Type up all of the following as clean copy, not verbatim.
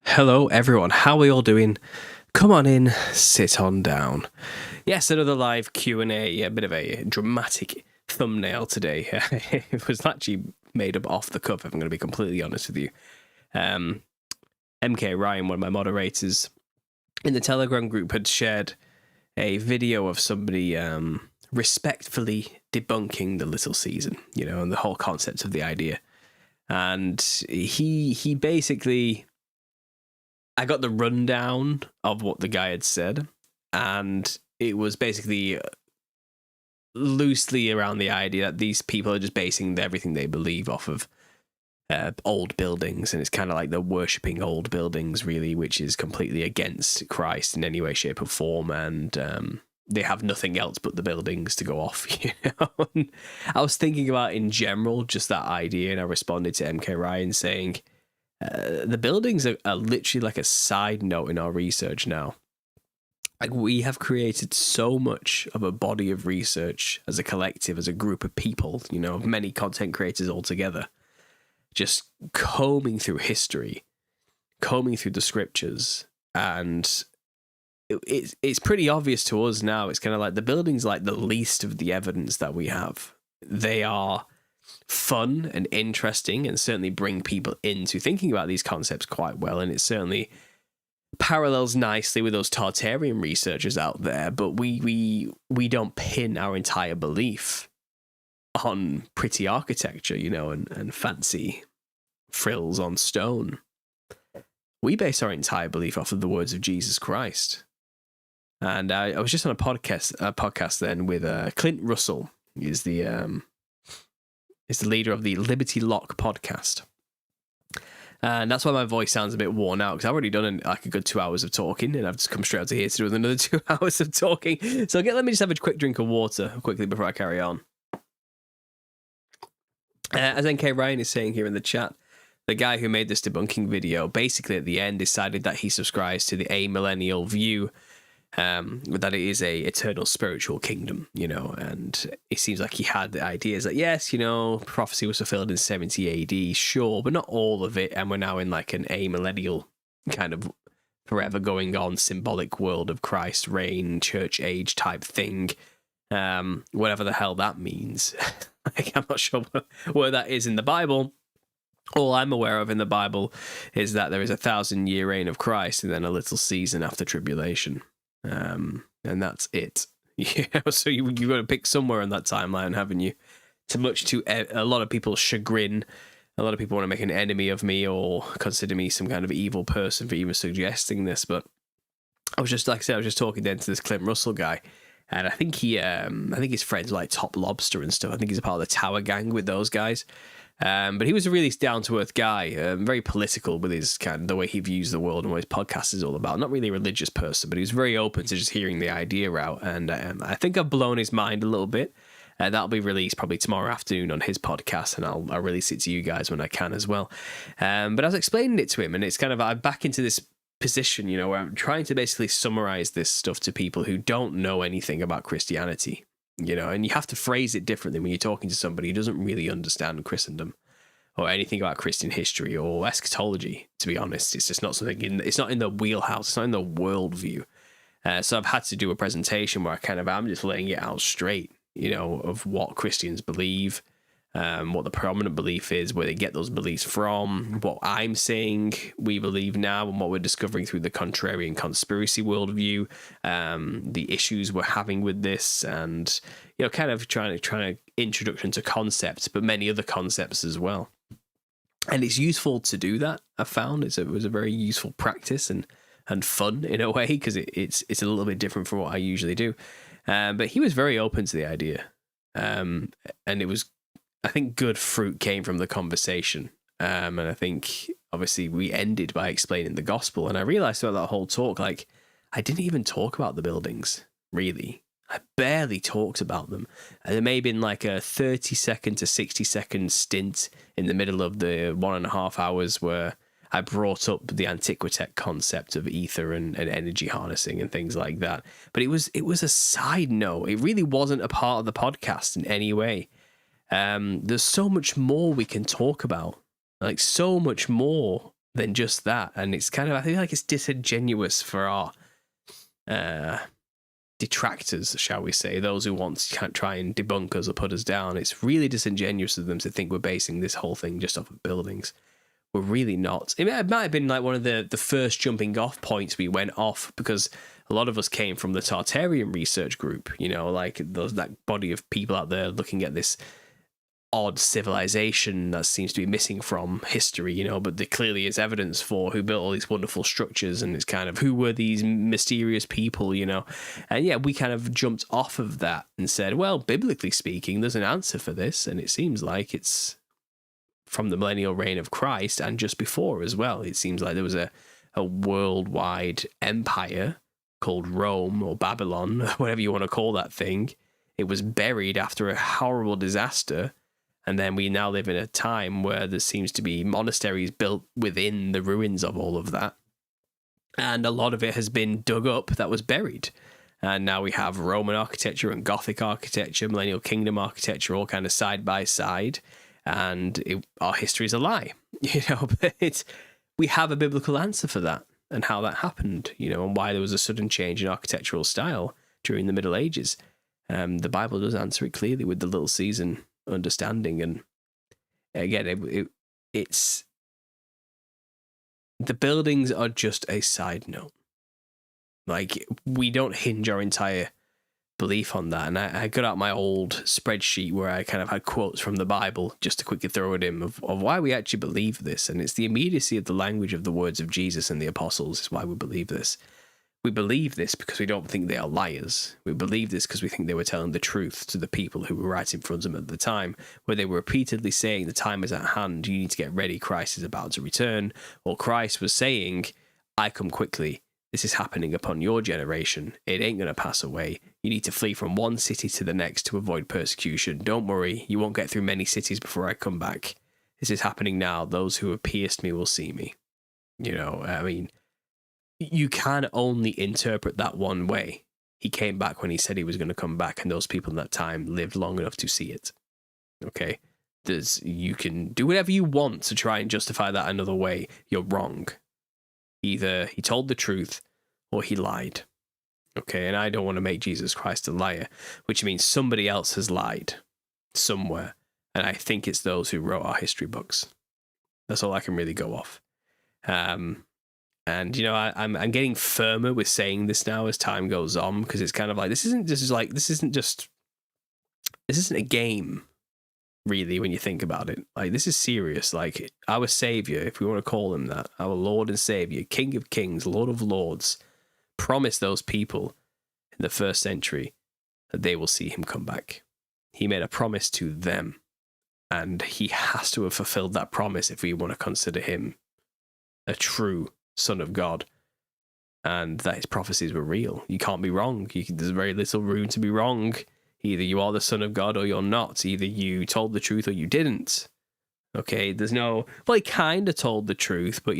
Hello everyone, how are we all doing? Come on in, sit on down. Yes, another live Q&A, a bit of a dramatic thumbnail today. It was actually made up off the cuff, if I'm going to be completely honest with you. MK Ryan, one of my moderators in the Telegram group, had shared a video of somebody respectfully debunking the little season, you know, and the whole concept of the idea. And he basically... I got the rundown of what the guy had said, and it was basically loosely around the idea that these people are just basing everything they believe off of old buildings, and it's kind of like they're worshipping old buildings, really, which is completely against Christ in any way, shape, or form, and they have nothing else but the buildings to go off. You know? And I was thinking about, in general, just that idea, and I responded to MK Ryan saying... the buildings are literally like a side note in our research now. Like, we have created so much of a body of research as a collective, as a group of people, you know, many content creators all together, just combing through history, combing through the scriptures, and it's pretty obvious to us now. It's kind of like the buildings, like the least of the evidence that we have. They are fun and interesting, and certainly bring people into thinking about these concepts quite well, and it certainly parallels nicely with those Tartarian researchers out there, but we don't pin our entire belief on pretty architecture, you know, and fancy frills on stone. We base our entire belief off of the words of Jesus Christ. And I was just on a podcast then with Clint Russell. Is the leader of the Liberty Lock podcast. And that's why my voice sounds a bit worn out, because I've already done a good 2 hours of talking, and I've just come straight out to here to do another 2 hours of talking. So let me just have a quick drink of water quickly before I carry on. As NK Ryan is saying here in the chat, the guy who made this debunking video basically at the end decided that he subscribes to the amillennial view, that it is a eternal spiritual kingdom, you know, and it seems like he had the ideas that, yes, you know, prophecy was fulfilled in 70 AD, sure, but not all of it, and we're now in like an amillennial kind of forever going on symbolic world of Christ's reign, church age type thing, whatever the hell that means. Like, I'm not sure where that is in the Bible. All I'm aware of in the Bible is that there is 1,000-year reign of Christ and then a little season after tribulation. And that's it. Yeah, so you've got to pick somewhere in that timeline, haven't you? To much to a lot of people's chagrin, a lot of people want to make an enemy of me or consider me some kind of evil person for even suggesting this. But I was just, like I said, I was just talking then to this Clint Russell guy, and I think I think he's friends with like Top Lobster and stuff. I think he's a part of the Tower Gang with those guys. But he was a really down-to-earth guy, very political with his kind of the way he views the world and what his podcast is all about. Not really a religious person, but he was very open to just hearing the idea out. And I think I've blown his mind a little bit. That'll be released probably tomorrow afternoon on his podcast, and I'll release it to you guys when I can as well. But I was explaining it to him, and it's kind of, I'm back into this position, you know, where I'm trying to basically summarize this stuff to people who don't know anything about Christianity, you know, and you have to phrase it differently when you're talking to somebody who doesn't really understand Christendom or anything about Christian history or eschatology. To be honest, it's just not something it's not in the wheelhouse, it's not in the worldview. So I've had to do a presentation where I'm just laying it out straight, you know, of what Christians believe, what the prominent belief is, where they get those beliefs from, what I'm saying we believe now, and what we're discovering through the contrarian conspiracy worldview, the issues we're having with this, and, you know, kind of trying to introduction to concepts, but many other concepts as well. And it's useful to do that. I found it was a very useful practice and fun in a way, because it's a little bit different from what I usually do. But he was very open to the idea, and it was, I think, good fruit came from the conversation. And I think, obviously, we ended by explaining the gospel. And I realized throughout that whole talk, like, I didn't even talk about the buildings, really. I barely talked about them. And there may have been like a 30-second to 60-second stint in the middle of the 1.5 hours where I brought up the Antiquitech concept of ether and energy harnessing and things like that. But it was a side note. It really wasn't a part of the podcast in any way. There's so much more we can talk about, like so much more than just that. And it's kind of, I feel like it's disingenuous for our detractors, shall we say, those who want to try and debunk us or put us down. It's really disingenuous of them to think we're basing this whole thing just off of buildings. We're really not. It might have been like one of the first jumping off points we went off, because a lot of us came from the Tartarian research group, you know, like that body of people out there looking at this odd civilization that seems to be missing from history, you know, but there clearly is evidence for who built all these wonderful structures, and it's kind of who were these mysterious people, you know. And yeah, we kind of jumped off of that and said, well, biblically speaking, there's an answer for this, and it seems like it's from the millennial reign of Christ and just before as well. It seems like there was a worldwide empire called Rome or Babylon, whatever you want to call that thing. It was buried after a horrible disaster. And then we now live in a time where there seems to be monasteries built within the ruins of all of that. And a lot of it has been dug up that was buried. And now we have Roman architecture and Gothic architecture, Millennial Kingdom architecture, all kind of side by side. And our history is a lie, you know, but we have a biblical answer for that and how that happened, you know, and why there was a sudden change in architectural style during the Middle Ages. The Bible does answer it clearly with the little season understanding. And again, it's the buildings are just a side note. Like, we don't hinge our entire belief on that. And I got out my old spreadsheet where I kind of had quotes from the Bible just to quickly throw it in of why we actually believe this. And it's the immediacy of the language of the words of Jesus and the apostles is why we believe this. We believe this because we don't think they are liars. We believe this because we think they were telling the truth to the people who were right in front of them at the time, where they were repeatedly saying the time is at hand, you need to get ready, Christ is about to return. Or Christ was saying, I come quickly. This is happening upon your generation. It ain't going to pass away. You need to flee from one city to the next to avoid persecution. Don't worry, you won't get through many cities before I come back. This is happening now. Those who have pierced me will see me. You know, I mean, you can only interpret that one way. He came back when he said he was going to come back, and those people in that time lived long enough to see it. Okay? You can do whatever you want to try and justify that another way. You're wrong. Either he told the truth or he lied. Okay, and I don't want to make Jesus Christ a liar, which means somebody else has lied somewhere. And I think it's those who wrote our history books. That's all I can really go off. And, you know, I'm getting firmer with saying this now as time goes on, because it's kind of like, this isn't a game, really, when you think about it. Like, this is serious. Like, our Savior, if we want to call him that, our Lord and Savior, King of Kings, Lord of Lords, promised those people in the first century that they will see him come back. He made a promise to them, and he has to have fulfilled that promise if we want to consider him a true Son of God, and that his prophecies were real. You can't be wrong. There's very little room to be wrong. Either you are the Son of God or you're not. Either you told the truth or you didn't. Okay, there's no... Well, he kind of told the truth, but,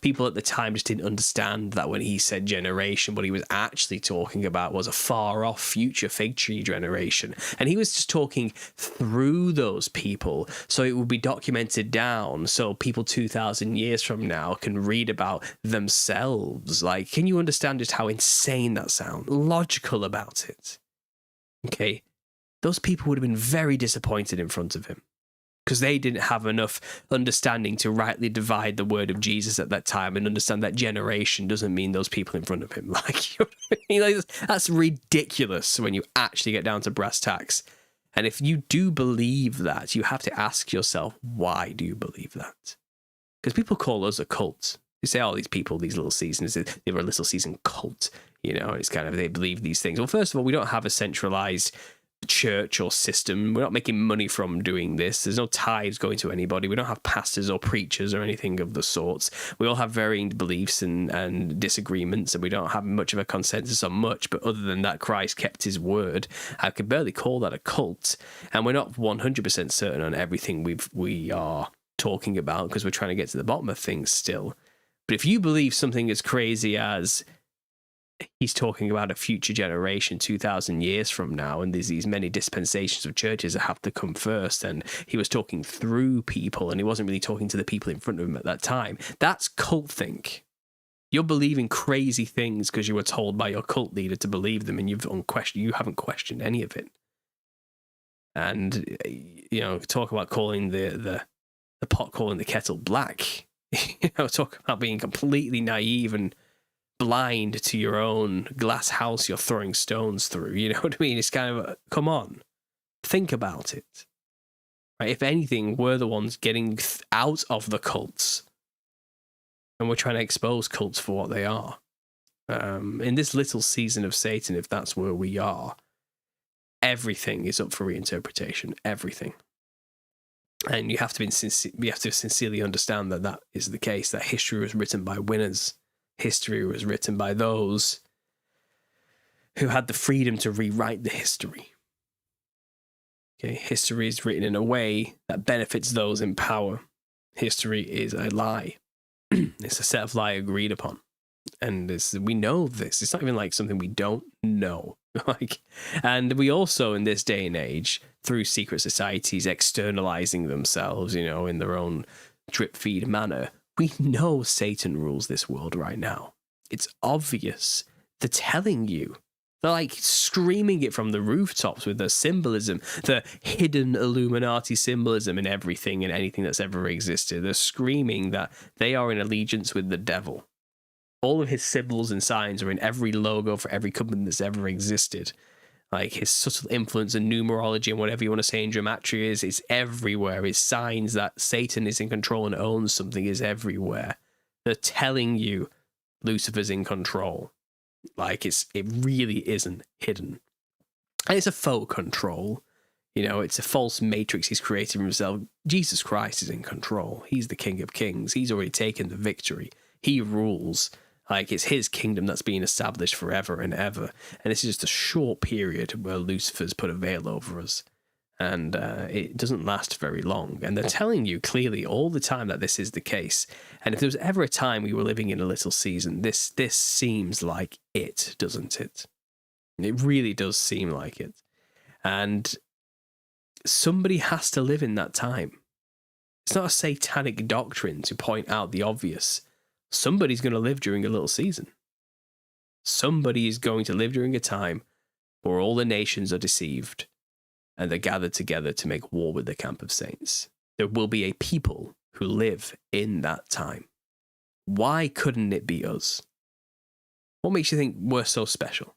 people at the time just didn't understand that when he said generation, what he was actually talking about was a far-off future fig tree generation. And he was just talking through those people, so it would be documented down, so people 2,000 years from now can read about themselves. Like, can you understand just how insane that sounds? Logical about it. Okay, those people would have been very disappointed in front of him, because they didn't have enough understanding to rightly divide the word of Jesus at that time and understand that generation doesn't mean those people in front of him. That's ridiculous when you actually get down to brass tacks. And if you do believe that, you have to ask yourself, why do you believe that? Because people call us a cult. They say, oh, these people, these little seasons, they were a little season cult. It's kind of, they believe these things. Well, first of all, we don't have a centralized church or system. We're not making money from doing this. There's no tithes going to anybody. We don't have pastors or preachers or anything of the sorts. We all have varying beliefs and disagreements, and we don't have much of a consensus on much. But other than that, Christ kept his word. I could barely call that a cult. And we're not 100% certain on everything we are talking about, because we're trying to get to the bottom of things still. But if you believe something as crazy as he's talking about a future generation 2,000 years from now, and there's these many dispensations of churches that have to come first, and he was talking through people, and he wasn't really talking to the people in front of him at that time. That's cult think. You're believing crazy things because you were told by your cult leader to believe them, and you haven't questioned any of it. And talk about calling the pot calling the kettle black. Talk about being completely naive and blind to your own glass house you're throwing stones through. You know what I mean? It's kind of, come on, think about it. Right? If anything, we're the ones getting out of the cults, and we're trying to expose cults for what they are. In this little season of Satan, if that's where we are, everything is up for reinterpretation. Everything. And you have to sincerely understand that is the case, that history was written by winners. History was written by those who had the freedom to rewrite the history. Okay, history is written in a way that benefits those in power. History is a lie. It's a set of lie agreed upon. And we know this. It's not even like something we don't know. And we also, in this day and age, through secret societies externalizing themselves, in their own drip feed manner, we know Satan rules this world right now. It's obvious. They're telling you. They're like screaming it from the rooftops with the symbolism, the hidden Illuminati symbolism in everything and anything that's ever existed. They're screaming that they are in allegiance with the devil. All of his symbols and signs are in every logo for every company that's ever existed. Like his subtle influence and numerology and whatever you want to say in gematria it's everywhere. His signs that Satan is in control and owns something is everywhere. They're telling you Lucifer's in control. Like it really isn't hidden. And it's a faux control. It's a false matrix he's created for himself. Jesus Christ is in control. He's the King of Kings. He's already taken the victory. He rules. Like, it's his kingdom that's being established forever and ever. And this is just a short period where Lucifer's put a veil over us. And it doesn't last very long. And they're telling you clearly all the time that this is the case. And if there was ever a time we were living in a little season, this seems like it, doesn't it? It really does seem like it. And somebody has to live in that time. It's not a satanic doctrine to point out the obvious. Somebody's going to live during a little season. Somebody is going to live during a time where all the nations are deceived and they're gathered together to make war with the camp of saints. There will be a people who live in that time. Why couldn't it be us? What makes you think we're so special?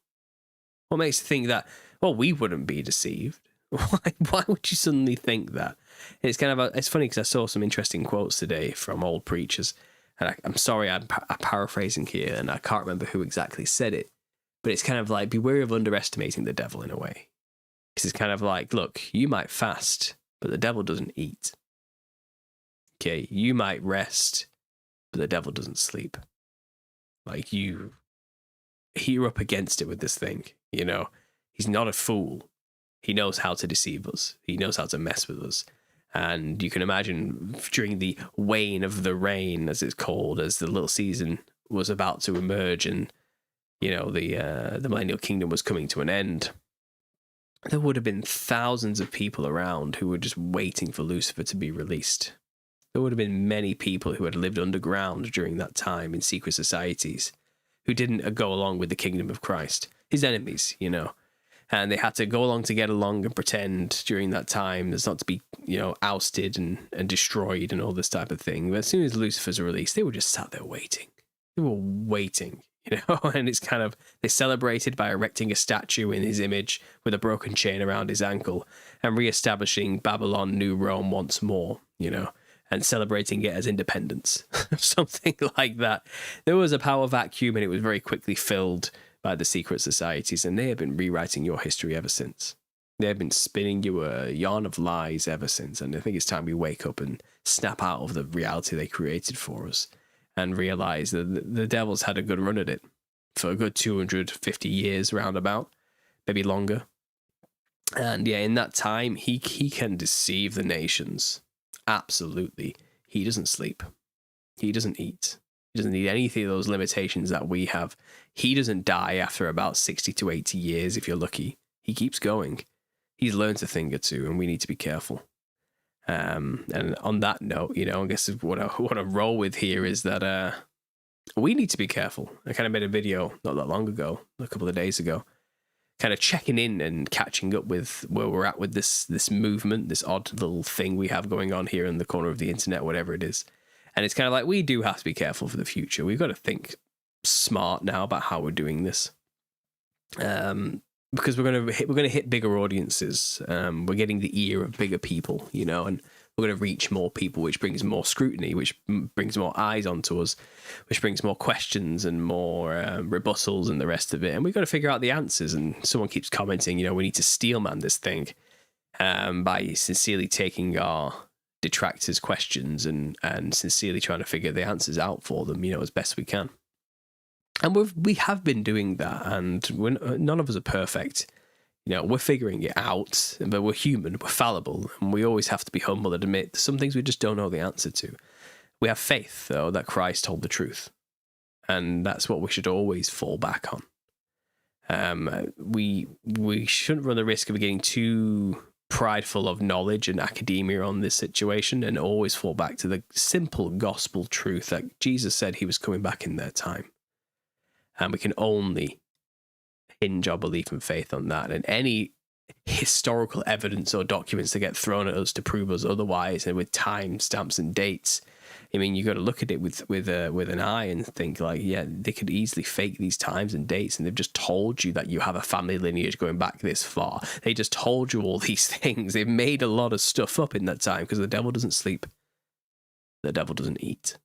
What makes you think that, well, we wouldn't be deceived? Why would you suddenly think that? And it's kind of it's funny because I saw some interesting quotes today from old preachers. And I'm sorry, I'm paraphrasing here, and I can't remember who exactly said it. But it's kind of like, be wary of underestimating the devil in a way. Because it's kind of like, look, you might fast, but the devil doesn't eat. Okay, you might rest, but the devil doesn't sleep. Like, you're up against it with this thing, He's not a fool. He knows how to deceive us. He knows how to mess with us. And you can imagine during the wane of the reign, as it's called, as the little season was about to emerge and, the millennial kingdom was coming to an end, there would have been thousands of people around who were just waiting for Lucifer to be released. There would have been many people who had lived underground during that time in secret societies who didn't go along with the kingdom of Christ, his enemies, and they had to go along to get along and pretend during that time as not to be, ousted and destroyed and all this type of thing. But as soon as Lucifer's released, they were just sat there waiting. They were waiting, and it's kind of, they celebrated by erecting a statue in his image with a broken chain around his ankle and reestablishing Babylon, New Rome once more, and celebrating it as independence, something like that. There was a power vacuum and it was very quickly filled by the secret societies, and they have been rewriting your history ever since. They have been spinning you a yarn of lies ever since, and I think it's time we wake up and snap out of the reality they created for us and realize that the devil's had a good run at it for a good 250 years roundabout, maybe longer. And yeah, in that time, he can deceive the nations. Absolutely. He doesn't sleep. He doesn't eat. He doesn't need anything of those limitations that we have. He doesn't die after about 60 to 80 years, if you're lucky. He keeps going. He's learned a thing or two, and we need to be careful. And on that note, I guess what I roll with here is that we need to be careful. I kind of made a video not that long ago, a couple of days ago, kind of checking in and catching up with where we're at with this movement, this odd little thing we have going on here in the corner of the internet, whatever it is. And it's kind of like, we do have to be careful for the future. We've got to think smart now about how we're doing this. Because we're going to hit bigger audiences. We're getting the ear of bigger people, and we're going to reach more people, which brings more scrutiny, which brings more eyes onto us, which brings more questions and more rebuttals and the rest of it. And we've got to figure out the answers. And someone keeps commenting, we need to steelman this thing by sincerely taking our detractors' questions and sincerely trying to figure the answers out for them, as best we can. And we have been doing that, and none of us are perfect. We're figuring it out, but we're human, we're fallible, and we always have to be humble and admit some things we just don't know the answer to. We have faith, though, that Christ told the truth, and that's what we should always fall back on. We shouldn't run the risk of getting too prideful of knowledge and academia on this situation, and always fall back to the simple gospel truth that Jesus said he was coming back in their time. And we can only hinge our belief and faith on that. And any historical evidence or documents that get thrown at us to prove us otherwise, and with time stamps and dates, you got to look at it with an eye and think like, yeah, they could easily fake these times and dates, and they've just told you that you have a family lineage going back this far. They just told you all these things. They've made a lot of stuff up in that time, because the devil doesn't sleep. The devil doesn't eat.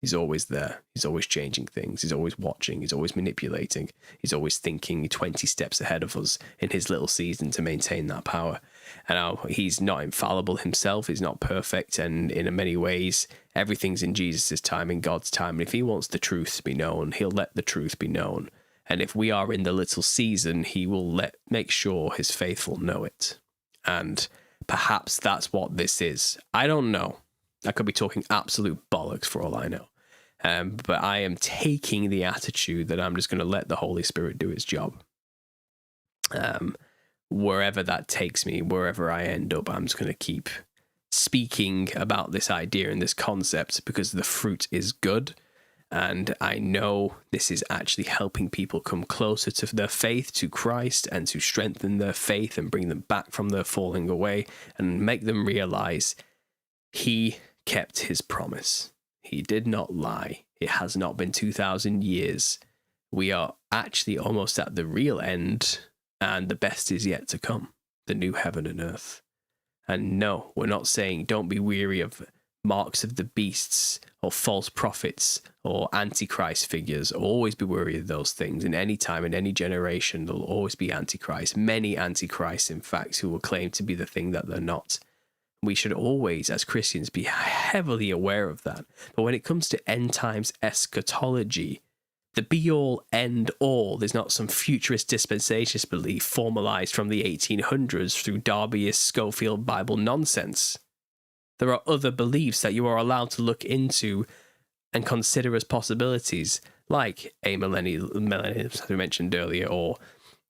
He's always there. He's always changing things. He's always watching. He's always manipulating. He's always thinking 20 steps ahead of us in his little season to maintain that power. And he's not infallible himself. He's not perfect. And in many ways, everything's in Jesus' time, in God's time. And if he wants the truth to be known, he'll let the truth be known. And if we are in the little season, he will make sure his faithful know it. And perhaps that's what this is. I don't know. I could be talking absolute bollocks for all I know. But I am taking the attitude that I'm just going to let the Holy Spirit do its job. Wherever that takes me, wherever I end up, I'm just going to keep speaking about this idea and this concept, because the fruit is good. And I know this is actually helping people come closer to their faith, to Christ, and to strengthen their faith and bring them back from their falling away and make them realize he kept his promise. He did not lie. It has not been 2,000 years. We are actually almost at the real end, and the best is yet to come, the new heaven and earth. And no, we're not saying don't be weary of marks of the beasts or false prophets or antichrist figures. Always be wary of those things. In any time, in any generation, there'll always be antichrist. Many antichrists, in fact, who will claim to be the thing that they're not. We should always, as Christians, be heavily aware of that. But when it comes to end times eschatology, the be-all, end-all. There's not some futurist dispensationalist belief formalized from the 1800s through Darbyist Schofield Bible nonsense. There are other beliefs that you are allowed to look into and consider as possibilities, like amillennialism, as we mentioned earlier, or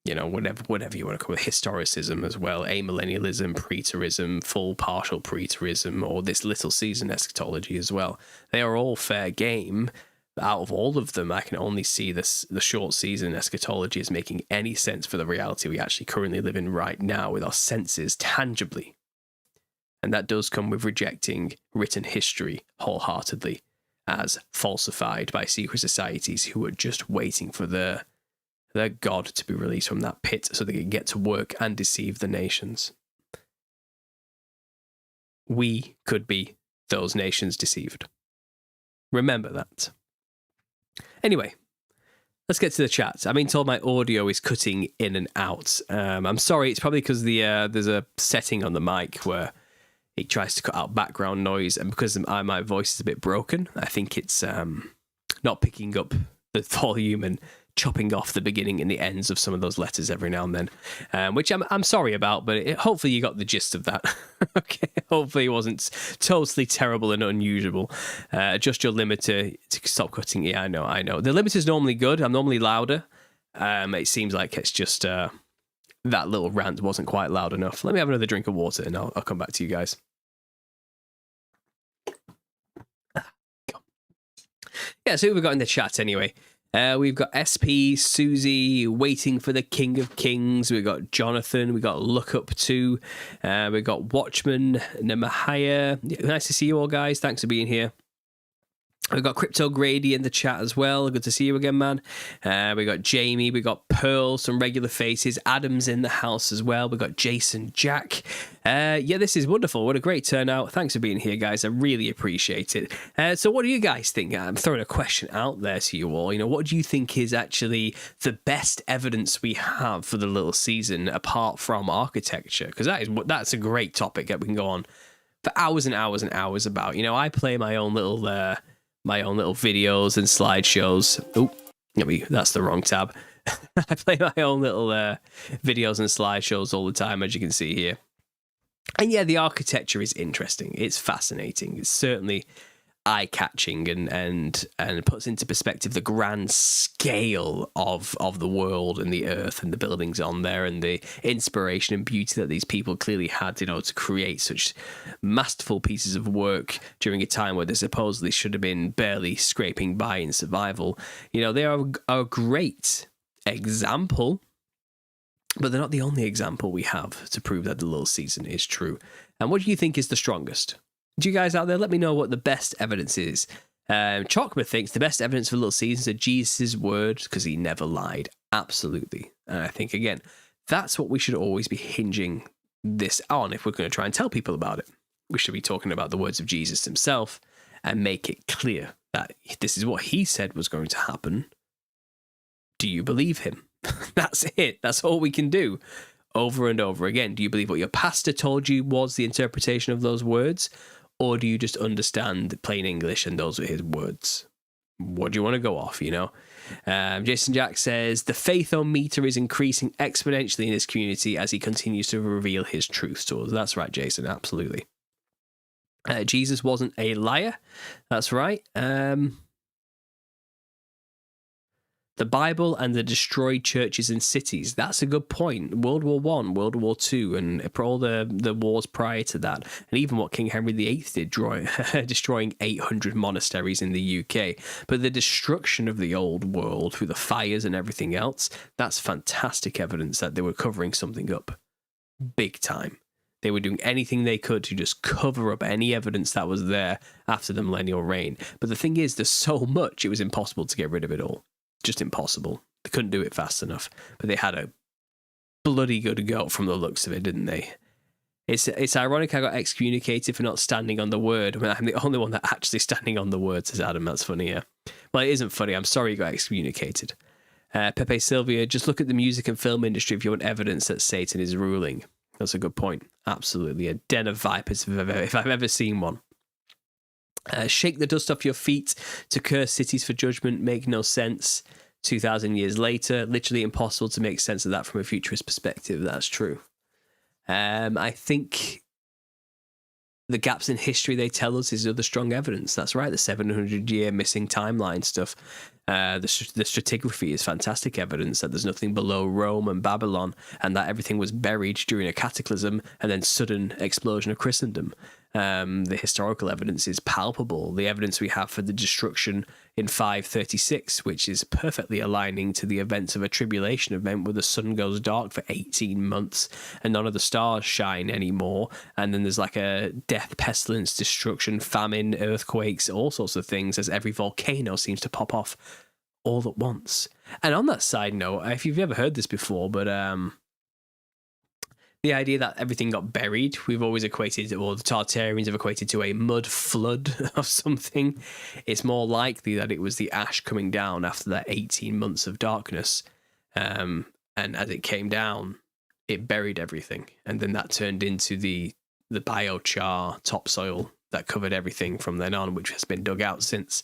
whatever you want to call it, historicism as well, amillennialism, preterism, full partial preterism, or this little season eschatology as well. They are all fair game. Out of all of them, I can only see the short season eschatology as making any sense for the reality we actually currently live in right now with our senses tangibly. And that does come with rejecting written history wholeheartedly as falsified by secret societies who are just waiting for their God to be released from that pit so they can get to work and deceive the nations. We could be those nations deceived. Remember that. Anyway, let's get to the chat. I've been told my audio is cutting in and out. I'm sorry, it's probably because there's a setting on the mic where it tries to cut out background noise, and because my voice is a bit broken, I think it's not picking up the volume and chopping off the beginning and the ends of some of those letters every now and then, which I'm sorry about, but hopefully you got the gist of that. Okay, hopefully it wasn't totally terrible and unusual. Adjust your limiter to stop cutting. Yeah, I know. The limiter's normally good. I'm normally louder. It seems like it's just that little rant wasn't quite loud enough. Let me have another drink of water and I'll come back to you guys. Yeah, so we've got in the chat anyway. We've got SP, Susie, Waiting for the King of Kings. We've got Jonathan. We've got Look Up To. We've got Watchman, Nehemiah. Nice to see you all, guys. Thanks for being here. We've got Crypto Grady in the chat as well. Good to see you again, man. We got Jamie. We got Pearl, some regular faces. Adam's in the house as well. We got Jason, Jack. Yeah, this is wonderful. What a great turnout. Thanks for being here, guys. I really appreciate it. So what do you guys think? I'm throwing a question out there to you all. What do you think is actually the best evidence we have for the little season apart from architecture? Because that's a great topic that we can go on for hours and hours and hours about. I play my own little videos and slideshows. Oh, that's the wrong tab. I play my own little videos and slideshows all the time, as you can see here. And yeah, the architecture is interesting. It's fascinating. It's certainly eye-catching and puts into perspective the grand scale of the world and the earth and the buildings on there and the inspiration and beauty that these people clearly had, to create such masterful pieces of work during a time where they supposedly should have been barely scraping by in survival. They are a great example, but they're not the only example we have to prove that the little season is true. And what do you think is the strongest? Do you guys out there, let me know what the best evidence is. Chalkma thinks the best evidence for little seasons are Jesus' words because he never lied. Absolutely. And I think, again, that's what we should always be hinging this on if we're going to try and tell people about it. We should be talking about the words of Jesus himself and make it clear that this is what he said was going to happen. Do you believe him? That's it. That's all we can do over and over again. Do you believe what your pastor told you was the interpretation of those words? Or do you just understand plain English and those are his words? What do you want to go off, Jason Jack says, the faith-o-meter is increasing exponentially in this community as he continues to reveal his truth to us. That's right, Jason, absolutely. Jesus wasn't a liar. That's right. The Bible and the destroyed churches and cities. That's a good point. World War I, World War II, and all the wars prior to that. And even what King Henry VIII did, destroying 800 monasteries in the UK. But the destruction of the old world through the fires and everything else, that's fantastic evidence that they were covering something up. Big time. They were doing anything they could to just cover up any evidence that was there after the Millennial Reign. But the thing is, there's so much, it was impossible to get rid of it all. Just impossible. They couldn't do it fast enough, but they had a bloody good go from the looks of it, didn't they? It's ironic I got excommunicated for not standing on the word. I mean, I'm the only one that actually standing on the word, says Adam. That's funny, yeah. Well, it isn't funny. I'm sorry you got excommunicated. Pepe Sylvia, just look at the music and film industry if you want evidence that Satan is ruling. That's a good point. Absolutely. A den of vipers if I've ever seen one. Shake the dust off your feet to curse cities for judgment. Make no sense. 2,000 years later, literally impossible to make sense of that from a futurist perspective. That's true. I think the gaps in history they tell us is other strong evidence. That's right. The 700-year missing timeline stuff. The stratigraphy is fantastic evidence that there's nothing below Rome and Babylon, and that everything was buried during a cataclysm and then sudden explosion of Christendom. The historical evidence is palpable. The evidence we have for the destruction in 536, which is perfectly aligning to the events of a tribulation event where the sun goes dark for 18 months and none of the stars shine anymore. And then there's like a death, pestilence, destruction, famine, earthquakes, all sorts of things as every volcano seems to pop off all at once. And on that side note, if you've ever heard this before, but the idea that everything got buried, we've always equated, or the Tartarians have equated to a mud flood of something. It's more likely that it was the ash coming down after that 18 months of darkness. And as it came down, it buried everything. And then that turned into the biochar topsoil that covered everything from then on, which has been dug out since.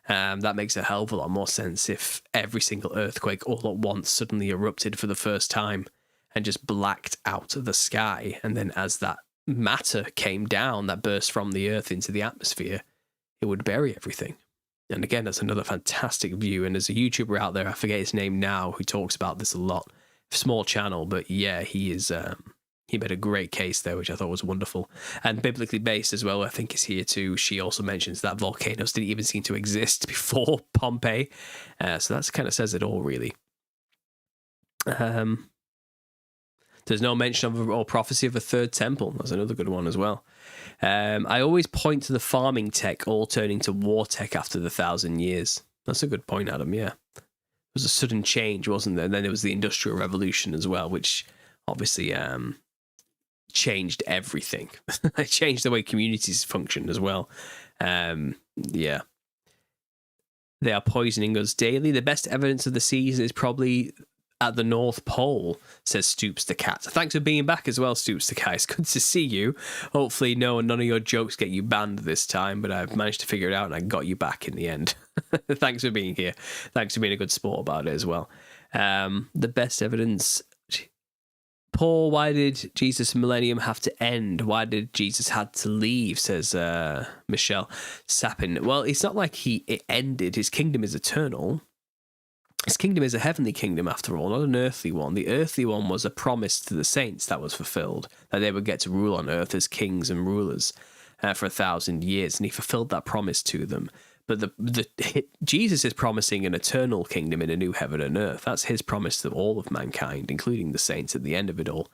That makes a hell of a lot more sense if every single earthquake all at once suddenly erupted for the first time and just blacked out the sky. And then as that matter came down, that burst from the earth into the atmosphere, it would bury everything. And again, that's another fantastic view. And there's a YouTuber out there, I forget his name now, who talks about this a lot. Small channel, but yeah, he made a great case there, which I thought was wonderful. And biblically based as well, I think is here too. She also mentions that volcanoes didn't even seem to exist before Pompeii. So that kind of says it all, really. There's no mention of or prophecy of a third temple. That's another good one as well. I always point to the farming tech all turning to war tech after the 1,000 years. That's a good point, Adam, yeah. There was a sudden change, wasn't there? And then there was the Industrial Revolution as well, which obviously changed everything. It changed the way communities function as well. Yeah. They are poisoning us daily. The best evidence of the season is probably at the North Pole, says Stoops the Cat. Thanks for being back as well, Stoops the Cat. It's good to see you. Hopefully none of your jokes get you banned this time, but I've managed to figure it out and I got you back in the end. Thanks for being here. Thanks for being a good sport about it as well. The best evidence... Paul, why did Jesus' millennium have to end? Why did Jesus had to leave, says Michelle Sapin. Well, it's not like it ended. His kingdom is eternal. His kingdom is a heavenly kingdom, after all, not an earthly one. The earthly one was a promise to the saints that was fulfilled, that they would get to rule on earth as kings and rulers for 1,000 years, and he fulfilled that promise to them. But Jesus is promising an eternal kingdom in a new heaven and earth. That's his promise to all of mankind, including the saints at the end of it all.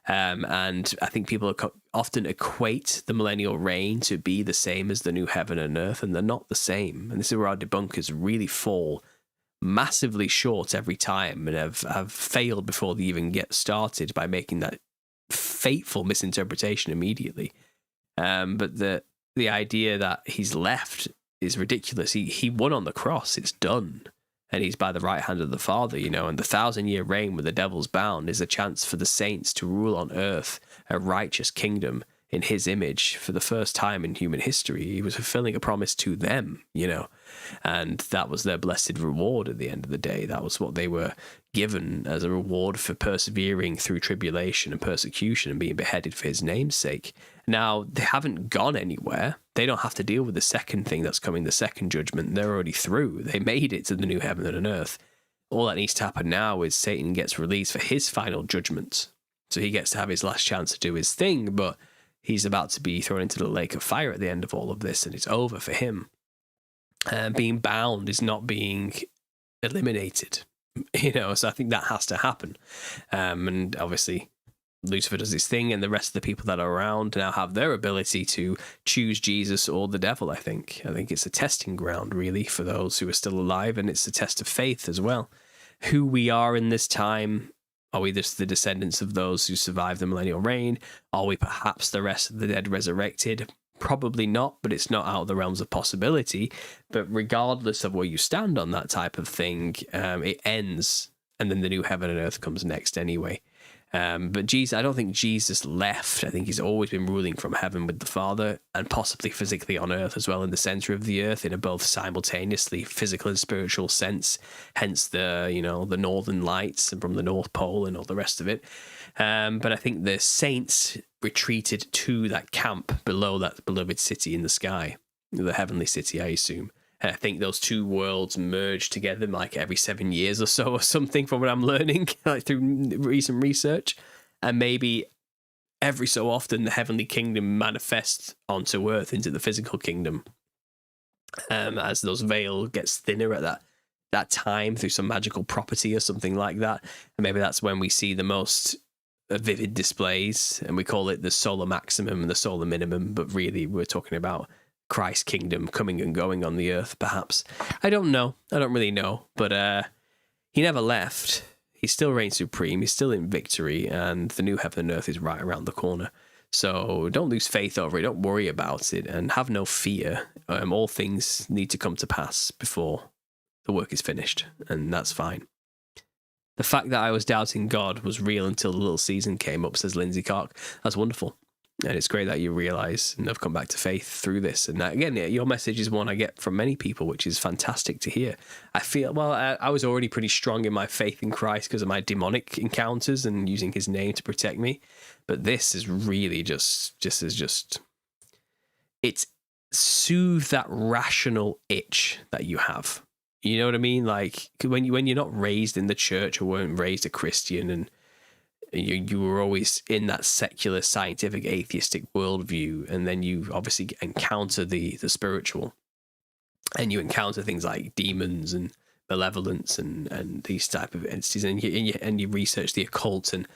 And I think people often equate the millennial reign to be the same as the new heaven and earth, and they're not the same. And this is where our debunkers really fall massively short every time and have failed before they even get started by making that fateful misinterpretation immediately. But the idea that he's left is ridiculous. He won on the cross. It's done. And he's by the right hand of the Father, and the 1,000-year reign where the devil's bound is a chance for the saints to rule on earth a righteous kingdom in his image for the first time in human history. He was fulfilling a promise to them, and that was their blessed reward at the end of the day. That was what they were given as a reward for persevering through tribulation and persecution and being beheaded for his name's sake. Now, they haven't gone anywhere. They don't have to deal with the second thing that's coming, the second judgment. They're already through. They made it to the new heaven and earth. All that needs to happen now is Satan gets released for his final judgment. So he gets to have his last chance to do his thing, but he's about to be thrown into the lake of fire at the end of all of this, and it's over for him. Being bound is not being eliminated, so I think that has to happen. And obviously, Lucifer does his thing, and the rest of the people that are around now have their ability to choose Jesus or the devil, I think. I think it's a testing ground, really, for those who are still alive, and it's a test of faith as well. Who we are in this time. Are we just the descendants of those who survived the millennial reign? Are we perhaps the rest of the dead resurrected? Probably not, but it's not out of the realms of possibility. But regardless of where you stand on that type of thing, it ends, and then the new heaven and earth comes next anyway. But Jesus, I don't think Jesus left. I think he's always been ruling from heaven with the Father, and possibly physically on earth as well, in the center of the earth, in a both simultaneously physical and spiritual sense. Hence the the Northern Lights and from the North Pole and all the rest of it. But I think the saints retreated to that camp below that beloved city in the sky, the heavenly city, I assume. And I think those two worlds merge together like every 7 years or so or something, from what I'm learning like through recent research. And maybe every so often the heavenly kingdom manifests onto earth into the physical kingdom, as those veil gets thinner at that time through some magical property or something like that. And maybe that's when we see the most vivid displays, and we call it the solar maximum and the solar minimum, but really we're talking about Christ's kingdom coming and going on the earth, perhaps. I don't know. I don't really know. But he never left. He still reigns supreme. He's still in victory, and the new heaven and earth is right around the corner. So don't lose faith over it. Don't worry about it, and have no fear. All things need to come to pass before the work is finished, and that's fine. The fact that I was doubting God was real until the little season came up, says Lindsay Clark. That's wonderful. And it's great that you realise and have come back to faith through this. And that, again, your message is one I get from many people, which is fantastic to hear. I feel, I was already pretty strong in my faith in Christ because of my demonic encounters and using his name to protect me. But this is really it's soothe that rational itch that you have. You know what I mean? Like when you're not raised in the church or weren't raised a Christian, and you were always in that secular, scientific, atheistic worldview, and then you obviously encounter the spiritual, and you encounter things like demons and malevolence and these type of entities, and you research the occult and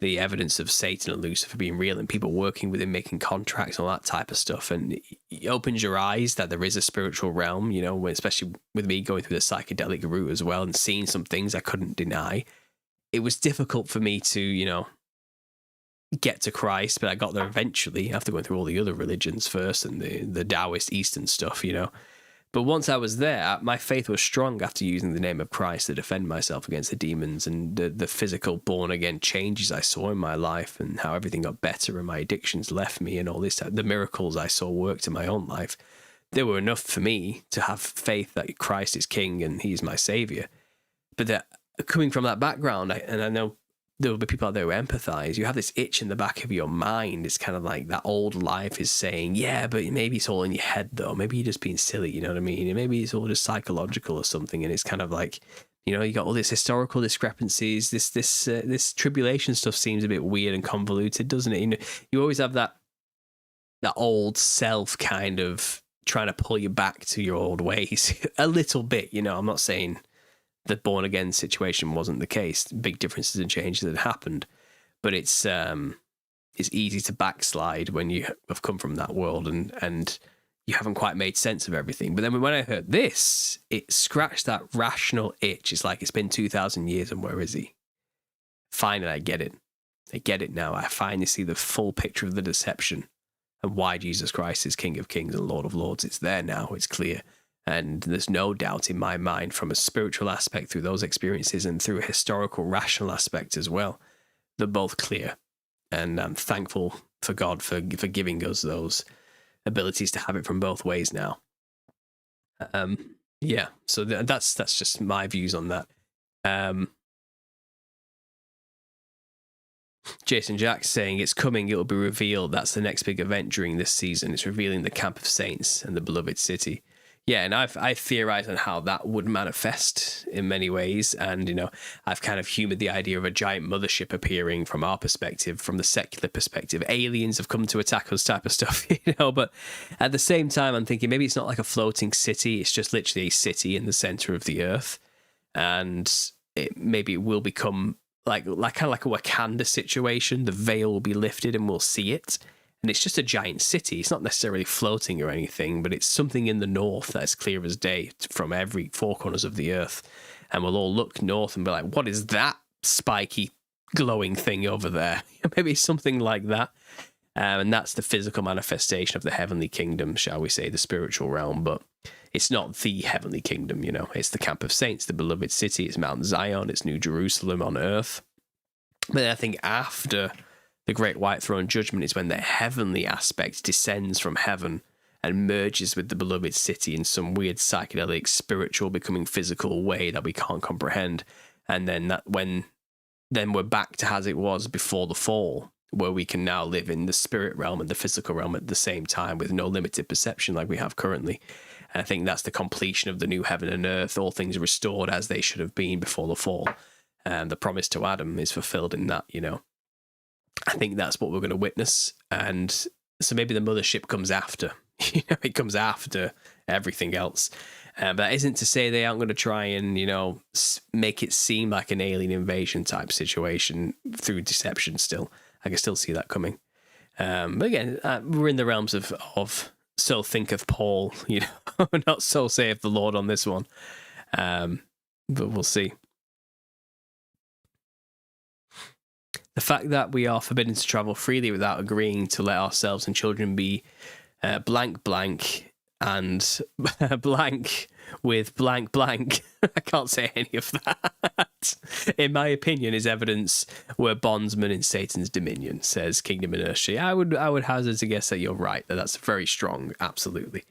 the evidence of Satan and Lucifer being real and people working with him, making contracts, all that type of stuff, and it opens your eyes that there is a spiritual realm, especially with me going through the psychedelic route as well and seeing some things I couldn't deny. It was difficult for me to, get to Christ, but I got there eventually after going through all the other religions first and the Taoist Eastern stuff, But once I was there, my faith was strong after using the name of Christ to defend myself against the demons and the physical born-again changes I saw in my life and how everything got better and my addictions left me and all this, the miracles I saw worked in my own life. They were enough for me to have faith that Christ is King and he's my Saviour. But that coming from that background, and I know there will be people out there who empathize, you have this itch in the back of your mind. It's kind of like that old life is saying, yeah, but maybe it's all in your head though. Maybe you're just being silly, you know what I mean? And maybe it's all just psychological or something. And it's kind of like, you got all this historical discrepancies. This tribulation stuff seems a bit weird and convoluted, doesn't it? You always have that old self kind of trying to pull you back to your old ways a little bit. I'm not saying the born again situation wasn't the case. Big differences and changes that happened, but it's easy to backslide when you have come from that world and you haven't quite made sense of everything. But then when I heard this, it scratched that rational itch. It's like, it's been 2,000 years and where is he? Finally, I get it. I get it now. I finally see the full picture of the deception and why Jesus Christ is King of Kings and Lord of Lords. It's there now. It's clear. And there's no doubt in my mind from a spiritual aspect through those experiences and through a historical, rational aspect as well. They're both clear. And I'm thankful for God for giving us those abilities to have it from both ways now. Yeah, so that's just my views on that. Jason Jack's saying it's coming, it will be revealed. That's the next big event during this season. It's revealing the camp of saints and the beloved city. Yeah, and I've theorized on how that would manifest in many ways. And, I've kind of humored the idea of a giant mothership appearing from our perspective, from the secular perspective. Aliens have come to attack us type of stuff, But at the same time, I'm thinking maybe it's not like a floating city. It's just literally a city in the center of the earth. And maybe it will become like kind of like a Wakanda situation. The veil will be lifted and we'll see it. And it's just a giant city. It's not necessarily floating or anything, but it's something in the north that's clear as day from every four corners of the earth. And we'll all look north and be like, what is that spiky glowing thing over there? Maybe something like that. And that's the physical manifestation of the heavenly kingdom, shall we say, the spiritual realm. But it's not the heavenly kingdom, It's the camp of saints, the beloved city. It's Mount Zion. It's New Jerusalem on earth. But I think after the Great White Throne Judgment is when the heavenly aspect descends from heaven and merges with the beloved city in some weird psychedelic, spiritual, becoming physical way that we can't comprehend. And then then we're back to as it was before the fall, where we can now live in the spirit realm and the physical realm at the same time with no limited perception like we have currently. And I think that's the completion of the new heaven and earth, all things restored as they should have been before the fall. And the promise to Adam is fulfilled in that, I think that's what we're going to witness. And so maybe the mothership comes after, it comes after everything else. But that isn't to say they aren't going to try and, make it seem like an alien invasion type situation through deception still. I can still see that coming. But again, we're in the realms of so thinketh Paul, not so saith the Lord on this one. But we'll see. The fact that we are forbidden to travel freely without agreeing to let ourselves and children be blank and blank with blank. I can't say any of that. In my opinion, is evidence we're bondsmen in Satan's dominion, says Kingdom Inertia. I would hazard to guess that you're right, that's very strong, absolutely.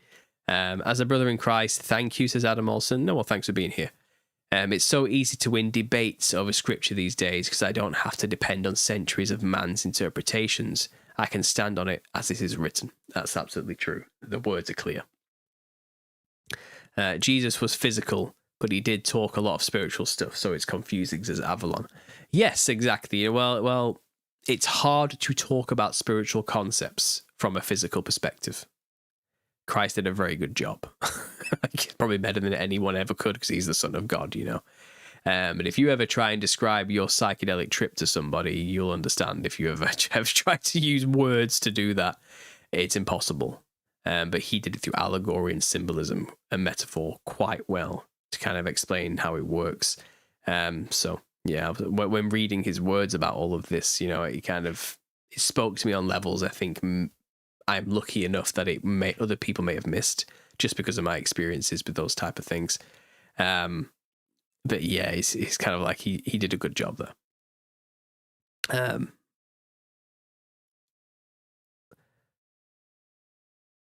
As a brother in Christ, thank you, says Adam Olson. No, well, thanks for being here. It's so easy to win debates over scripture these days because I don't have to depend on centuries of man's interpretations. I can stand on it as it is written. That's absolutely true. The words are clear. Jesus was physical, but he did talk a lot of spiritual stuff, so it's confusing, says Avalon. Yes, exactly. Well, it's hard to talk about spiritual concepts from a physical perspective. Christ did a very good job. Probably better than anyone ever could because he's the Son of God, And if you ever try and describe your psychedelic trip to somebody, you'll understand. If you ever have tried to use words to do that, it's impossible. But he did it through allegory and symbolism and metaphor quite well to kind of explain how it works. So, yeah, when reading his words about all of this, it spoke to me on levels I think I'm lucky enough that other people may have missed just because of my experiences with those type of things. But yeah, he's kind of like he did a good job there.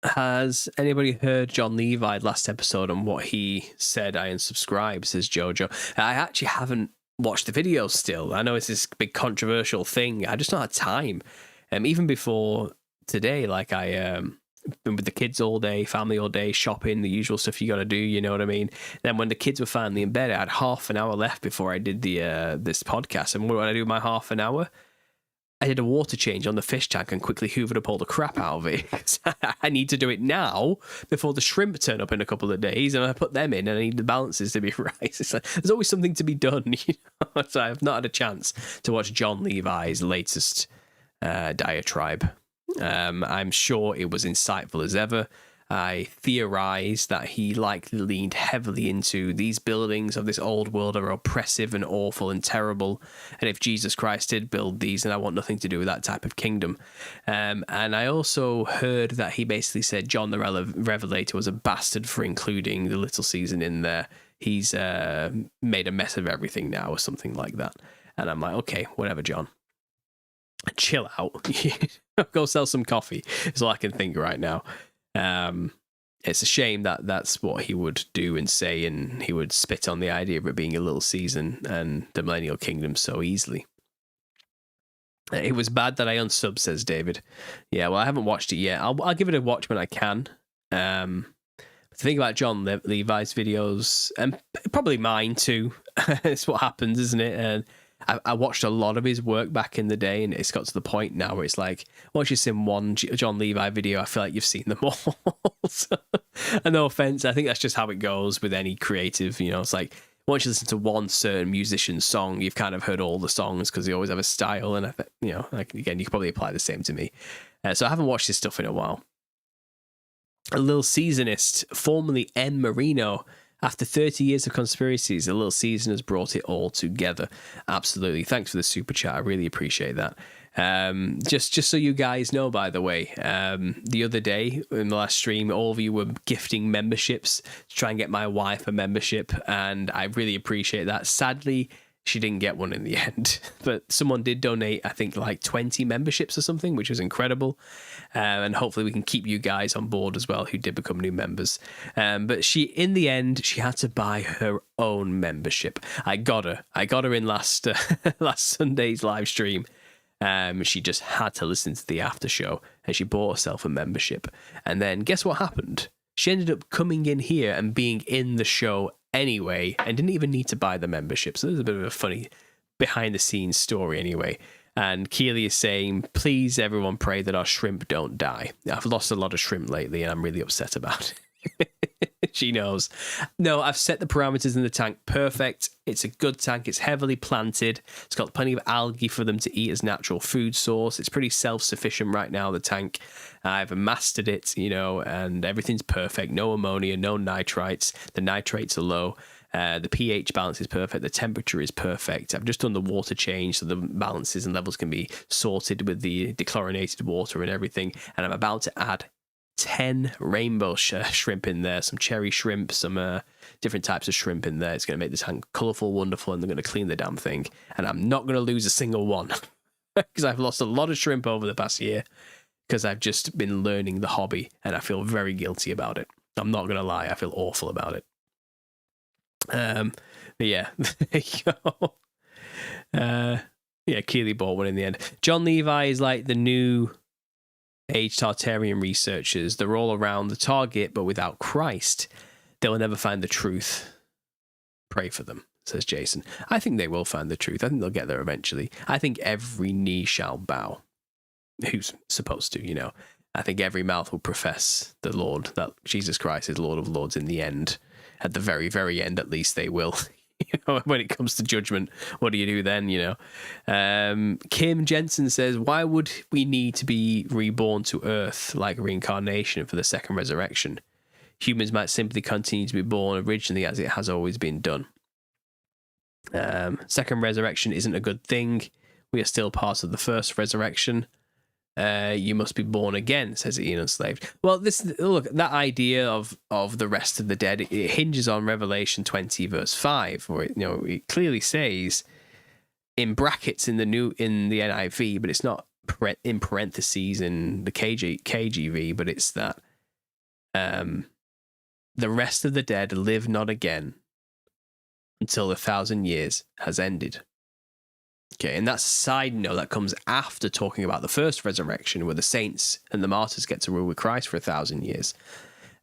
Has anybody heard John Levi last episode on what he said? I unsubscribe, says Jojo. I actually haven't watched the video still. I know it's this big controversial thing. I just don't have time. Even before today, like I been with the kids all day, family all day, shopping, the usual stuff you got to do, you know what I mean? Then when the kids were finally in bed, I had half an hour left before I did this podcast. And when I do my half an hour, I did a water change on the fish tank and quickly hoovered up all the crap out of it. I need to do it now before the shrimp turn up in a couple of days, and I put them in, and I need the balances to be right. It's like, there's always something to be done, So I've not had a chance to watch John Levi's latest diatribe. I'm sure it was insightful as ever. I theorize that he likely leaned heavily into these buildings of this old world are oppressive and awful and terrible, and if Jesus Christ did build these, then I want nothing to do with that type of kingdom. And I also heard that he basically said John the Revelator was a bastard for including the little season in there. He's made a mess of everything now or something like that. And I'm like, okay, whatever, John. Chill out. Go sell some coffee is all I can think right now. It's a shame that that's what he would do and say, and he would spit on the idea of it being a little season and the Millennial Kingdom so easily. It was bad that I unsubbed, says David. Yeah, well, I haven't watched it yet. I'll give it a watch when I can. The thing about John Levi's videos, and probably mine too, it's what happens, isn't it? And I watched a lot of his work back in the day, and it's got to the point now where it's like, once you've seen one John Levi video, I feel like you've seen them all. So, and no offense, I think that's just how it goes with any creative. It's like once you listen to one certain musician's song, you've kind of heard all the songs because they always have a style. And I think, like again, you can probably apply the same to me. So I haven't watched this stuff in a while. A little seasonist, formerly M. Marino. After 30 years of conspiracies, a little season has brought it all together. Absolutely. Thanks for the super chat. I really appreciate that. Just so you guys know, by the way, the other day in the last stream, all of you were gifting memberships to try and get my wife a membership, and I really appreciate that. Sadly, she didn't get one in the end. But someone did donate, I think, like 20 memberships or something, which was incredible. And hopefully we can keep you guys on board as well who did become new members. But she, in the end, she had to buy her own membership. I got her in last Sunday's live stream. She just had to listen to the after show, and she bought herself a membership. And then guess what happened? She ended up coming in here and being in the show anyway, and didn't even need to buy the membership. So there's a bit of a funny behind the scenes story anyway. And Keely is saying, please everyone pray that our shrimp don't die. I've lost a lot of shrimp lately and I'm really upset about it. She knows. No, I've set the parameters in the tank perfect. It's a good tank. It's heavily planted. It's got plenty of algae for them to eat as natural food source. It's pretty self-sufficient right now, the tank. I've mastered it, and everything's perfect. No ammonia, no nitrites. The nitrates are low. The pH balance is perfect. The temperature is perfect. I've just done the water change so the balances and levels can be sorted with the dechlorinated water and everything. And I'm about to add 10 rainbow shrimp in there, some cherry shrimp, some different types of shrimp in there. It's going to make the tank colourful, wonderful, and they're going to clean the damn thing. And I'm not going to lose a single one because I've lost a lot of shrimp over the past year because I've just been learning the hobby and I feel very guilty about it. I'm not going to lie, I feel awful about it. But yeah, there you go. Yeah, Keely bought one in the end. John Levi is like the new age Tartarian researchers. They're all around the target, but without Christ, they will never find the truth. Pray for them, says Jason. I think they will find the truth. I think they'll get there eventually. I think every knee shall bow. Who's supposed to, I think every mouth will profess the Lord, that Jesus Christ is Lord of Lords in the end. At the very, very end, at least they will. When it comes to judgment, what do you do then? Kim Jensen says, why would we need to be reborn to Earth like reincarnation for the second resurrection? Humans might simply continue to be born originally as it has always been done. Second resurrection isn't a good thing. We are still part of the first resurrection. You must be born again, says Ian Unslaved. Well, that idea of the rest of the dead, it hinges on Revelation 20 verse 5, where it clearly says in brackets in the NIV, but it's not in parentheses in the KJV, but it's that the rest of the dead live not again until 1,000 years has ended. Okay, and that's a side note that comes after talking about the first resurrection, where the saints and the martyrs get to rule with Christ for 1,000 years.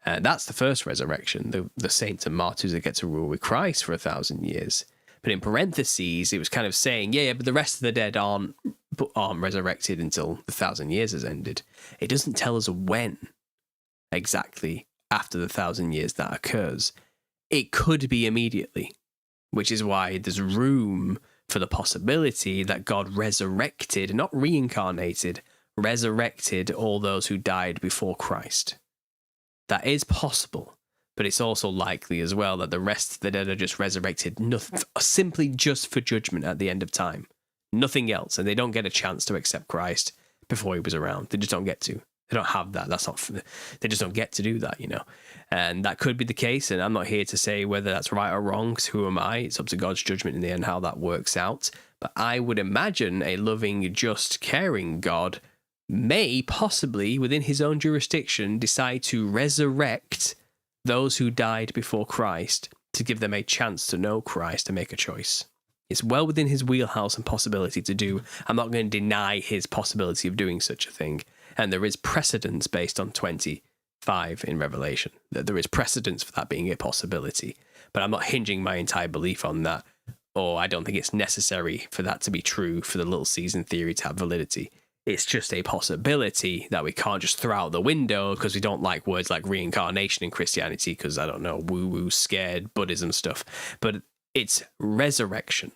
That's the first resurrection, the saints and martyrs that get to rule with Christ for 1,000 years. But in parentheses, it was kind of saying, but the rest of the dead aren't resurrected until the 1,000 years has ended. It doesn't tell us when exactly after the 1,000 years that occurs. It could be immediately, which is why there's room for the possibility that God resurrected, not reincarnated, resurrected all those who died before Christ. That is possible, but it's also likely as well that the rest of the dead are just resurrected simply just for judgment at the end of time. Nothing else, and they don't get a chance to accept Christ before he was around. They just don't get to. They don't have that. They just don't get to do that, And that could be the case, and I'm not here to say whether that's right or wrong, because who am I? It's up to God's judgment in the end how that works out. But I would imagine a loving, just, caring God may possibly, within his own jurisdiction, decide to resurrect those who died before Christ to give them a chance to know Christ and make a choice. It's well within his wheelhouse and possibility to do. I'm not going to deny his possibility of doing such a thing. And there is precedence based on 25 in Revelation. That there is precedence for that being a possibility. But I'm not hinging my entire belief on that. Or I don't think it's necessary for that to be true for the little season theory to have validity. It's just a possibility that we can't just throw out the window because we don't like words like reincarnation in Christianity because, I don't know, woo-woo, scared Buddhism stuff. But it's resurrection.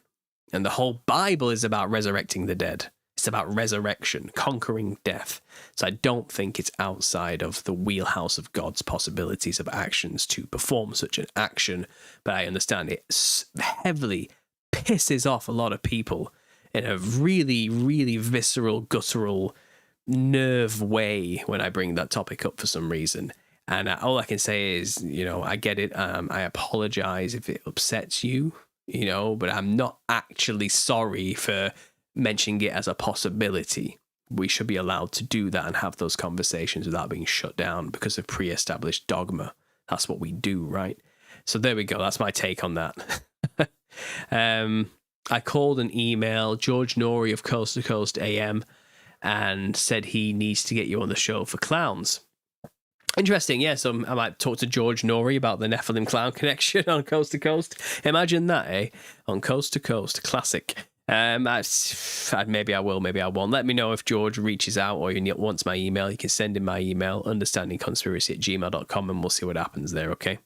And the whole Bible is about resurrecting the dead. It's about resurrection, conquering death. So I don't think it's outside of the wheelhouse of God's possibilities of actions to perform such an action. But I understand it heavily pisses off a lot of people in a really, really visceral, guttural, nerve way when I bring that topic up for some reason. And all I can say is, I get it. I apologize if it upsets you. you know, but I'm not actually sorry for mentioning it as a possibility. We should be allowed to do that and have those conversations without being shut down because of pre-established dogma. That's what we do, right? So there we go. That's my take on that. I called and emailed George Norrie of Coast to Coast AM and said he needs to get you on the show for clowns. Interesting, yeah. So I might talk to George Norrie about the Nephilim clown connection on Coast to Coast. Imagine that, eh? On Coast to Coast, classic. Maybe I will, maybe I won't. Let me know if George reaches out or he wants my email. You can send him my email, understandingconspiracy@gmail.com, and we'll see what happens there, okay?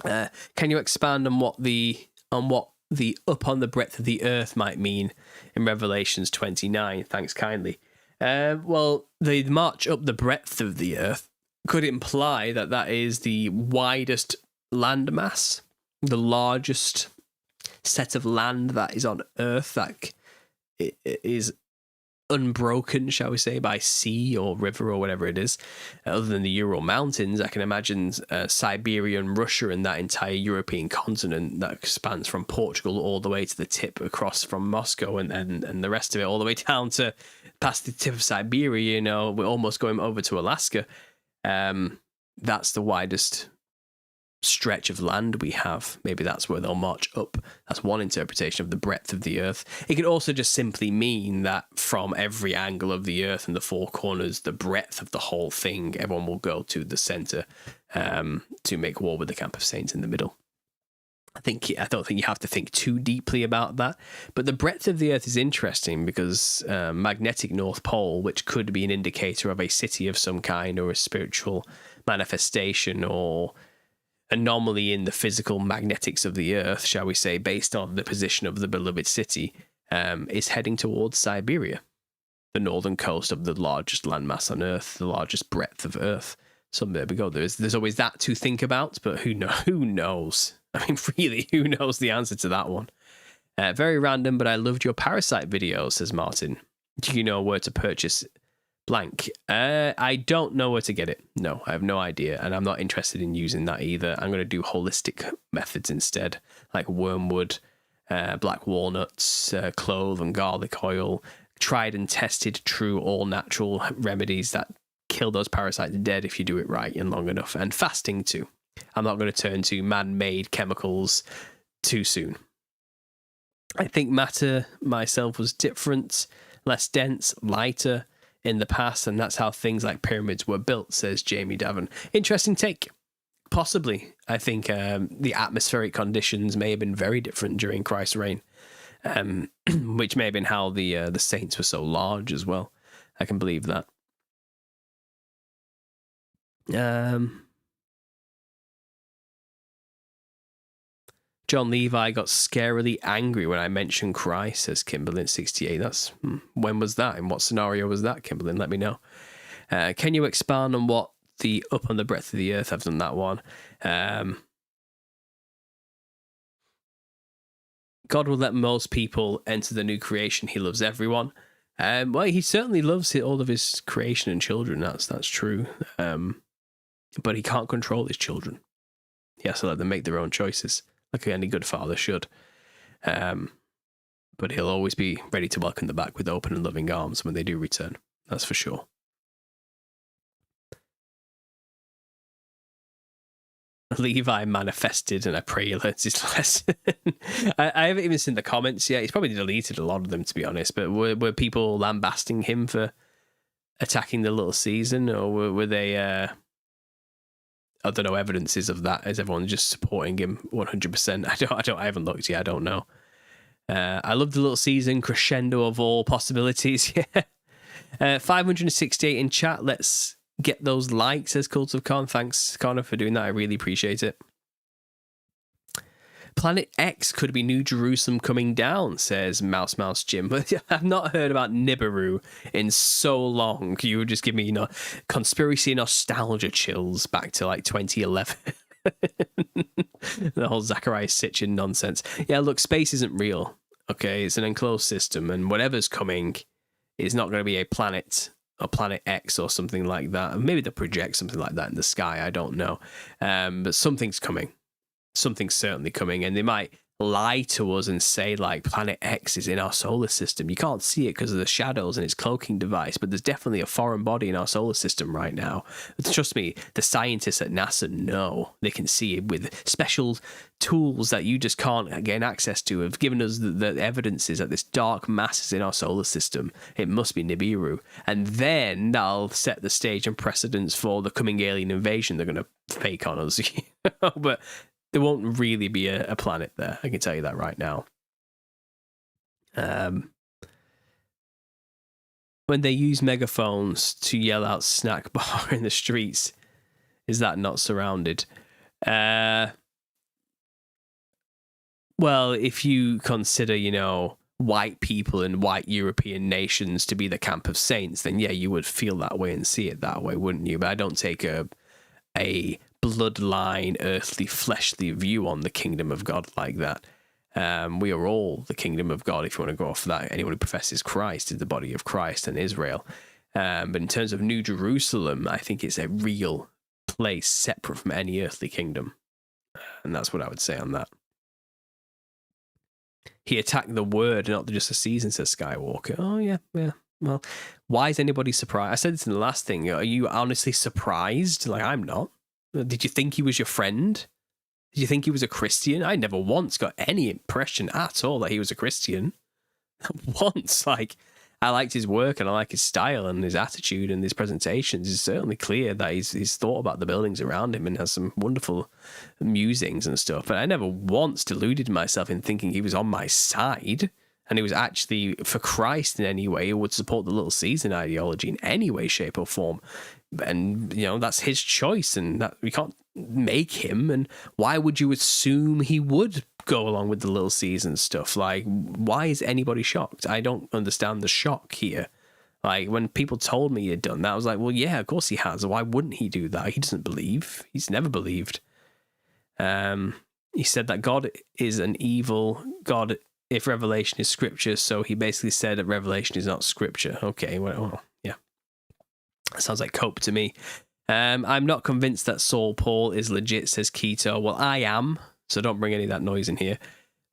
Can you expand on what the up on the breadth of the earth might mean in Revelations 29? Thanks kindly. Well, the march up the breadth of the earth could imply that that is the widest landmass, the largest set of land that is on earth that is unbroken, shall we say, by sea or river or whatever it is. Other than the Ural Mountains, I can imagine Siberia and Russia and that entire European continent that spans from Portugal all the way to the tip across from Moscow and the rest of it all the way down to past the tip of Siberia. You know, we're almost going over to Alaska. That's the widest stretch of land we have. Maybe that's where they'll march up. That's one interpretation of the breadth of the earth. It could also just simply mean that from every angle of the earth and the four corners, the breadth of the whole thing, everyone will go to the center to make war with the camp of saints in the middle. I don't think you have to think too deeply about that. But the breadth of the earth is interesting because magnetic North Pole, which could be an indicator of a city of some kind or a spiritual manifestation or anomaly in the physical magnetics of the earth, shall we say, based on the position of the beloved city, is heading towards Siberia, the northern coast of the largest landmass on earth, the largest breadth of earth. So there we go. There's always that to think about, but who knows? I mean, really, who knows the answer to that one? Very random, but I loved your Parasite video, says Martin. Do you know where to purchase blank? I don't know where to get it. No, I have no idea, and I'm not interested in using that either. I'm going to do holistic methods instead, like wormwood, black walnuts, clove and garlic oil, tried and tested, true, all natural remedies that kill those parasites dead if you do it right and long enough, and fasting too. I'm not going to turn to man-made chemicals too soon. I think matter myself was different, less dense, lighter in the past, and that's how things like pyramids were built, says Jamie Davin. Interesting take. Possibly. I think the atmospheric conditions may have been very different during Christ's reign, which may have been how the saints were so large as well. I can believe that. John Levi got scarily angry when I mentioned Christ, says Kimberlin 68. When was that? In what scenario was that, Kimberlin? Let me know. Can you expand on what the up on the breadth of the earth? I've done that one. God will let most people enter the new creation. He loves everyone. Well, he certainly loves all of his creation and children. That's true. But he can't control his children. He has to let them make their own choices, like any good father should. But he'll always be ready to welcome them back with open and loving arms when they do return. That's for sure. Levi manifested, and I pray he learns his lesson. I haven't even seen the comments yet. He's probably deleted a lot of them, to be honest. But were people lambasting him for attacking the little season, or were they? I don't know, evidences of that. Is everyone just supporting him 100%? I haven't looked yet. I don't know. I love the little season crescendo of all possibilities. Yeah. 568 in chat. Let's get those likes, says Cult of Con. Thanks, Connor, for doing that. I really appreciate it. Planet X could be New Jerusalem coming down, says Mouse Jim. I've not heard about Nibiru in so long. You would just give me, conspiracy nostalgia chills back to like 2011. The whole Zachariah Sitchin nonsense. Yeah, look, space isn't real. Okay, it's an enclosed system, and whatever's coming is not going to be a planet or Planet X or something like that. Maybe they'll project something like that in the sky. I don't know. But something's coming. Something's certainly coming, and they might lie to us and say like Planet X is in our solar system. You can't see it because of the shadows and its cloaking device, but there's definitely a foreign body in our solar system right now. Trust me, the scientists at NASA know. They can see it with special tools that you just can't gain access to. Have given us the evidences that this dark mass is in our solar system. It must be Nibiru. And then that'll set the stage and precedence for the coming alien invasion they're going to fake on us. But there won't really be a planet there. I can tell you that right now. When they use megaphones to yell out snack bar in the streets, is that not surrounded? Well, if you consider, white people in white European nations to be the camp of saints, then yeah, you would feel that way and see it that way, wouldn't you? But I don't take a bloodline, earthly, fleshly view on the kingdom of God like that. We are all the kingdom of God, if you want to go off that. Anyone who professes Christ is the body of Christ and Israel. But in terms of New Jerusalem, I think it's a real place separate from any earthly kingdom. And that's what I would say on that. He attacked the word, not just the season, says Skywalker. Oh, yeah. Well, why is anybody surprised? I said this in the last thing. Are you honestly surprised? Like, I'm not. Did you think he was your friend? Did you think he was a Christian? I never once got any impression at all that he was a Christian. Once. Like, I liked his work and I like his style and his attitude and his presentations. It's certainly clear that he's thought about the buildings around him and has some wonderful musings and stuff. But I never once deluded myself in thinking he was on my side and he was actually for Christ in any way, or would support the little season ideology in any way, shape, or form. And, that's his choice, and that we can't make him. And why would you assume he would go along with the little season stuff? Like, why is anybody shocked? I don't understand the shock here. Like, when people told me he had done that, I was like, well, yeah, of course he has. Why wouldn't he do that? He doesn't believe. He's never believed. He said that God is an evil God if Revelation is scripture. So he basically said that Revelation is not scripture. Okay, well, yeah. That sounds like cope to me. I'm not convinced that Saul Paul is legit, says Keto. Well, I am, so don't bring any of that noise in here.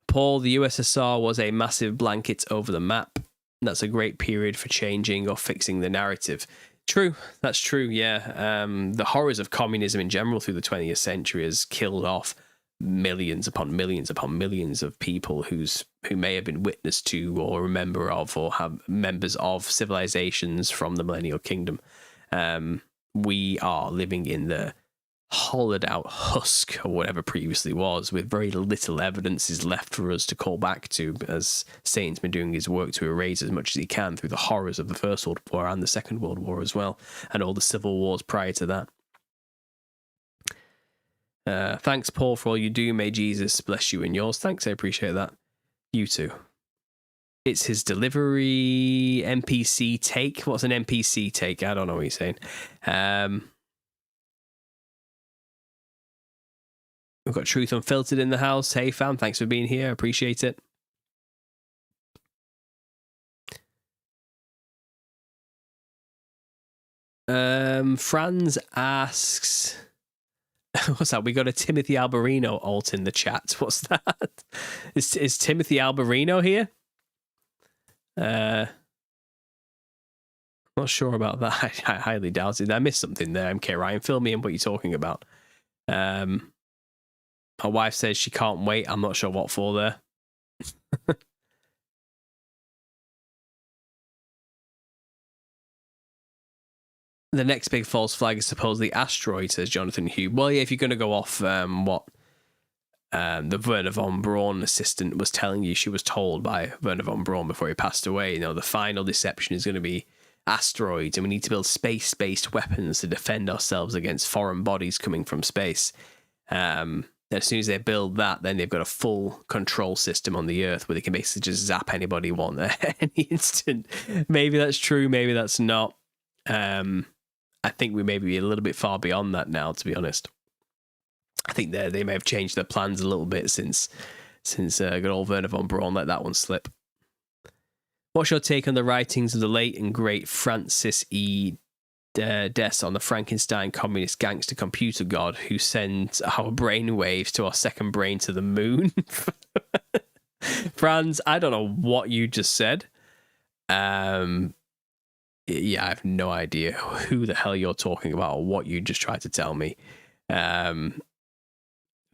Paul, the USSR was a massive blanket over the map. That's a great period for changing or fixing the narrative. True, that's true, yeah. The horrors of communism in general through the 20th century has killed off millions upon millions upon millions of people who may have been witness to or a member of or have members of civilizations from the Millennial Kingdom. We are living in the hollowed out husk or whatever previously was, with very little evidence is left for us to call back to, as Satan's been doing his work to erase as much as he can through the horrors of the First World War and the Second World War as well, and all the civil wars prior to that. Thanks, Paul, for all you do. May Jesus bless you and yours. Thanks, I appreciate that. You too. It's his delivery NPC take. What's an NPC take? I don't know what he's saying. We've got Truth Unfiltered in the house. Hey, fam, thanks for being here. I appreciate it. Franz asks... What's that? We got a Timothy Alberino alt in the chat. What's that? Is Timothy Alberino here? Not sure about that. I highly doubt it. I missed something there. MK Ryan, fill me in what you're talking about. My wife says she can't wait. I'm not sure what for there. The next big false flag is supposedly asteroid, says Jonathan Hugh. Well, yeah, if you're going to go off what the Werner von Braun assistant was telling you, she was told by Werner von Braun before he passed away, the final deception is going to be asteroids, and we need to build space-based weapons to defend ourselves against foreign bodies coming from space. As soon as they build that, then they've got a full control system on the Earth where they can basically just zap anybody want at any instant. Maybe that's true, maybe that's not. I think we may be a little bit far beyond that now, to be honest. I think they may have changed their plans a little bit since good old Werner von Braun let that one slip. What's your take on the writings of the late and great Francis E. Des on the Frankenstein communist gangster computer god who sends our brain waves to our second brain to the moon? Franz, I don't know what you just said. Yeah, I have no idea who the hell you're talking about or what you just tried to tell me. You're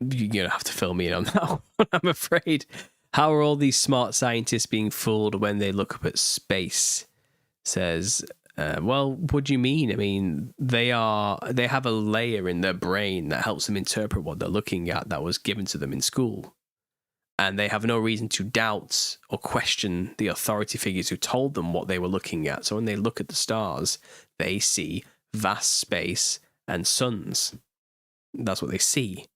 gonna have to fill me in on that one, I'm afraid. How are all these smart scientists being fooled when they look up at space? Says, well, what do you mean? I mean, they have a layer in their brain that helps them interpret what they're looking at that was given to them in school. And they have no reason to doubt or question the authority figures who told them what they were looking at. So when they look at the stars, they see vast space and suns. That's what they see,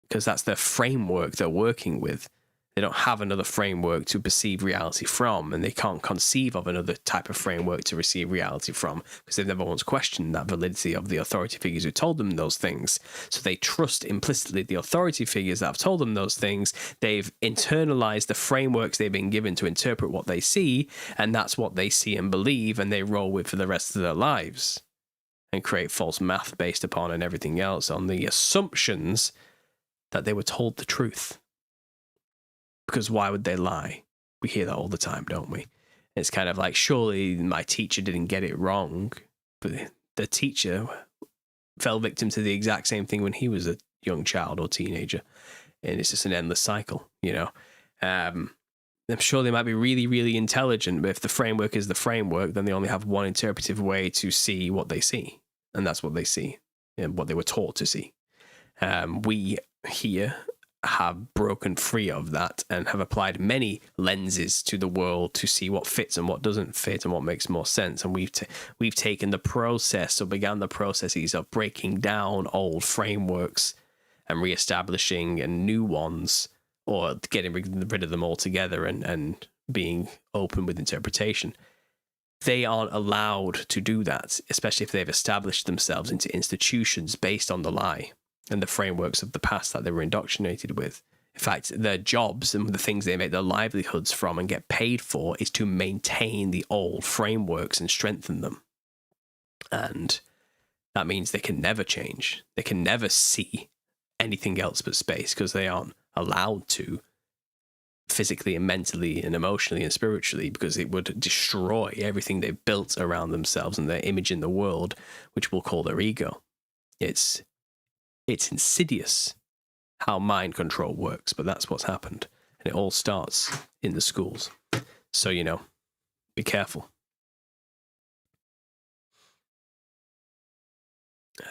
because that's their framework they're working with. They don't have another framework to perceive reality from, and they can't conceive of another type of framework to receive reality from, because they've never once questioned that validity of the authority figures who told them those things. So they trust implicitly the authority figures that have told them those things. They've internalized the frameworks they've been given to interpret what they see, and that's what they see and believe, and they roll with for the rest of their lives, and create false math based upon and everything else on the assumptions that they were told the truth. Because why would they lie? We hear that all the time, don't we? It's kind of like, surely my teacher didn't get it wrong, but the teacher fell victim to the exact same thing when he was a young child or teenager. And it's just an endless cycle, you know? I'm sure they might be really, really intelligent, but if the framework is the framework, then they only have one interpretive way to see what they see. And that's what they see and what they were taught to see. We here have broken free of that and have applied many lenses to the world to see what fits and what doesn't fit and what makes more sense. And we've taken the process, or began the processes of breaking down old frameworks and reestablishing and new ones, or getting rid of them altogether and being open with interpretation. They aren't allowed to do that, especially if they've established themselves into institutions based on the lie and the frameworks of the past that they were indoctrinated with. In fact, their jobs and the things they make their livelihoods from and get paid for is to maintain the old frameworks and strengthen them. And that means they can never change. They can never see anything else but space, because they aren't allowed to, physically and mentally and emotionally and spiritually, because it would destroy everything they've built around themselves and their image in the world, which we'll call their ego. It's insidious how mind control works, but that's what's happened. And it all starts in the schools. So, you know, be careful.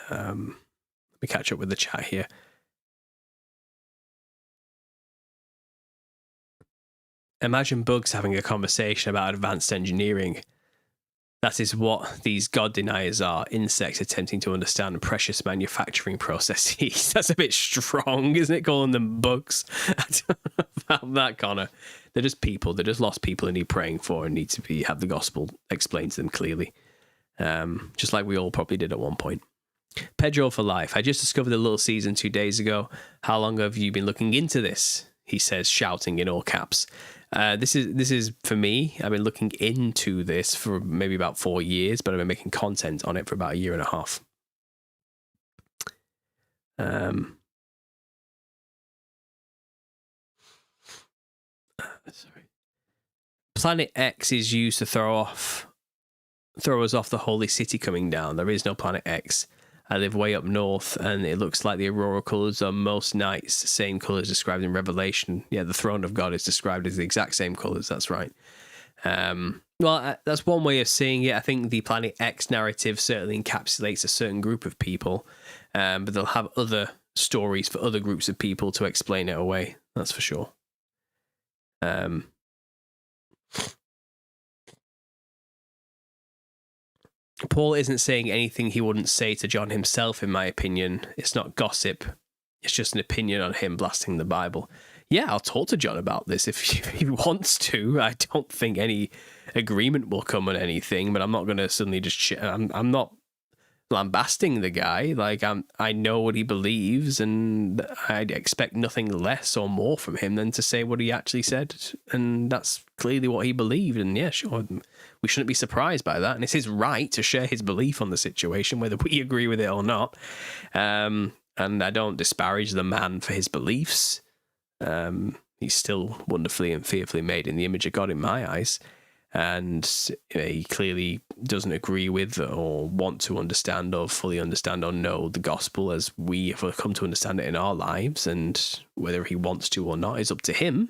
Let me catch up with the chat here. Imagine bugs having a conversation about advanced engineering. That is what these God deniers are, insects attempting to understand precious manufacturing processes. That's a bit strong, isn't it, calling them bugs? I don't know about that, Connor. They're just people. They're just lost people who need praying for and need to have the gospel explained to them clearly. Just like we all probably did at one point. Pedro for life. I just discovered the little season 2 days ago. How long have you been looking into this? He says, shouting in all caps. This is for me. I've been looking into this for maybe about 4 years, but I've been making content on it for about 1.5 years. Sorry. Planet X is used to throw us off the holy city coming down. There is no Planet X. I live way up north, and it looks like the aurora colours are most nights, same colours described in Revelation. Yeah, the throne of God is described as the exact same colours, that's right. Well, that's one way of seeing it. I think the Planet X narrative certainly encapsulates a certain group of people, but they'll have other stories for other groups of people to explain it away, that's for sure. Paul isn't saying anything he wouldn't say to John himself, in my opinion. It's not gossip. It's just an opinion on him blasting the Bible. Yeah, I'll talk to John about this if he wants to. I don't think any agreement will come on anything, but I'm not going to suddenly just... I'm not lambasting the guy. Like, I know what he believes, and I'd expect nothing less or more from him than to say what he actually said. And that's clearly what he believed. And yeah, sure, we shouldn't be surprised by that. And it's his right to share his belief on the situation, whether we agree with it or not. And I don't disparage the man for his beliefs. he's still wonderfully and fearfully made in the image of God in my eyes. And he clearly doesn't agree with or want to understand or fully understand or know the gospel as we have come to understand it in our lives. And whether he wants to or not is up to him.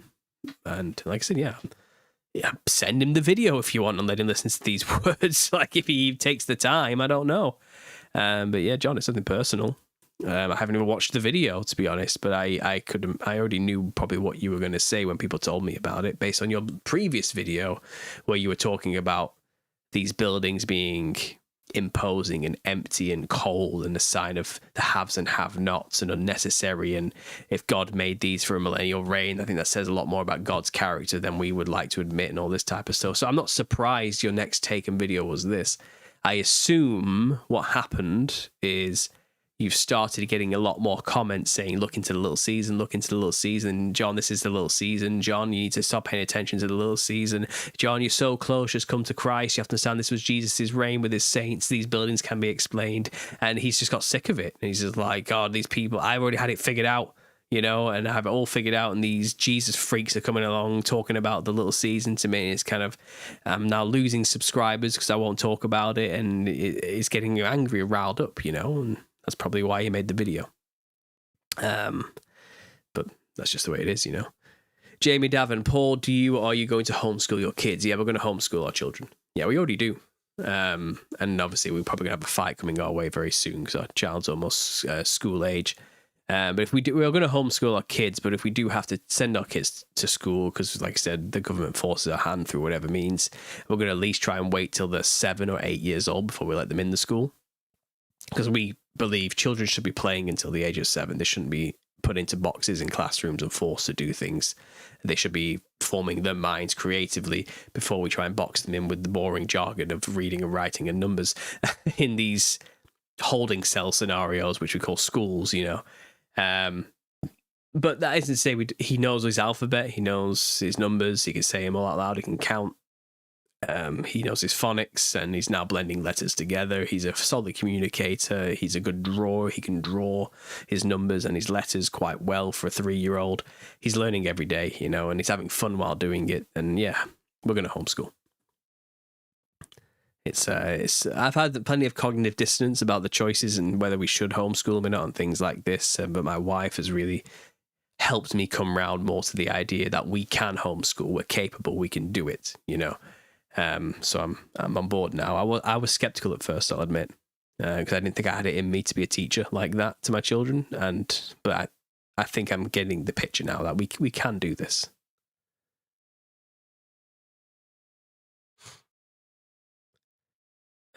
And like I said, yeah, send him the video if you want and let him listen to these words. Like if he takes the time, I don't know. But yeah, John, it's something personal. I haven't even watched the video, to be honest, but I already knew probably what you were going to say when people told me about it, based on your previous video where you were talking about these buildings being imposing and empty and cold and a sign of the haves and have-nots and unnecessary. And if God made these for a millennial reign, I think that says a lot more about God's character than we would like to admit and all this type of stuff. So I'm not surprised your next take and video was this. I assume what happened is you've started getting a lot more comments saying, look into the little season. John, this is the little season. John, you need to stop paying attention to the little season. John, you're so close, just come to Christ. You have to understand this was Jesus' reign with his saints. These buildings can be explained. And he's just got sick of it. And he's just like, God, these people, I've already had it figured out, and I have it all figured out. And these Jesus freaks are coming along talking about the little season to me. It's kind of, I'm now losing subscribers because I won't talk about it. And it's getting you angry, riled up, and that's probably why he made the video. But that's just the way it is, Jamie Davin, Paul, are you going to homeschool your kids? Yeah, we're going to homeschool our children. Yeah, we already do. And obviously we're probably going to have a fight coming our way very soon because our child's almost school age. But if we do, we're going to homeschool our kids. But if we do have to send our kids to school, because like I said, the government forces our hand through whatever means, we're going to at least try and wait till they're 7 or 8 years old before we let them in the school. Because we believe children should be playing until the age of 7. They shouldn't be put into boxes in classrooms and forced to do things. They should be forming their minds creatively before we try and box them in with the boring jargon of reading and writing and numbers in these holding cell scenarios, which we call schools, But that isn't to say he knows his alphabet, he knows his numbers, he can say them all out loud, he can count. He knows his phonics, and he's now blending letters together. He's a solid communicator. He's a good drawer. He can draw his numbers and his letters quite well for a 3-year-old. He's learning every day, and he's having fun while doing it. And yeah, we're going to homeschool. I've had plenty of cognitive dissonance about the choices and whether we should homeschool or not and things like this. But my wife has really helped me come round more to the idea that we can homeschool. We're capable. We can do it, So I'm on board now. I was skeptical at first, I'll admit, because I didn't think I had it in me to be a teacher like that to my children. But I think I'm getting the picture now that we can do this.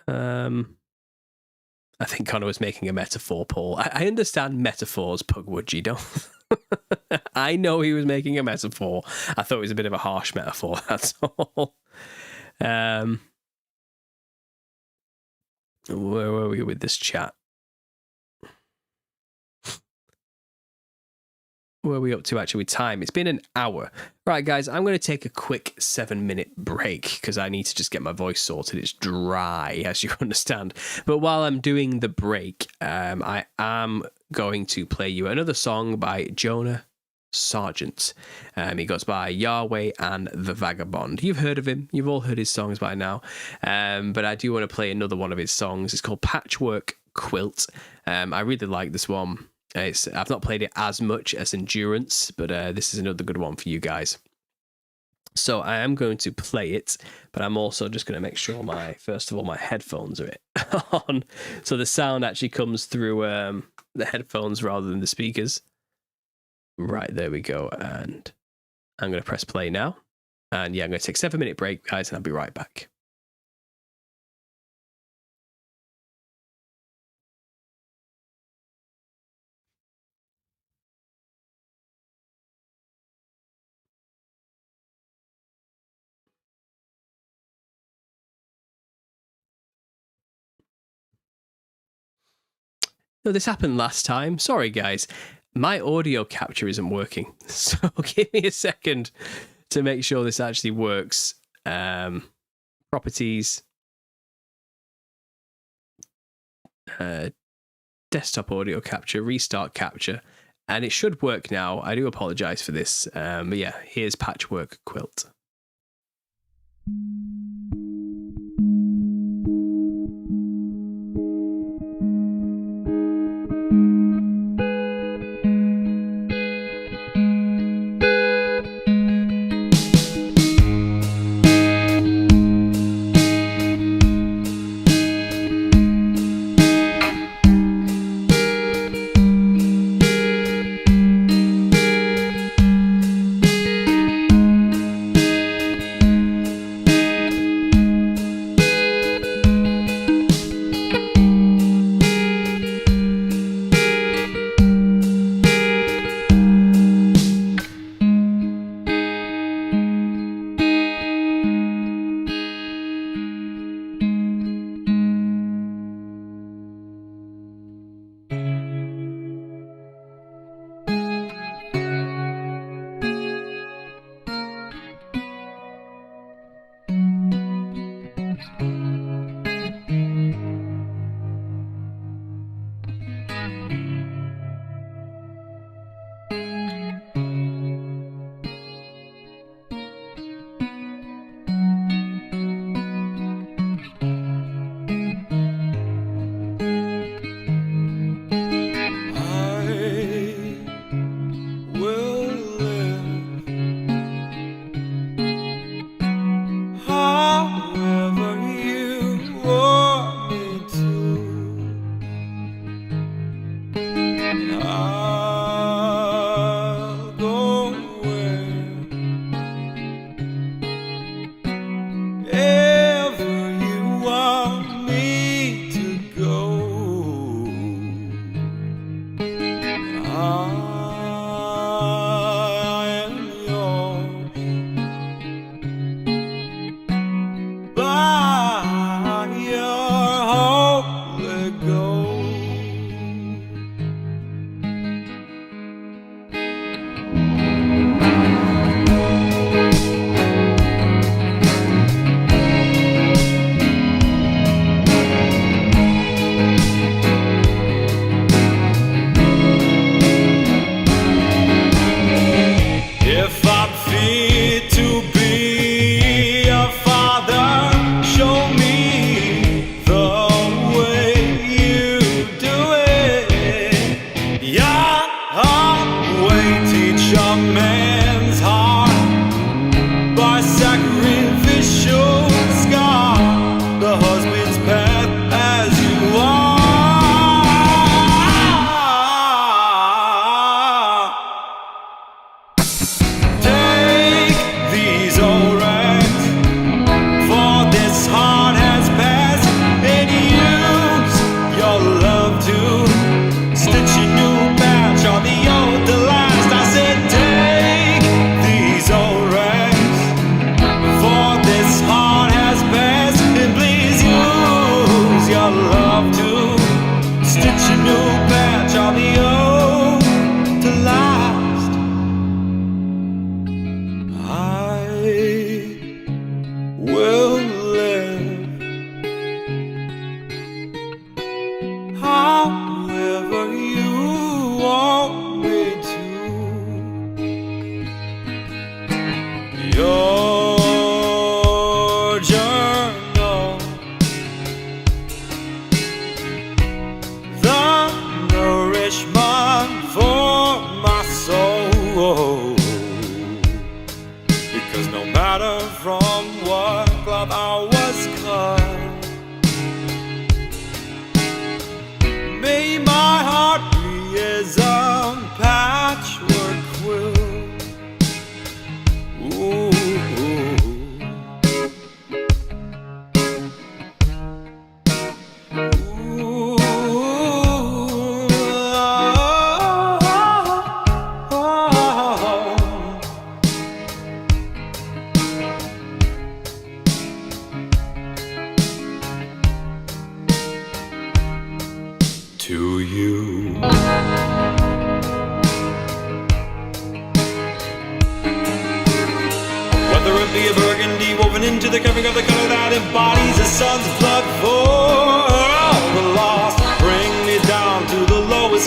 I think Connor was making a metaphor, Paul. I understand metaphors, Pugwood, you don't. I know he was making a metaphor. I thought it was a bit of a harsh metaphor, that's all. Where were we with this chat? Where are we up to actually with time? It's been an hour. Right, guys, I'm going to take a quick 7-minute break because I need to just get my voice sorted. It's dry, as you understand. But while I'm doing the break, I am going to play you another song by Jonah Sargent. He goes by Yahweh and the Vagabond. You've heard of him. You've all heard his songs by now. But I do want to play another one of his songs. It's called Patchwork Quilt. I really like this one. I've not played it as much as Endurance, but this is another good one for you guys. So I am going to play it, but I'm also just going to make sure my headphones are on. So the sound actually comes through the headphones rather than the speakers. Right, there we go. And I'm going to press play now. And yeah, I'm going to take a 7-minute break, guys, and I'll be right back. No, this happened last time. Sorry, guys. My audio capture isn't working. So give me a second to make sure this actually works. Properties. Desktop audio capture. Restart capture. And it should work now. I do apologize for this. But yeah, here's Patchwork Quilt.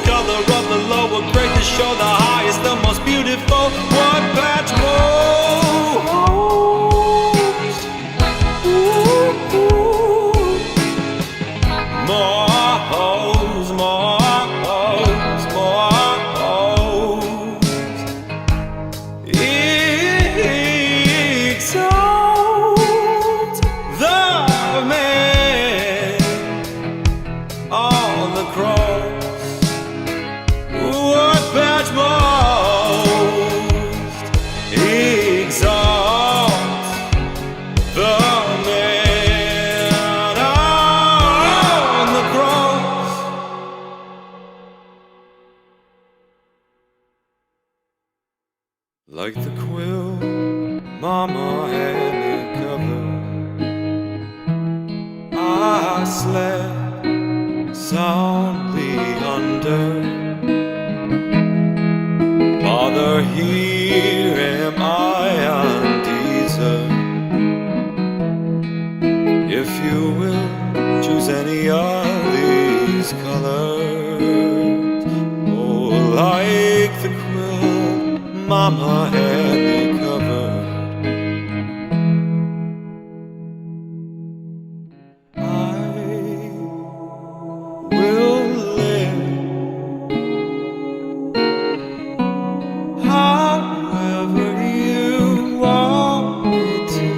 Color of the lower grade to show Like the quilt Mama had me covered, I slept soundly under. Father, here am I undeserved. If you will choose any of these colors, oh, like the quilt Mama had me covered, I will live however you want me to.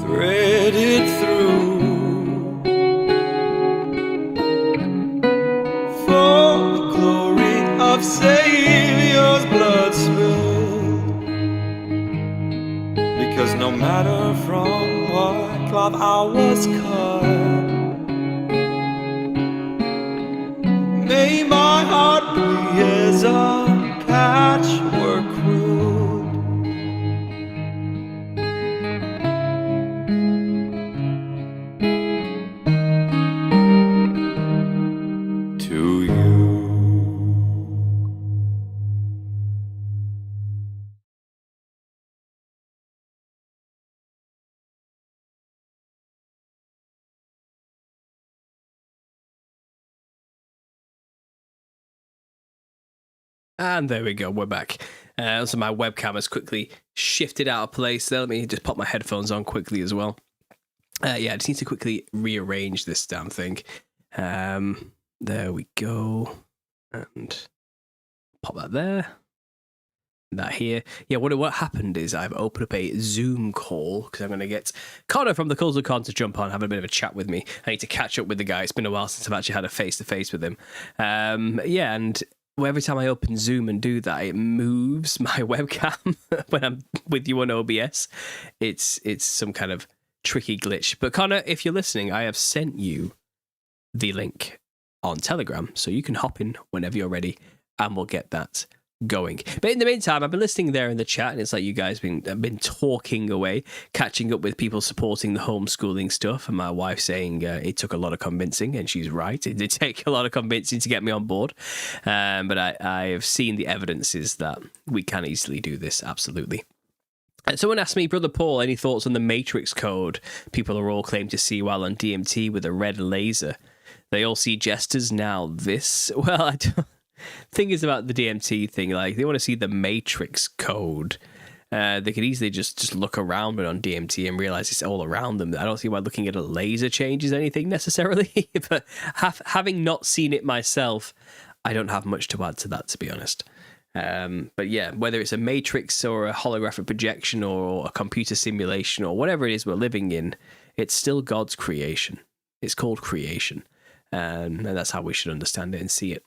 Thread it through for the glory of Savior's blood spilled. Because no matter from what cloth I was cut, may my heart be as a patchwork quilt. To you. And there we go, we're back. So my webcam has quickly shifted out of place there. Let me just pop my headphones on quickly as well. I just need to quickly rearrange this damn thing. There we go. And pop that there. That here. Yeah, what happened is I've opened up a Zoom call because I'm going to get Connor from the Cults of Con to jump on, have a bit of a chat with me. I need to catch up with the guy. It's been a while since I've actually had a face-to-face with him. And every time I open Zoom and do that, it moves my webcam when I'm with you on OBS. It's some kind of tricky glitch. But Connor, if you're listening, I have sent you the link on Telegram, so you can hop in whenever you're ready, and we'll get that going. But in the meantime, I've been listening there in the chat, and it's like you guys been talking away, catching up with people supporting the homeschooling stuff, and my wife saying it took a lot of convincing, and she's right. It did take a lot of convincing to get me on board, but I have seen the evidences that we can easily do this, absolutely. Someone asked me, Brother Paul, any thoughts on the Matrix code people are all claimed to see while on DMT with a red laser? They all see jesters now. Well, I don't. Thing is about the DMT thing, like they want to see the Matrix code. They could easily just look around on DMT and realize it's all around them. I don't see why looking at a laser changes anything necessarily, but having not seen it myself, I don't have much to add to that, to be honest. But yeah, whether it's a matrix or a holographic projection or a computer simulation or whatever it is we're living in, it's still God's creation. It's called creation, and that's how we should understand it and see it.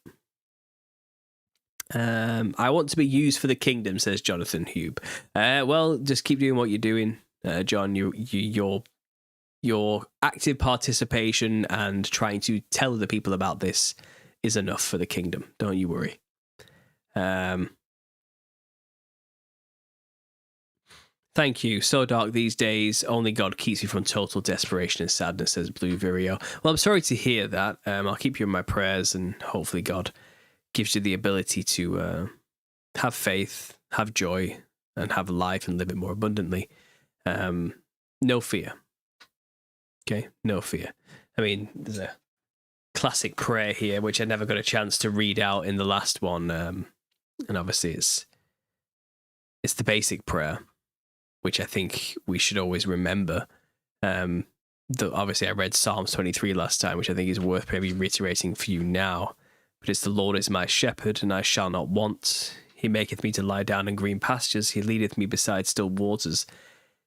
I want to be used for the kingdom, says Jonathan Hube. Well, just keep doing what you're doing, John. Your active participation and trying to tell the people about this is enough for the kingdom. Don't you worry. Thank you. So dark these days. Only God keeps you from total desperation and sadness, says Blue Virio. Well, I'm sorry to hear that. I'll keep you in my prayers, and hopefully God gives you the ability to have faith, have joy, and have life and live it more abundantly. No fear. Okay? No fear. I mean, there's a classic prayer here, which I never got a chance to read out in the last one. And obviously it's the basic prayer, which I think we should always remember. Obviously I read Psalms 23 last time, which I think is worth maybe reiterating for you now. But it's the Lord is my shepherd, and I shall not want. He maketh me to lie down in green pastures. He leadeth me beside still waters.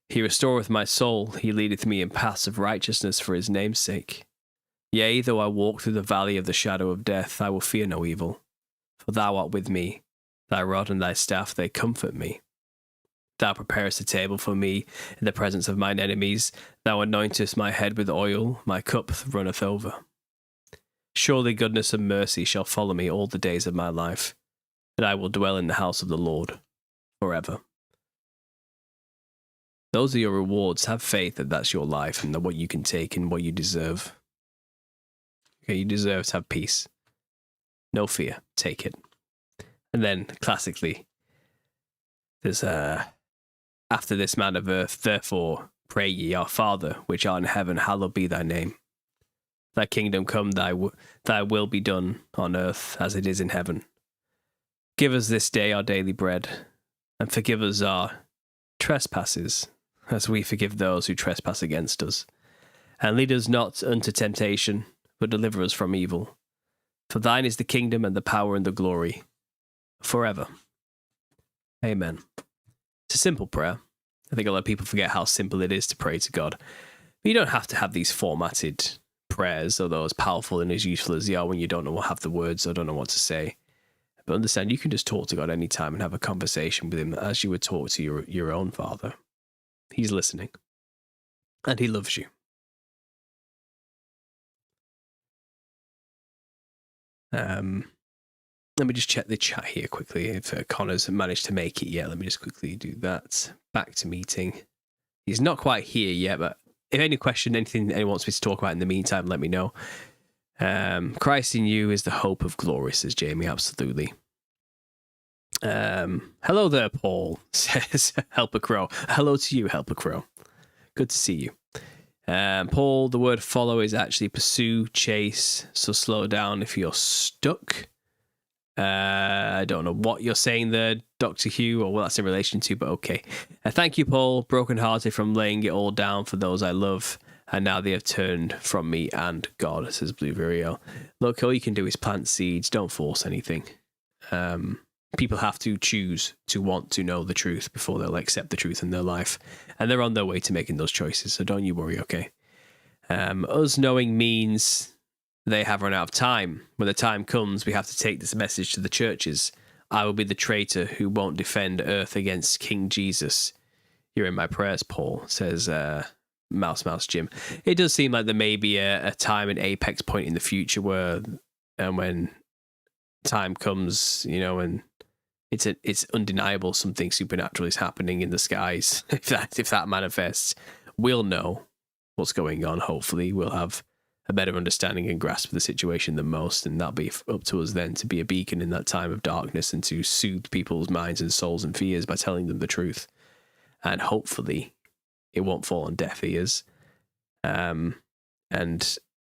He restoreth my soul. He leadeth me in paths of righteousness for his name's sake. Yea, though I walk through the valley of the shadow of death, I will fear no evil. For thou art with me. Thy rod and thy staff, they comfort me. Thou preparest a table for me in the presence of mine enemies. Thou anointest my head with oil. My cup runneth over. Surely goodness and mercy shall follow me all the days of my life, and I will dwell in the house of the Lord forever. Those are your rewards. Have faith that that's your life and that what you can take and what you deserve. Okay, you deserve to have peace. No fear. Take it. And then, classically, there's after this man of earth, therefore pray ye, our Father, which art in heaven, hallowed be thy name. Thy kingdom come, thy will be done on earth as it is in heaven. Give us this day our daily bread, and forgive us our trespasses, as we forgive those who trespass against us. And lead us not unto temptation, but deliver us from evil. For thine is the kingdom and the power and the glory, forever. Amen. It's a simple prayer. I think a lot of people forget how simple it is to pray to God. But you don't have to have these formatted prayers, although as powerful and as useful as they are when you don't know have the words or don't know what to say. But understand, you can just talk to God anytime and have a conversation with him as you would talk to your own father. He's listening. And he loves you. Let me just check the chat here quickly. If Connor's managed to make it yet, let me just quickly do that. Back to meeting. He's not quite here yet, but if any question, anything anyone wants me to talk about in the meantime, let me know. Christ in you is the hope of glory, says Jamie. Absolutely. Hello there, Paul, says Helper Crow. Hello to you, Helper Crow. Good to see you. Paul, the word follow is actually pursue, chase, so slow down if you're stuck. I don't know what you're saying there, Dr. Hugh, or what that's in relation to, but okay. Thank you, Paul. Brokenhearted from laying it all down for those I love, and now they have turned from me and God, says Blue Virio. Look, all you can do is plant seeds. Don't force anything. People have to choose to want to know the truth before they'll accept the truth in their life, and they're on their way to making those choices, so don't you worry, okay? Us knowing means they have run out of time. When the time comes, we have to take this message to the churches. I will be the traitor who won't defend earth against King Jesus. You're in my prayers, Paul, says Mouse Jim. It does seem like there may be a time, an apex point in the future where, when time comes, and it's undeniable something supernatural is happening in the skies. If that manifests, we'll know what's going on. Hopefully, we'll have a better understanding and grasp of the situation than most, and that'll be up to us then to be a beacon in that time of darkness and to soothe people's minds and souls and fears by telling them the truth. And hopefully it won't fall on deaf ears. And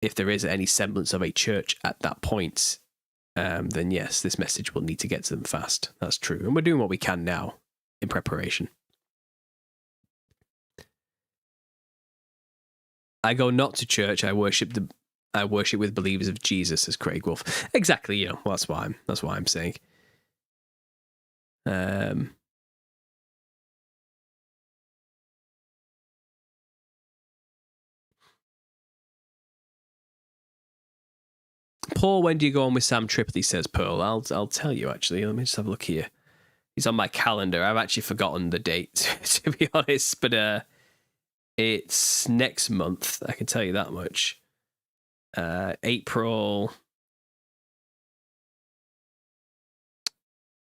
if there is any semblance of a church at that point, then yes, this message will need to get to them fast. That's true. And we're doing what we can now in preparation. I go not to church. I worship with believers of Jesus, as Craig Wolf. Exactly. That's why I'm saying. Paul, when do you go on with Sam Tripoli, says Pearl. I'll tell you, actually. Let me just have a look here. He's on my calendar. I've actually forgotten the date, to be honest, but it's next month, I can tell you that much. April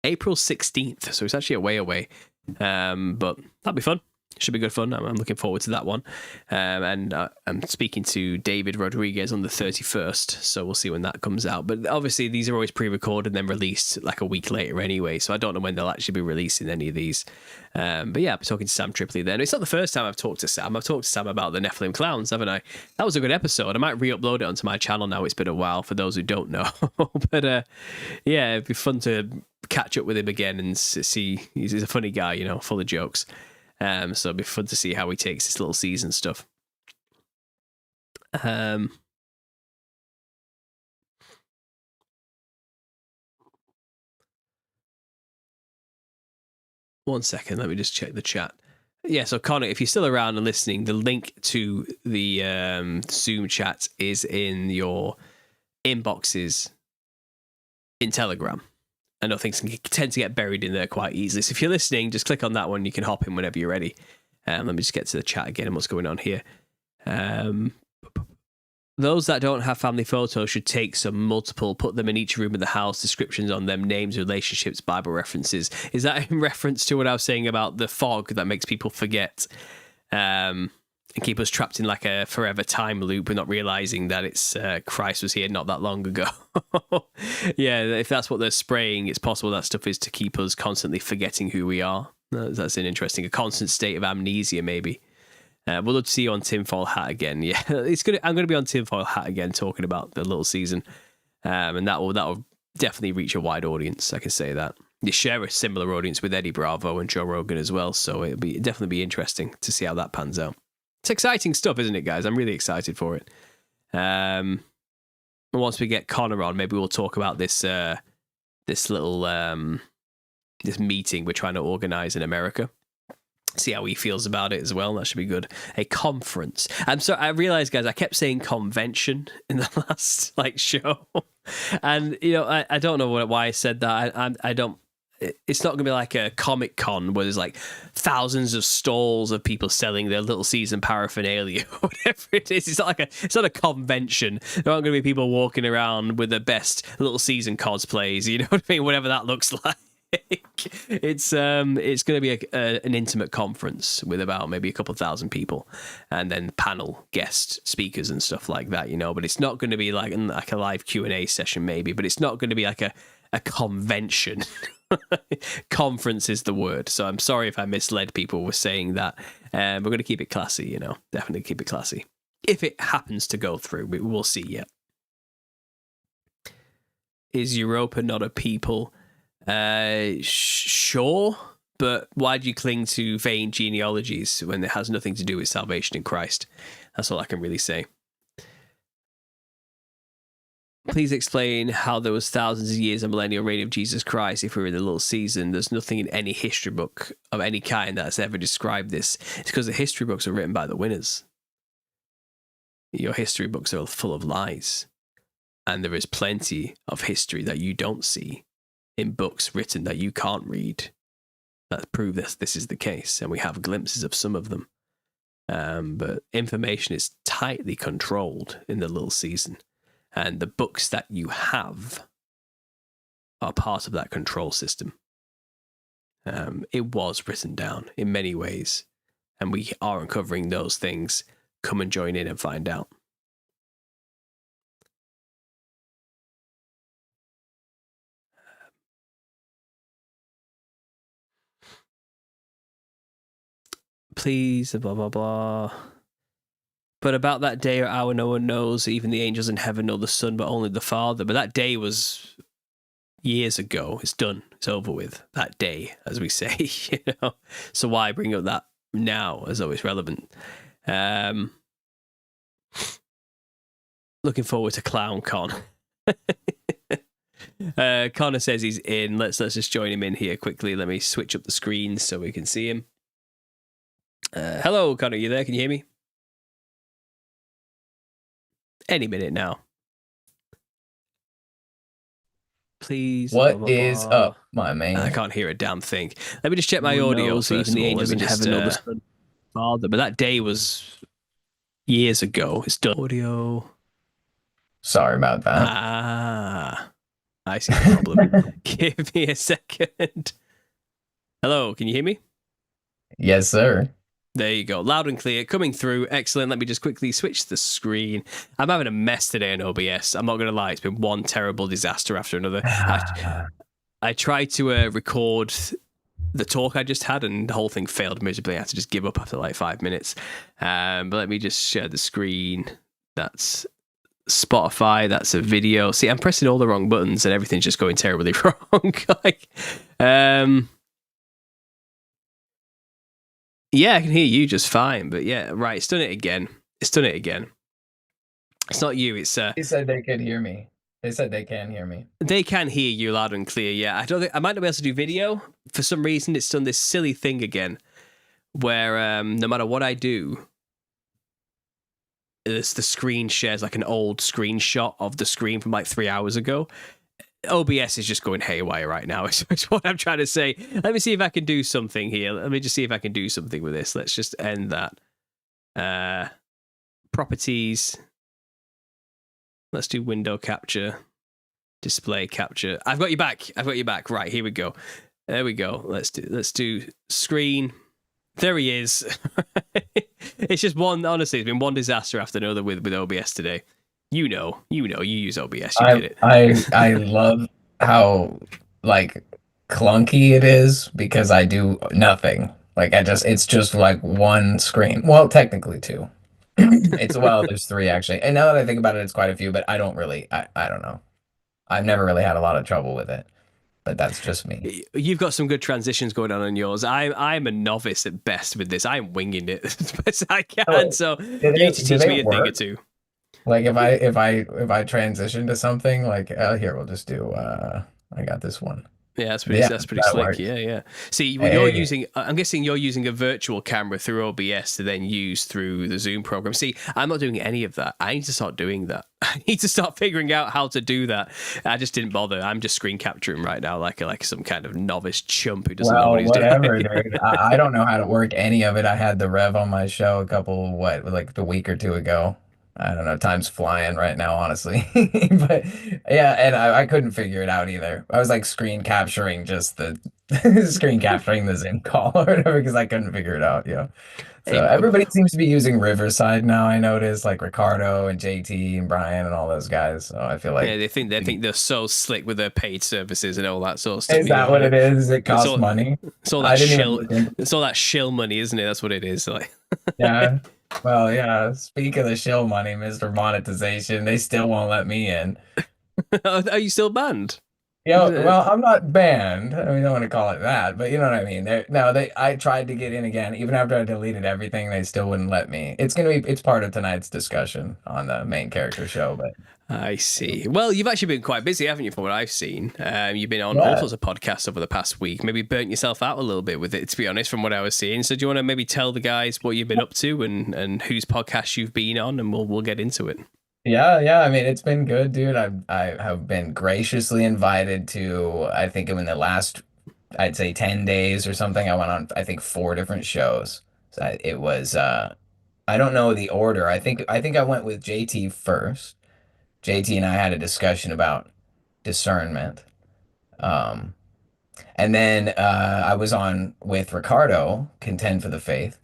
16th, so it's actually a way away. But that'll be fun. Should be good fun. I'm looking forward to that one. And I'm speaking to David Rodriguez on the 31st, so we'll see when that comes out. But obviously, these are always pre-recorded and then released like a week later anyway, so I don't know when they'll actually be releasing any of these. But yeah, I'll be talking to Sam Tripoli then. It's not the first time I've talked to Sam. I've talked to Sam about the Nephilim Clowns, haven't I? That was a good episode. I might re-upload it onto my channel now. It's been a while for those who don't know. But yeah, it'd be fun to catch up with him again and see. He's a funny guy, full of jokes. So it'll be fun to see how he takes this little season stuff. One second, let me just check the chat. Yeah, so Connor, if you're still around and listening, the link to the Zoom chat is in your inboxes in Telegram. I know things can tend to get buried in there quite easily. So if you're listening, just click on that one. You can hop in whenever you're ready. Let me just get to the chat again and what's going on here. Those that don't have family photos should take some multiple, put them in each room of the house, descriptions on them, names, relationships, Bible references. Is that in reference to what I was saying about the fog that makes people forget and keep us trapped in like a forever time loop, but not realizing that it's Christ was here not that long ago? Yeah, if that's what they're spraying, it's possible that stuff is to keep us constantly forgetting who we are. That's an interesting, a constant state of amnesia, maybe. We'll love to see you on Tinfoil Hat again. Yeah, I'm going to be on Tinfoil Hat again, talking about the little season, and that will definitely reach a wide audience. I can say that. You share a similar audience with Eddie Bravo and Joe Rogan as well, so it'll definitely be interesting to see how that pans out. It's exciting stuff, isn't it, guys? I'm really excited for it. Once we get Connor on, maybe we'll talk about this little this meeting we're trying to organize in America. See how he feels about it as well. That should be good. A conference. I'm sorry, I realized, guys, I kept saying convention in the last show, and I don't know why I said that. I don't. It's not going to be like a Comic Con where there's like thousands of stalls of people selling their little season paraphernalia or whatever it is. It's not a convention. There aren't going to be people walking around with their best little season cosplays. You know what I mean? Whatever that looks like. It's going to be an intimate conference with about maybe a couple of thousand people, and then panel guest speakers and stuff like that. But it's not going to be like a live Q&A session, maybe. But it's not going to be like a convention. Conference is the word. So I'm sorry if I misled people with saying that. We're going to keep it classy. Definitely keep it classy. If it happens to go through, we'll see. Yeah. Is Europa not a people? Sure, but why do you cling to vain genealogies when it has nothing to do with salvation in Christ? That's all I can really say. Please explain how there was thousands of years of millennial reign of Jesus Christ if we were in the little season. There's nothing in any history book of any kind that's ever described this. It's because the history books are written by the winners. Your history books are full of lies, and there is plenty of history that you don't see in books written that you can't read that prove this is the case, and we have glimpses of some of them. But information is tightly controlled in the little season, and the books that you have are part of that control system. It was written down in many ways, and we are uncovering those things. Come and join in and find out. Please, blah, blah, blah. But about that day or hour, no one knows, even the angels in heaven nor the Son, but only the Father. But that day was years ago. It's done. It's over with. That day, as we say, So why bring up that now as though it's relevant? Looking forward to Clown Con. Connor says he's in. Let's just join him in here quickly. Let me switch up the screen so we can see him. Hello, Connor, you there? Can you hear me? Any minute now. Please. What is up, my man? I can't hear a damn thing. Let me just check my audio. So even the angels in heaven know the Son, Father. But that day was years ago. It's done. Audio. Sorry about that. I see the problem. Give me a second. Hello, can you hear me? Yes, sir. There you go. Loud and clear. Coming through. Excellent. Let me just quickly switch the screen. I'm having a mess today in OBS. I'm not going to lie. It's been one terrible disaster after another. I tried to record the talk I just had, and the whole thing failed miserably. I had to just give up after like 5 minutes. But let me just share the screen. That's Spotify. That's a video. See, I'm pressing all the wrong buttons, and everything's just going terribly wrong. Yeah, I can hear you just fine, but yeah, right. It's done it again. It's not you. It's They said they could hear me. They said they can hear me. They can hear you loud and clear. Yeah, I might not be able to do video for some reason. It's done this silly thing again, where no matter what I do, the screen shares like an old screenshot of the screen from like 3 hours ago. OBS is just going haywire right now. It's what I'm trying to say. Let me see if I can do something here. Let me just see if I can do something with this. Let's just end that. Properties. Let's do window capture, display capture. I've got you back. Right, here we go. There we go. Let's do screen. There he is. It's just one. Honestly, it's been one disaster after another with OBS today. You use OBS. You get it. I love how like clunky it is because I do nothing. Like it's just like one screen. Well, technically two. There's three actually. And now that I think about it, it's quite a few, but I don't really I don't know. I've never really had a lot of trouble with it. But that's just me. You've got some good transitions going on yours. I'm a novice at best with this. I'm winging it as best I can. So you need to teach me a thing or two. Like if I transition to something like here we'll just do I got this one. Yeah, that's pretty slick. Works. Yeah. See, you're using. I'm guessing you're using a virtual camera through OBS to then use through the Zoom program. See, I'm not doing any of that. I need to start doing that. I need to start figuring out how to do that. I just didn't bother. I'm just screen capturing right now, like some kind of novice chump who doesn't know what he's doing. Dude. I don't know how to work any of it. I had the Rev on my show a week or two ago. I don't know, time's flying right now, honestly. But yeah, and I couldn't figure it out either. I was like screen capturing the Zoom call or whatever because I couldn't figure it out. Yeah. So everybody seems to be using Riverside now, I noticed, like Ricardo and JT and Brian and all those guys. So I feel like they think they're so slick with their paid services and all that sort of stuff. Is that what it is? It costs money. It's all that shill money, isn't it? That's what it is. Like yeah. Well, yeah. Speak of the shill money, Mr. Monetization, they still won't let me in. Are you still banned? Yeah, well, I'm not banned. I mean, I don't want to call it that, but you know what I mean. I tried to get in again, even after I deleted everything, they still wouldn't let me. It's part of tonight's discussion on the main character show, but I see. Well, you've actually been quite busy, haven't you, from what I've seen? You've been on all sorts of podcasts over the past week. Maybe burnt yourself out a little bit with it, to be honest, from what I was seeing. So do you want to maybe tell the guys what you've been up to and whose podcast you've been on, and we'll get into it. Yeah. I mean, it's been good, dude. I have been graciously invited to, I think in the last, I'd say 10 days or something, I went on, I think 4 different shows. So it was, I don't know the order. I think I went with JT first. JT and I had a discussion about discernment. And then I was on with Ricardo, Contend for the Faith.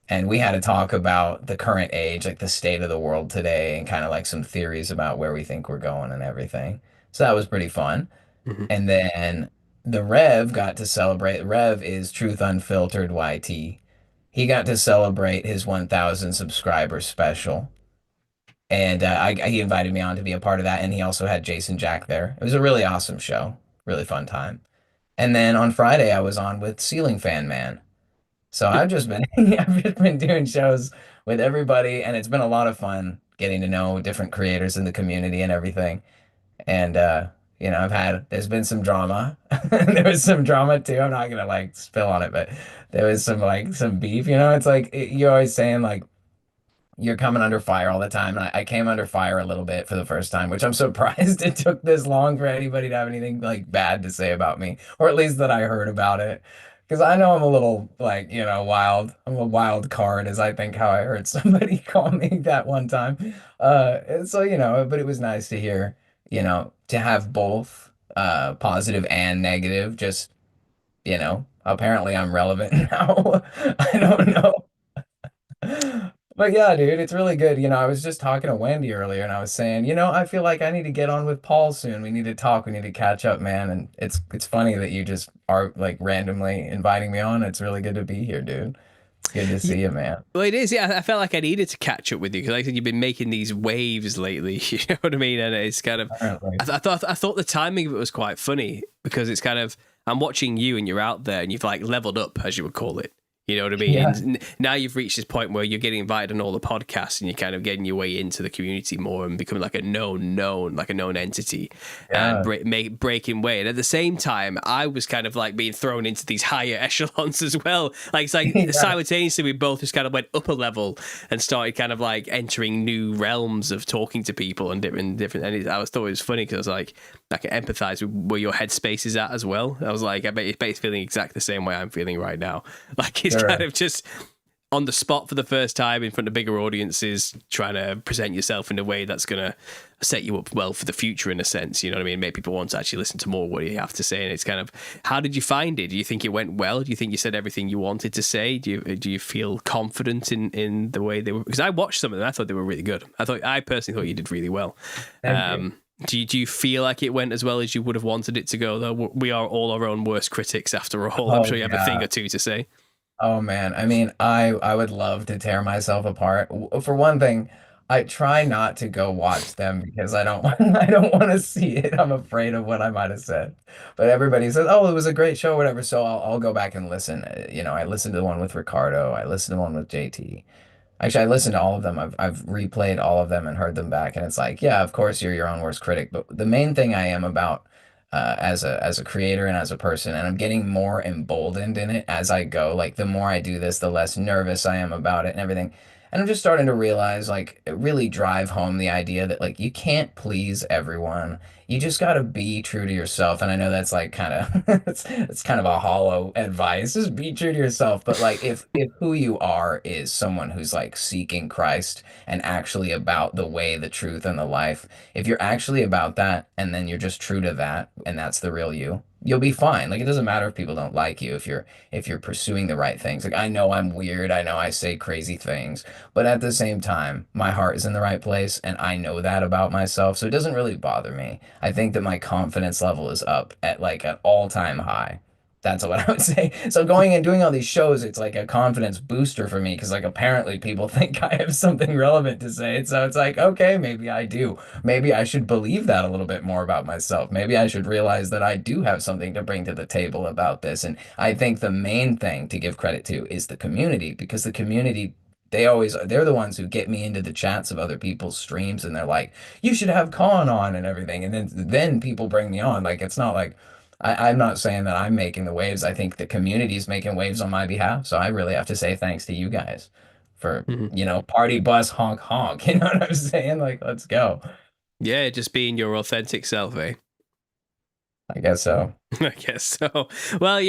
And we had to talk about the current age, like the state of the world today, and kind of like some theories about where we think we're going and everything. So that was pretty fun. Mm-hmm. And then the Rev got to celebrate. Rev is Truth Unfiltered YT. He got to celebrate his 1,000 subscriber special. And he invited me on to be a part of that. And he also had Jason Jack there. It was a really awesome show. Really fun time. And then on Friday, I was on with Ceiling Fan Man. So I've just been doing shows with everybody, and it's been a lot of fun getting to know different creators in the community and everything. And there's been some drama. There was some drama too. I'm not gonna spill on it, but there was some beef. It's like you're always saying you're coming under fire all the time. And I came under fire a little bit for the first time, which I'm surprised it took this long for anybody to have anything bad to say about me, or at least that I heard about it. Because I know I'm a little wild. I'm a wild card, as I think how I heard somebody call me that one time. But it was nice to hear, to have both positive and negative. Just, apparently I'm relevant now. I don't know. But yeah, dude, it's really good. I was just talking to Wendy earlier and I was saying, I feel like I need to get on with Paul soon. We need to talk. We need to catch up, man. And it's funny that you just are randomly inviting me on. It's really good to be here, dude. It's good to see you, man. Well, it is. Yeah, I felt like I needed to catch up with you because like I said, you've been making these waves lately. You know what I mean? And it's kind of, I thought the timing of it was quite funny because it's kind of, I'm watching you and you're out there and you've leveled up, as you would call it. You know what I mean? Yeah. And now you've reached this point where you're getting invited on all the podcasts and you're kind of getting your way into the community more and becoming a known entity and breaking way. And at the same time, I was kind of being thrown into these higher echelons as well. Simultaneously, we both just kind of went up a level and started kind of entering new realms of talking to people and different. And I thought it was funny because I can empathize with where your headspace is at as well. I was like, I bet it's feeling exactly the same way I'm feeling right now. It's kind of just on the spot for the first time in front of bigger audiences, trying to present yourself in a way that's going to set you up well for the future in a sense. You know what I mean? Make people want to actually listen to more what you have to say. And it's kind of, how did you find it? Do you think it went well? Do you think you said everything you wanted to say? Do you feel confident in the way they were? Because I watched some of them, I thought they were really good. I personally thought you did really well. Thank you. Do you feel like it went as well as you would have wanted it to go? Though we are all our own worst critics after all. I'm Oh sure you have a thing yeah. or two to say. Oh man, I mean, I would love to tear myself apart. For one thing, I try not to go watch them because I don't I don't want to see it. I'm afraid of what I might have said. But everybody says, "Oh, it was a great show, whatever." So I'll go back and listen. I listened to the one with Ricardo. I listened to the one with JT. Actually, I listened to all of them. I've replayed all of them and heard them back, and it's like, yeah, of course you're your own worst critic. But the main thing I am about as a creator and as a person, and I'm getting more emboldened in it as I go. Like the more I do this, the less nervous I am about it and everything. And I'm just starting to realize, like, really drive home the idea that like you can't please everyone. You just got to be true to yourself. And I know that's like kind of it's kind of a hollow advice. Just be true to yourself. But like if who you are is someone who's like seeking Christ and actually about the way, the truth, and the life, if you're actually about that and then you're just true to that and that's the real you, you'll be fine. Like it doesn't matter if people don't like you if you're pursuing the right things. Like I know I'm weird, I know I say crazy things, but at the same time, my heart is in the right place and I know that about myself, so it doesn't really bother me. I think that my confidence level is up at like an all-time high. That's what I would say. So going and doing all these shows, it's like a confidence booster for me because like apparently people think I have something relevant to say. So it's like, okay, maybe I do. Maybe I should believe that a little bit more about myself. Maybe I should realize that I do have something to bring to the table about this. And I think the main thing to give credit to is the community because the community they're the ones who get me into the chats of other people's streams and they're like, you should have Khan on and everything. And then people bring me on. Like it's not like I'm not saying that I'm making the waves. I think the community's making waves on my behalf. So I really have to say thanks to you guys for, Mhm. party bus honk honk. You know what I'm saying? Like, let's go. Yeah, just being your authentic self, eh? I guess so. I guess so. Well,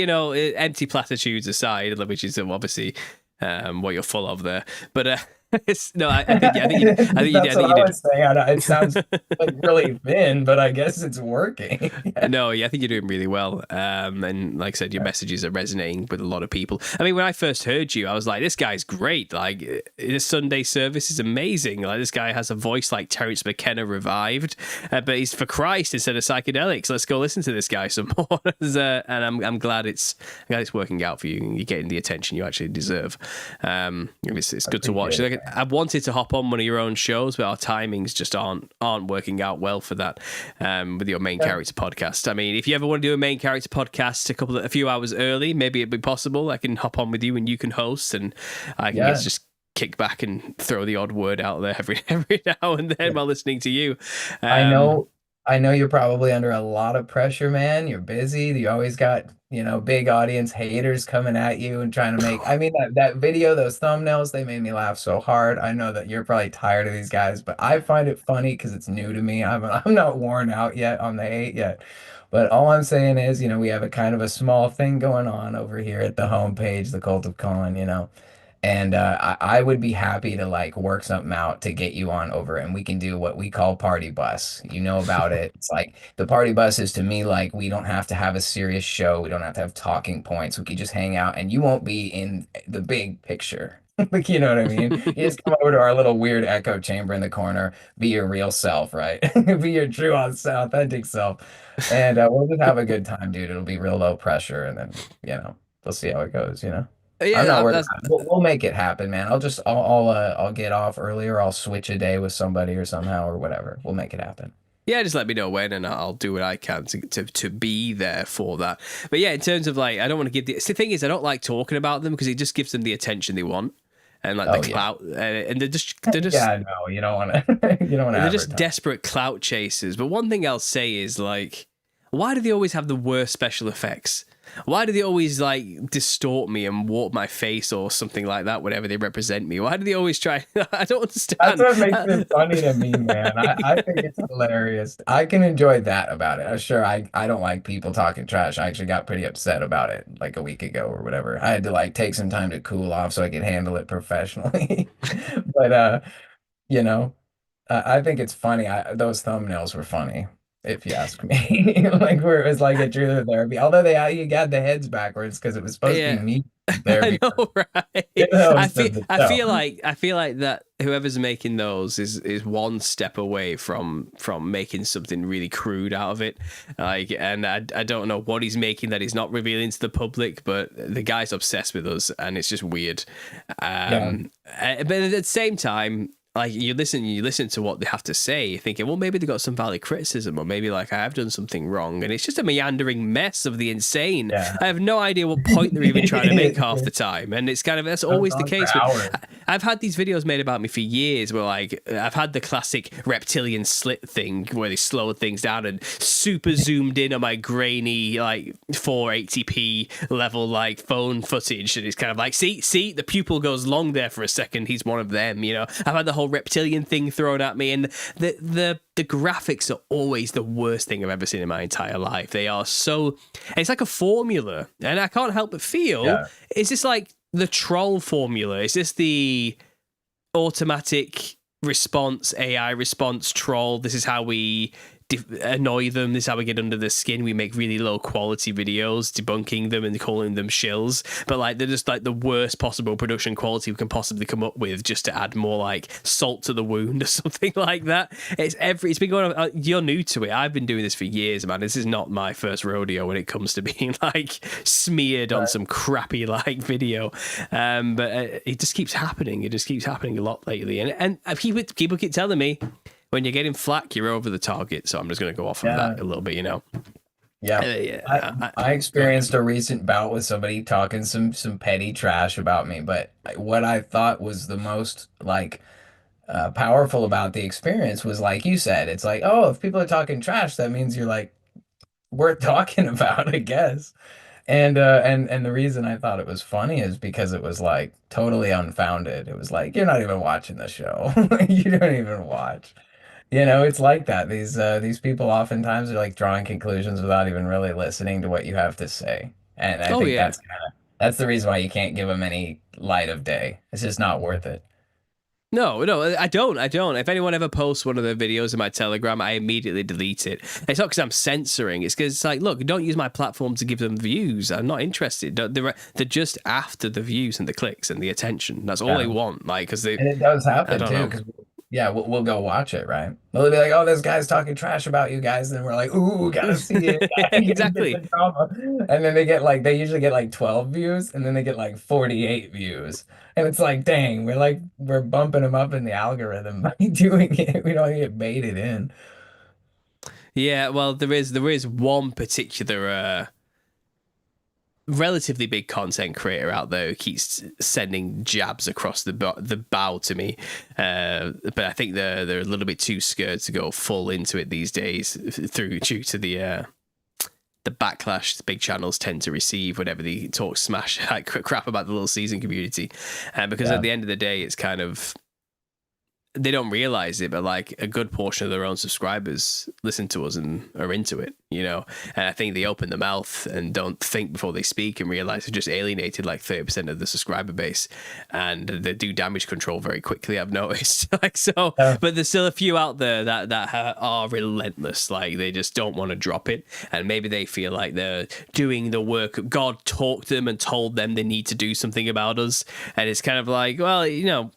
empty platitudes aside, which is obviously what you're full of there. But no, I That's what think you I did. was saying. It sounds like really thin, but I guess it's working. No, yeah, I think you're doing really well. And like I said, your messages are resonating with a lot of people. I mean, when I first heard you, I was like, this guy's great. Like, his Sunday service is amazing. Like, this guy has a voice like Terence McKenna revived, but he's for Christ instead of psychedelics. Let's go listen to this guy some more. And I'm glad it's working out for you. You're getting the attention you actually deserve. It's good to watch. Like, I wanted to hop on one of your own shows, but our timings just aren't working out well for that. With your main character podcast. I mean, if you ever want to do a main character podcast a few hours early, maybe it'd be possible. I can hop on with you and you can host, and I can just kick back and throw the odd word out there every now and then while listening to you. I know, I know you're probably under a lot of pressure, man. You're busy. You always got, big audience haters coming at you and trying to I mean, that video, those thumbnails, they made me laugh so hard. I know that you're probably tired of these guys, but I find it funny because it's new to me. I'm not worn out yet on the hate yet. But all I'm saying is, we have a kind of a small thing going on over here at the homepage, the Cult of Colin. And I would be happy to like work something out to get you on over and we can do what we call party bus. You know about it. It's like the party bus is to me like we don't have to have a serious show. We don't have to have talking points. We can just hang out and you won't be in the big picture. Like, you know what I mean? You just come over to our little weird echo chamber in the corner, be your real self, right? Be your true, authentic self. And we'll just have a good time, dude. It'll be real low pressure and then, we'll see how it goes. I'm not Yeah, worried that's about it. We'll make it happen, man. I'll get off earlier. I'll switch a day with somebody or somehow or whatever. We'll make it happen. yeah. Just let me know when, and I'll do what I can to be there for that. But yeah, in terms of like, I don't want to give the thing is I don't like talking about them because it just gives them the attention they want and like the Oh yeah. clout, and they're just Yeah, no, you don't want to you don't want to they're just advertise. desperate clout chasers. But one thing I'll say is like, why do they always have the worst special effects? Why do they always like distort me and warp my face or something like that whenever they represent me? Why do they always try? I don't That's understand. what makes it funny to me, man. I think it's hilarious. I can enjoy that about it. Sure, I don't like people talking trash. I actually got pretty upset about it like a week ago or whatever. I had to like take some time to cool off so I could handle it professionally. But you know. I think it's funny. Those thumbnails were funny, if you ask me. Like where it was like a true therapy. Although you got the heads backwards because it was supposed to be Yeah. me I therapy for know, right? the host of the I show. feel like that whoever's making those is one step away from making something really crude out of it. Like, and I don't know what he's making that he's not revealing to the public, but the guy's obsessed with us, and it's just weird. Yeah. But at the same time, like you listen to what they have to say, you're thinking, well, maybe they got some valid criticism, or maybe like I have done something wrong, and it's just a meandering mess of the insane. Yeah. I have no idea what point they're even trying to make half the time, and it's kind of that's Goes always the on for case. hours. I've had these videos made about me for years, where like I've had the classic reptilian slit thing where they slowed things down and super zoomed in on my grainy like 480p level like phone footage, and it's kind of like see the pupil goes long there for a second. He's one of them, you know. I've had the whole reptilian thing thrown at me, and the graphics are always the worst thing I've ever seen in my entire life. They are so, it's like a formula, and I can't help but feel, Yeah. is this like the troll formula? Is this the automatic response, AI response troll? This is how we annoy them. This is how we get under their skin. We make really low quality videos debunking them and calling them shills, but like they're just like the worst possible production quality we can possibly come up with, just to add more like salt to the wound or something like that. It's been going on. You're new to it. I've been doing this for years, man. This is not my first rodeo when it comes to being like smeared on some crappy like video. But it just keeps happening. It just keeps happening a lot lately, and people keep telling me, when you're getting flack, you're over the target. So I'm just going to go off of that a little bit, you know. Yeah. I experienced a recent bout with somebody talking some petty trash about me, but what I thought was the most like powerful about the experience was like you said, it's like, oh, if people are talking trash, that means you're like worth talking about, I guess. And the reason I thought it was funny is because it was like totally unfounded. It was like you're not even watching the show. You don't even watch. You know, it's like that. These people oftentimes are like drawing conclusions without even really listening to what you have to say. And I Oh think yeah. that's the reason why you can't give them any light of day. It's just not worth it. No, I don't. I don't. If anyone ever posts one of their videos in my Telegram, I immediately delete it. It's not because I'm censoring. It's because it's like, look, don't use my platform to give them views. I'm not interested. They're just after the views and the clicks and the attention. That's all Yeah. they want. Like, because they, And it does I happen don't too, know. because yeah, we'll go watch it, right? They'll be like, "Oh, this guy's talking trash about you guys," and we're like, "Ooh, gotta see it, gotta get Exactly. the drama." And then they usually get like 12 views, and then they get like 48 views, and it's like, dang, we're bumping them up in the algorithm by doing it. We don't get baited in. Yeah. Well, there is one particular relatively big content creator out there who keeps sending jabs across the bow to me, but I think they're a little bit too scared to go full into it these days, due to the backlash the big channels tend to receive whenever they talk smash like crap about the little season community, because Yeah. at the end of the day, it's kind of, they don't realize it, but like a good portion of their own subscribers listen to us and are into it, you know. And I think they open their mouth and don't think before they speak and realize they've just alienated like 30% of the subscriber base, and they do damage control very quickly, I've noticed. Like, so, Yeah. but there's still a few out there that are relentless. Like, they just don't want to drop it, and maybe they feel like they're doing the work. God talked to them and told them they need to do something about us, and it's kind of like, well, you know,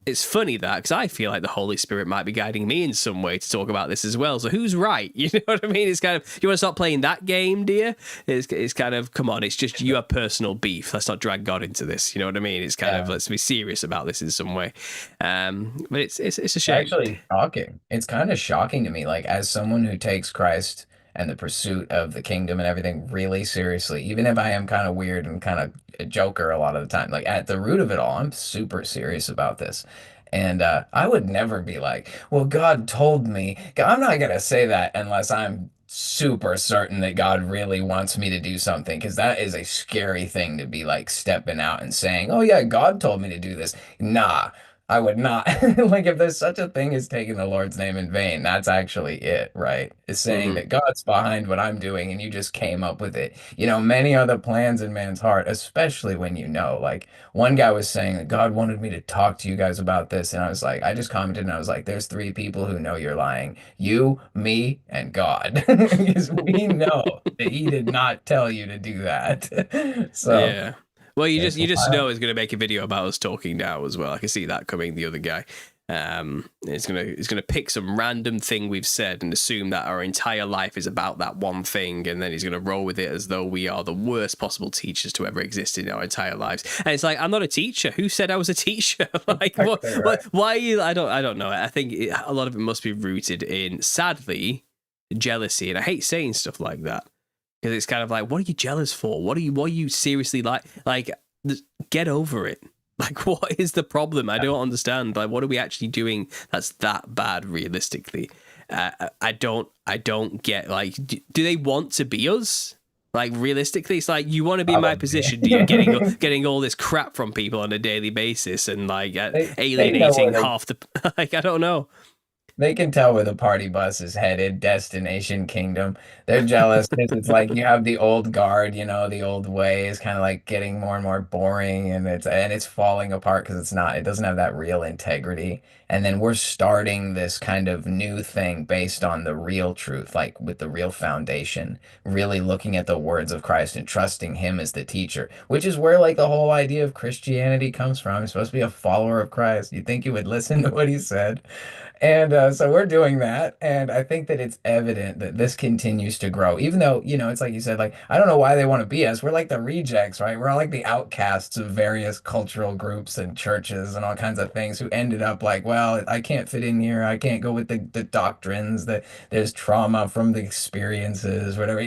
it's funny that, because I feel like the Holy Spirit might be guiding me in some way to talk about this as well. So who's right? You know what I mean? It's kind of, you want to stop playing that game, dear? It's kind of, come on, it's just you have personal beef. Let's not drag God into this. You know what I mean? It's kind of, let's be serious about this in some way. But it's a shame. Actually shocking. It's kind of shocking to me, like as someone who takes Christ and the pursuit of the kingdom and everything really seriously, even if I am kind of weird and kind of a joker a lot of the time, like at the root of it all, I'm super serious about this. And I would never be like, well, God told me. I'm not gonna say that unless I'm super certain that God really wants me to do something, because that is a scary thing to be like stepping out and saying, oh yeah, God told me to do this. Nah. I would not. Like, if there's such a thing as taking the Lord's name in vain, that's actually it, right? It's saying Hmm. that God's behind what I'm doing and you just came up with it. Many are the plans in man's heart, especially when like one guy was saying that God wanted me to talk to you guys about this. And I was like, I just commented and I was like, there's three people who know you're lying. You, me, and God. Because we know that he did not tell you to do that. So Yeah. Well, it's you just wild. know he's gonna make a video about us talking now as well. I can see that coming. The other guy, he's gonna pick some random thing we've said and assume that our entire life is about that one thing, and then he's gonna roll with it as though we are the worst possible teachers to ever exist in our entire lives. And it's like, I'm not a teacher. Who said I was a teacher? Like, Exactly right. why are you? I don't know. I think a lot of it must be rooted in, sadly, jealousy, and I hate saying stuff like that. Because it's kind of like, what are you jealous for? What are you seriously like? Like, get over it. Like, what is the problem? I don't understand. Like, what are we actually doing that's that bad realistically? I don't get, like, do they want to be us? Like, realistically, it's like, you want to be in my Probably. position, do you? Getting all this crap from people on a daily basis and like They know where alienating half the like, I don't know. they can tell where the party bus is headed, Destination Kingdom. They're jealous because it's like you have the old guard, the old way is kind of like getting more and more boring, and it's falling apart because it doesn't have that real integrity. And then we're starting this kind of new thing based on the real truth, like with the real foundation, really looking at the words of Christ and trusting him as the teacher, which is where like the whole idea of Christianity comes from. You're supposed to be a follower of Christ. You think you would listen to what he said. And so we're doing that. And I think that it's evident that this continues to grow, even though, it's like you said, like, I don't know why they want to be us. We're like the rejects, right? We're all like the outcasts of various cultural groups and churches and all kinds of things who ended up like, well, I can't fit in here. I can't go with the doctrines, that there's trauma from the experiences, whatever.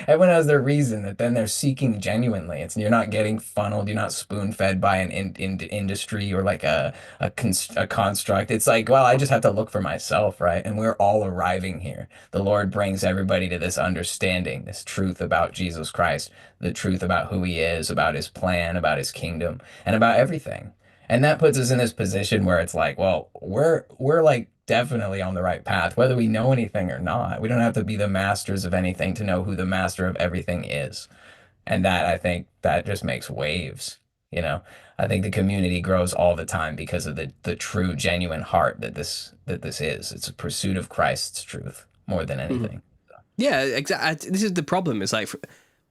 Everyone has their reason that then they're seeking genuinely. You're not getting funneled, you're not spoon fed by an industry or like a construct. It's like, well, I just have to look for myself, right? And we're all arriving here. The Lord brings everybody to this understanding, this truth about Jesus Christ, the truth about who he is, about his plan, about his kingdom, and about everything. And that puts us in this position where it's like, well, we're like definitely on the right path, whether we know anything or not. We don't have to be the masters of anything to know who the master of everything is. And that, I think that just makes waves, you know. I think the community grows all the time because of the true, genuine heart that this is. It's a pursuit of Christ's truth more than anything. Yeah, exactly. This is the problem. It's like,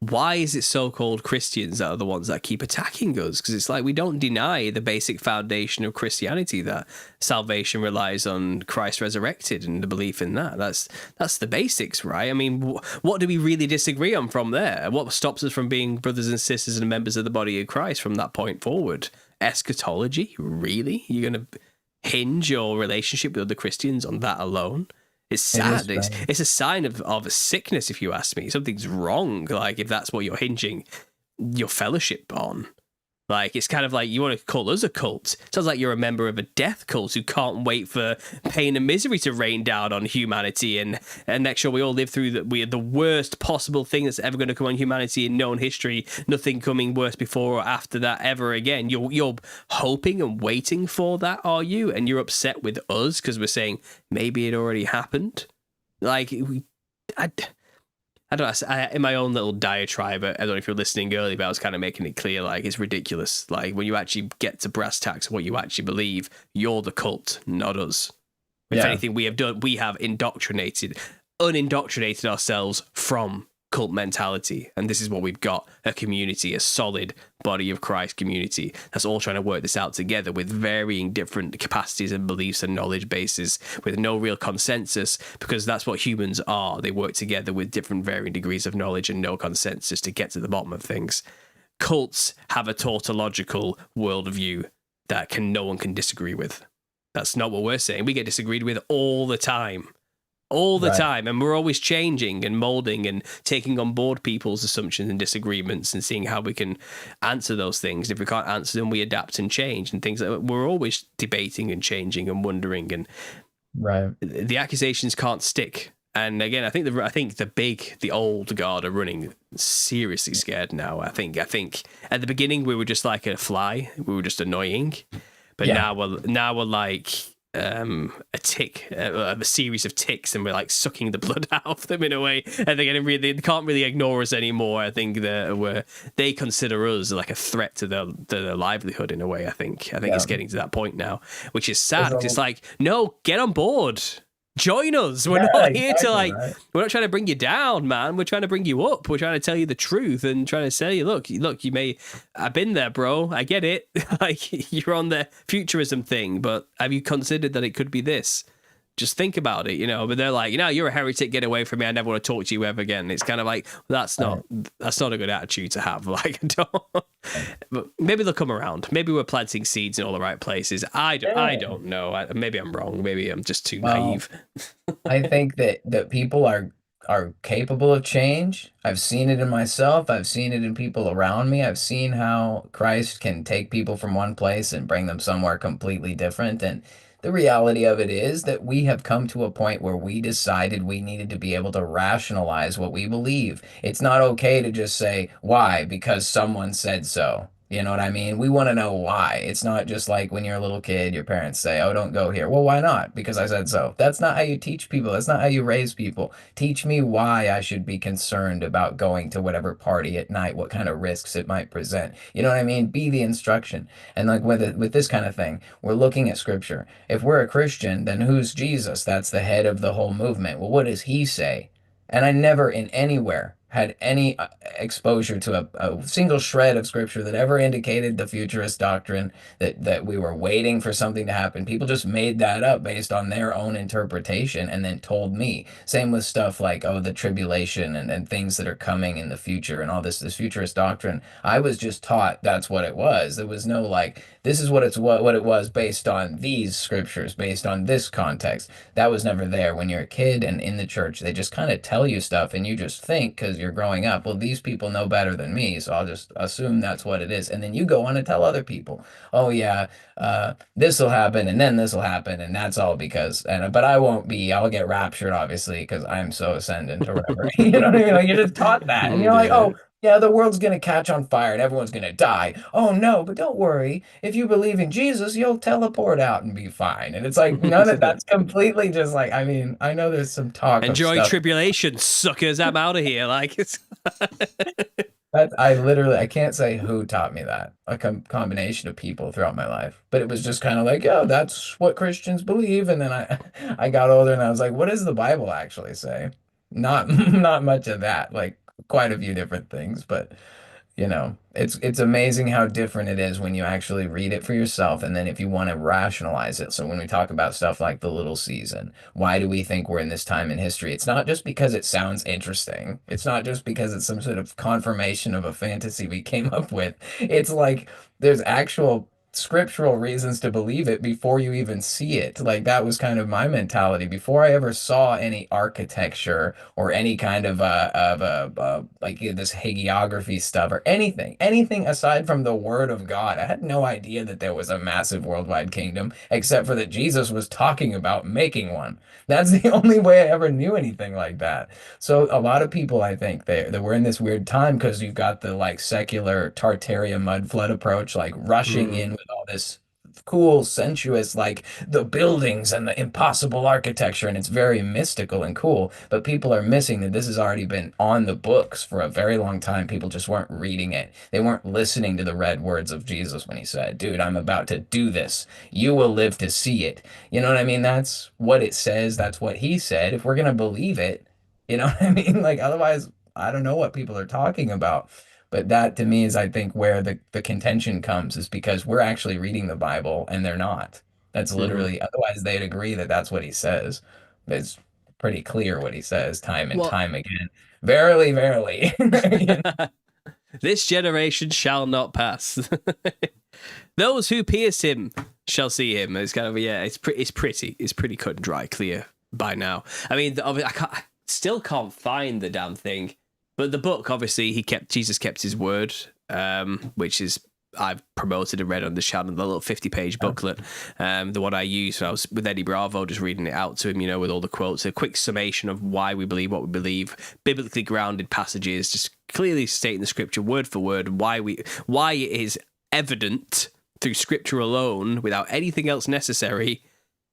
why is it so-called Christians that are the ones that keep attacking us? Because it's like, we don't deny the basic foundation of Christianity, that salvation relies on Christ resurrected and the belief in that. That's the basics, right? I mean, what do we really disagree on from there? What stops us from being brothers and sisters and members of the body of Christ from that point forward? Eschatology? Really? You're going to hinge your relationship with other Christians on that alone? It's It is sad. strange. It's a sign of a sickness, if you ask me. Something's wrong. Like, if that's what you're hinging your fellowship on. Like, it's kind of like, you want to call us a cult. Sounds like you're a member of a death cult who can't wait for pain and misery to rain down on humanity and make sure we all live through the worst possible thing that's ever going to come on humanity in known history. Nothing coming worse before or after that ever again. You're hoping and waiting for that, are you? And you're upset with us because we're saying maybe it already happened. Like, I don't know, in my own little diatribe, I don't know if you're listening early, but I was kind of making it clear, like, it's ridiculous. Like, when you actually get to brass tacks, what you actually believe, you're the cult, not us. If Yeah, anything, we have unindoctrinated ourselves from cult mentality. And this is what we've got: a community, a solid body of Christ community that's all trying to work this out together with varying different capacities and beliefs and knowledge bases with no real consensus, because that's what humans are. They work together with different varying degrees of knowledge and no consensus to get to the bottom of things. Cults have a tautological worldview that no one can disagree with. That's not what we're saying. We get disagreed with all the time. All the right. time, and we're always changing and molding and taking on board people's assumptions and disagreements and seeing how we can answer those things. If we can't answer them, we adapt and change and things like that. We're always debating and changing and wondering, and Right. the accusations can't stick. And again, I think the old guard are running seriously scared now. I think at the beginning we were just like a fly, we were just annoying. But Yeah. now we're like a tick, a series of ticks, and we're like sucking the blood out of them in a way, and they're getting really, they can't really ignore us anymore. I think that they consider us like a threat to their livelihood in a way. I think Yeah. it's getting to that point now, which is sad. There's 'Cause it's like, no, get on board. Join us. We're Yeah, not here to exactly, like. right? We're not trying to bring you down, man. We're trying to bring you up. We're trying to tell you the truth and trying to say, look. You may. I've been there, bro. I get it. Like you're on the futurism thing, but have you considered that it could be this? Just think about it, But they're like, you're a heretic. Get away from me. I never want to talk to you ever again. It's kind of like that's not a good attitude to have. Like, but maybe they'll come around. Maybe we're planting seeds in all the right places. I don't know. Maybe I'm wrong. Maybe I'm just too naive. I think that people are capable of change. I've seen it in myself. I've seen it in people around me. I've seen how Christ can take people from one place and bring them somewhere completely different. And the reality of it is that we have come to a point where we decided we needed to be able to rationalize what we believe. It's not okay to just say, why? Because someone said so. You know what I mean? We want to know why. It's not just like when you're a little kid, your parents say, oh, don't go here. Well, why not? Because I said so. That's not how you teach people. That's not how you raise people. Teach me why I should be concerned about going to whatever party at night, what kind of risks it might present. You know what I mean? Be the instruction. And like with this kind of thing, we're looking at scripture. If we're a Christian, then who's Jesus? That's the head of the whole movement. Well, what does he say? And I never in anywhere had any exposure to a single shred of scripture that ever indicated the futurist doctrine that we were waiting for something to happen. People just made that up based on their own interpretation and then told me. Same with stuff like, oh, the tribulation and things that are coming in the future and all this futurist doctrine. I was just taught that's what it was. There was no like, this is what what it was based on these scriptures, based on this context. That was never there. When you're a kid and in the church, they just kind of tell you stuff and you just think because you're growing up, well, these people know better than me, so I'll just assume that's what it is. And then you go on to tell other people, oh yeah, this will happen and then this will happen and that's all because, but I won't be, I'll get raptured obviously because I'm so ascendant or whatever. You know what I mean? Like you're just taught that and you're like, Yeah. oh, yeah, the world's going to catch on fire and everyone's going to die. Oh, no, but don't worry. If you believe in Jesus, you'll teleport out and be fine. And it's like, none of that's completely just like, I mean, I know there's some talk of Enjoy stuff. tribulation, suckers. I'm out of here. Like, it's. I can't say who taught me that. A combination of people throughout my life. But it was just kind of like, yeah, that's what Christians believe. And then I got older and I was like, what does the Bible actually say? Not not much of that. Like quite a few different things, but it's amazing how different it is when you actually read it for yourself and then if you want to rationalize it. So when we talk about stuff like the little season, why do we think we're in this time in history? It's not just because it sounds interesting. It's not just because it's some sort of confirmation of a fantasy we came up with. It's like there's actual scriptural reasons to believe it before you even see it. Like that was kind of my mentality before I ever saw any architecture or any kind of like this hagiography stuff or anything aside from the word of God. I had no idea that there was a massive worldwide kingdom except for that Jesus was talking about making one. That's the only way I ever knew anything like that. So a lot of people, I think, that we're in this weird time because you've got the like secular Tartaria mud flood approach, like rushing in with all this cool, sensuous, like the buildings and the impossible architecture, and it's very mystical and cool. But people are missing that this has already been on the books for a very long time. People just weren't reading it. They weren't listening to the red words of Jesus when he said, dude, I'm about to do this. You will live to see it. You know what I mean? That's what it says. That's what he said. If we're going to believe it, you know what I mean? Like, otherwise, I don't know what people are talking about. But that to me is, I think, where the contention comes is because we're actually reading the Bible and they're not. That's literally, otherwise they'd agree that that's what he says. It's pretty clear what he says time and Well, time again. Verily, verily. this generation shall not pass. Those who pierce him shall see him. It's kind of it's pretty cut and dry, clear by now. I mean, I still can't find the damn thing, but the book obviously Jesus kept his word, which is I've promoted and read on the channel, the little 50-page booklet, the one I used. So I was with Eddie Bravo, just reading it out to him, with all the quotes, a quick summation of why we believe what we believe, biblically grounded passages, just clearly stating the scripture word for word, why it is evident through scripture alone, without anything else necessary,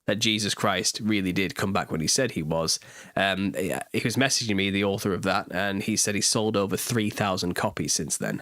that Jesus Christ really did come back when he said he was. He was messaging me, the author of that, and he said he sold over 3,000 copies since then.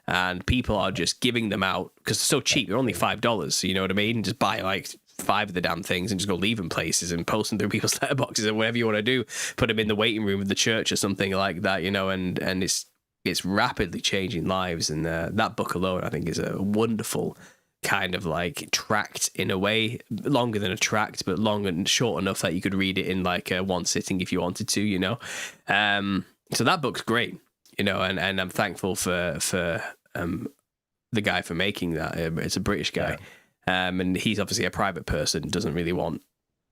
And people are just giving them out because they're so cheap. They're only $5. You know what I mean? Just buy like 5 of the damn things and just go leave them places and post them through people's letterboxes or whatever you want to do. Put them in the waiting room of the church or something like that, you know, and it's rapidly changing lives. And that book alone, I think, is a wonderful kind of like tract in a way, longer than a tract, but long and short enough that you could read it in like one sitting if you wanted to, you know. So that book's great, you know, and I'm thankful for the guy for making that. It's a British guy, and he's obviously a private person, doesn't really want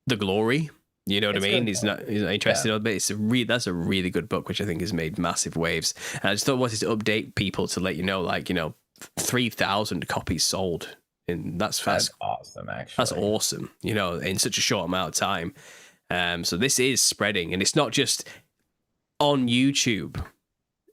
the glory. You know what I mean? He's not interested in it, but that's a really good book, which I think has made massive waves. And I just thought I wanted to update people to let you know, like, you know, 3,000 copies sold. And that's awesome, actually. That's awesome, you know, in such a short amount of time. So this is spreading, and it's not just on YouTube.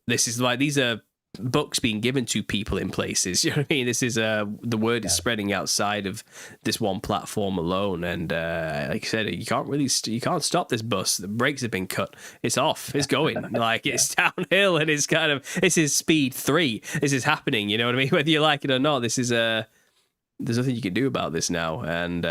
This is like, these are books being given to people in places. You know what I mean? This is the word is spreading outside of this one platform alone. And like I said, you can't stop this bus. The brakes have been cut. It's off. It's going. Like, it's downhill, and it's kind of, this is speed 3. This is happening. You know what I mean? Whether you like it or not, this is there's nothing you can do about this now, and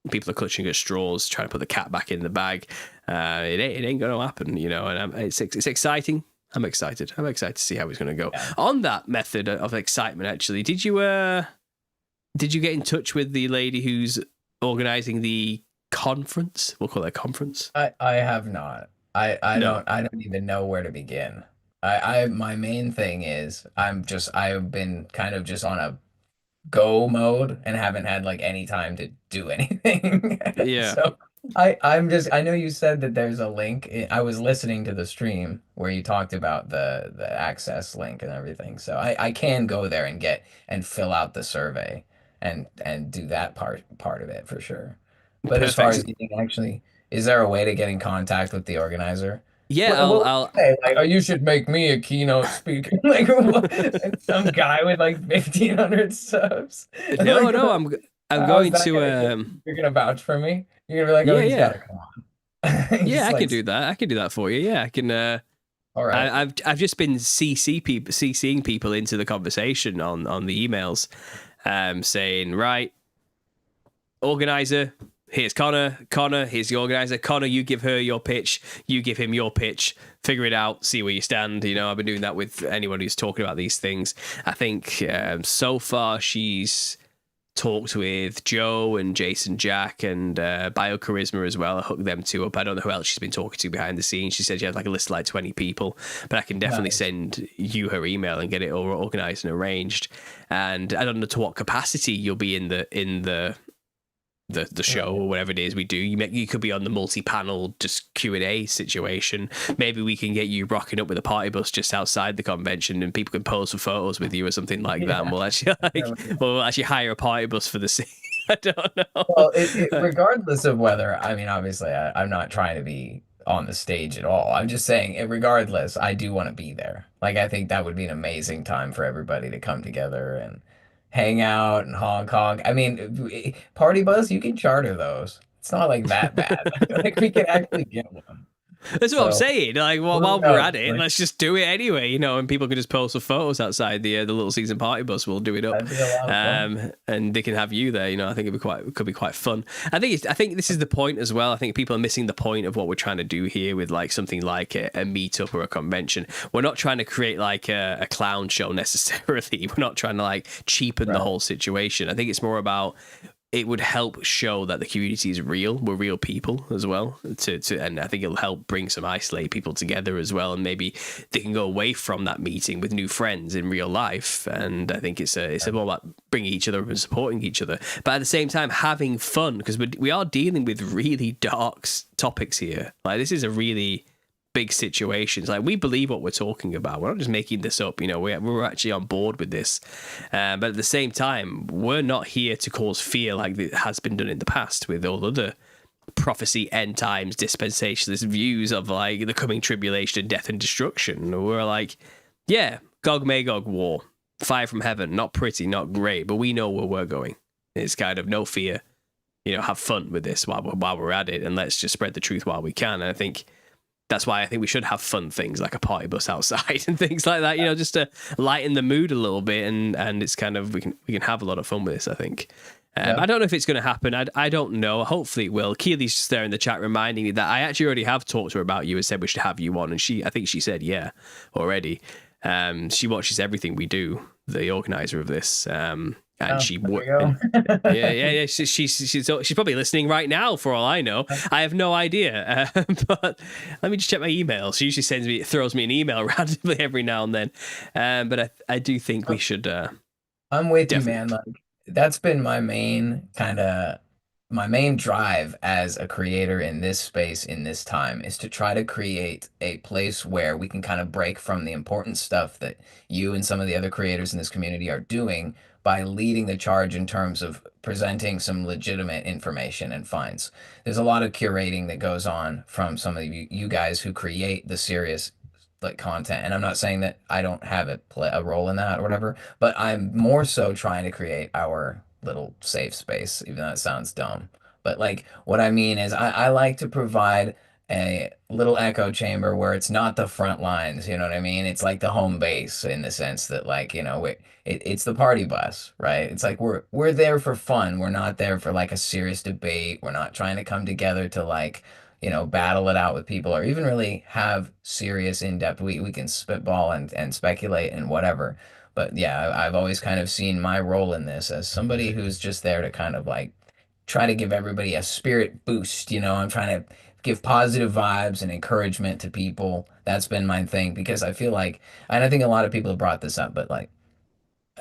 people are clutching at straws, trying to put the cat back in the bag. It ain't going to happen, you know. And it's exciting. I'm excited to see how it's going to go. Yeah. On that method of excitement, actually, did you get in touch with the lady who's organizing the conference? We'll call it a conference. I have not. I don't even know where to begin. My main thing is I've been kind of just on a go mode and haven't had like any time to do anything. Yeah. So I know you said that there's a link. I was listening to the stream where you talked about the access link and everything. So I can go there and fill out the survey and do that part of it for sure. But Perfect. As far as actually, is there a way to get in contact with the organizer? Yeah, I'll say, like, oh, you should make me a keynote speaker. Like, some guy with like 1,500 subs. No, like, no, I'm going to. You're gonna vouch for me. You're gonna be like, oh, he's gotta come on. Yeah, I can do that. I can do that for you. Yeah, I can. All right. I've just been CCing people into the conversation on the emails, saying, right, organizer. Here's Connor. Connor, here's the organizer. Connor, you give her your pitch. You give him your pitch. Figure it out. See where you stand. You know, I've been doing that with anyone who's talking about these things. I think so far she's talked with Joe and Jason Jack and Biocharisma as well. I hooked them two up. I don't know who else she's been talking to behind the scenes. She said she had like a list of like 20 people, but I can definitely send you her email and get it all organized and arranged. And I don't know to what capacity you'll be in the show or whatever it is we do. You could be on the multi-panel just Q&A situation. Maybe we can get you rocking up with a party bus just outside the convention and people can pose for photos with you or something like that. And we'll actually hire a party bus for the scene. I don't know. Well, regardless of whether, I mean, obviously I'm not trying to be on the stage at all. I'm just saying, regardless, I do want to be there. Like, I think that would be an amazing time for everybody to come together and hang out and honk. I mean, party bus, you can charter those. It's not like that bad. Like, we can actually get one. That's what I'm saying. Like, while we're at it, let's just do it anyway, you know, and people can just post the photos outside the little season party bus. We'll do it up. That'd be a lot of fun. And they can have you there, you know. I think it could be quite fun. I think this is the point as well. I think people are missing the point of what we're trying to do here with like something like a meetup or a convention. We're not trying to create like a clown show necessarily. We're not trying to like cheapen the whole situation. I think it's more about, it would help show that the community is real. We're real people as well. And I think it'll help bring some isolated people together as well. And maybe they can go away from that meeting with new friends in real life. And I think it's more about bringing each other up and supporting each other. But at the same time, having fun, because we are dealing with really dark topics here. Like, this is a really big situations. Like, we believe what we're talking about. We're not just making this up, you know. We're actually on board with this, but at the same time, we're not here to cause fear like it has been done in the past with all other prophecy, end times, dispensationalist views of like the coming tribulation and death and destruction. We're like, yeah, Gog Magog war, fire from heaven, not pretty, not great, but we know where we're going. It's kind of no fear, have fun with this while we're at it, and let's just spread the truth while we can. And I think that's why I think we should have fun things like a party bus outside and things like that, just to lighten the mood a little bit, and it's kind of we can have a lot of fun with this, I think. I don't know if it's going to happen. I don't know. Hopefully it will. Keely's just there in the chat reminding me that I actually already have talked to her about you and said we should have you on, and I think she said yeah already. She watches everything we do, the organizer of this, and she yeah. She's probably listening right now for all I know. I have no idea, but let me just check my email. She usually throws me an email randomly every now and then, but I do think we should. I'm with you, man. Like, that's been my main drive as a creator in this space, in this time, is to try to create a place where we can kind of break from the important stuff that you and some of the other creators in this community are doing by leading the charge in terms of presenting some legitimate information and finds. There's a lot of curating that goes on from some of you guys who create the serious like content, and I'm not saying that I don't have a role in that or whatever, but I'm more so trying to create our little safe space, even though it sounds dumb. But like what I mean is I like to provide a little echo chamber where it's not the front lines, you know what I mean? It's like the home base in the sense that like, it's the party bus, right? It's like we're there for fun. We're not there for like a serious debate. We're not trying to come together to like, battle it out with people or even really have serious in-depth. We can spitball and speculate and whatever. But yeah, I've always kind of seen my role in this as somebody who's just there to kind of like try to give everybody a spirit boost. I'm trying to give positive vibes and encouragement to people. That's been my thing because I feel like, and I think a lot of people have brought this up, but like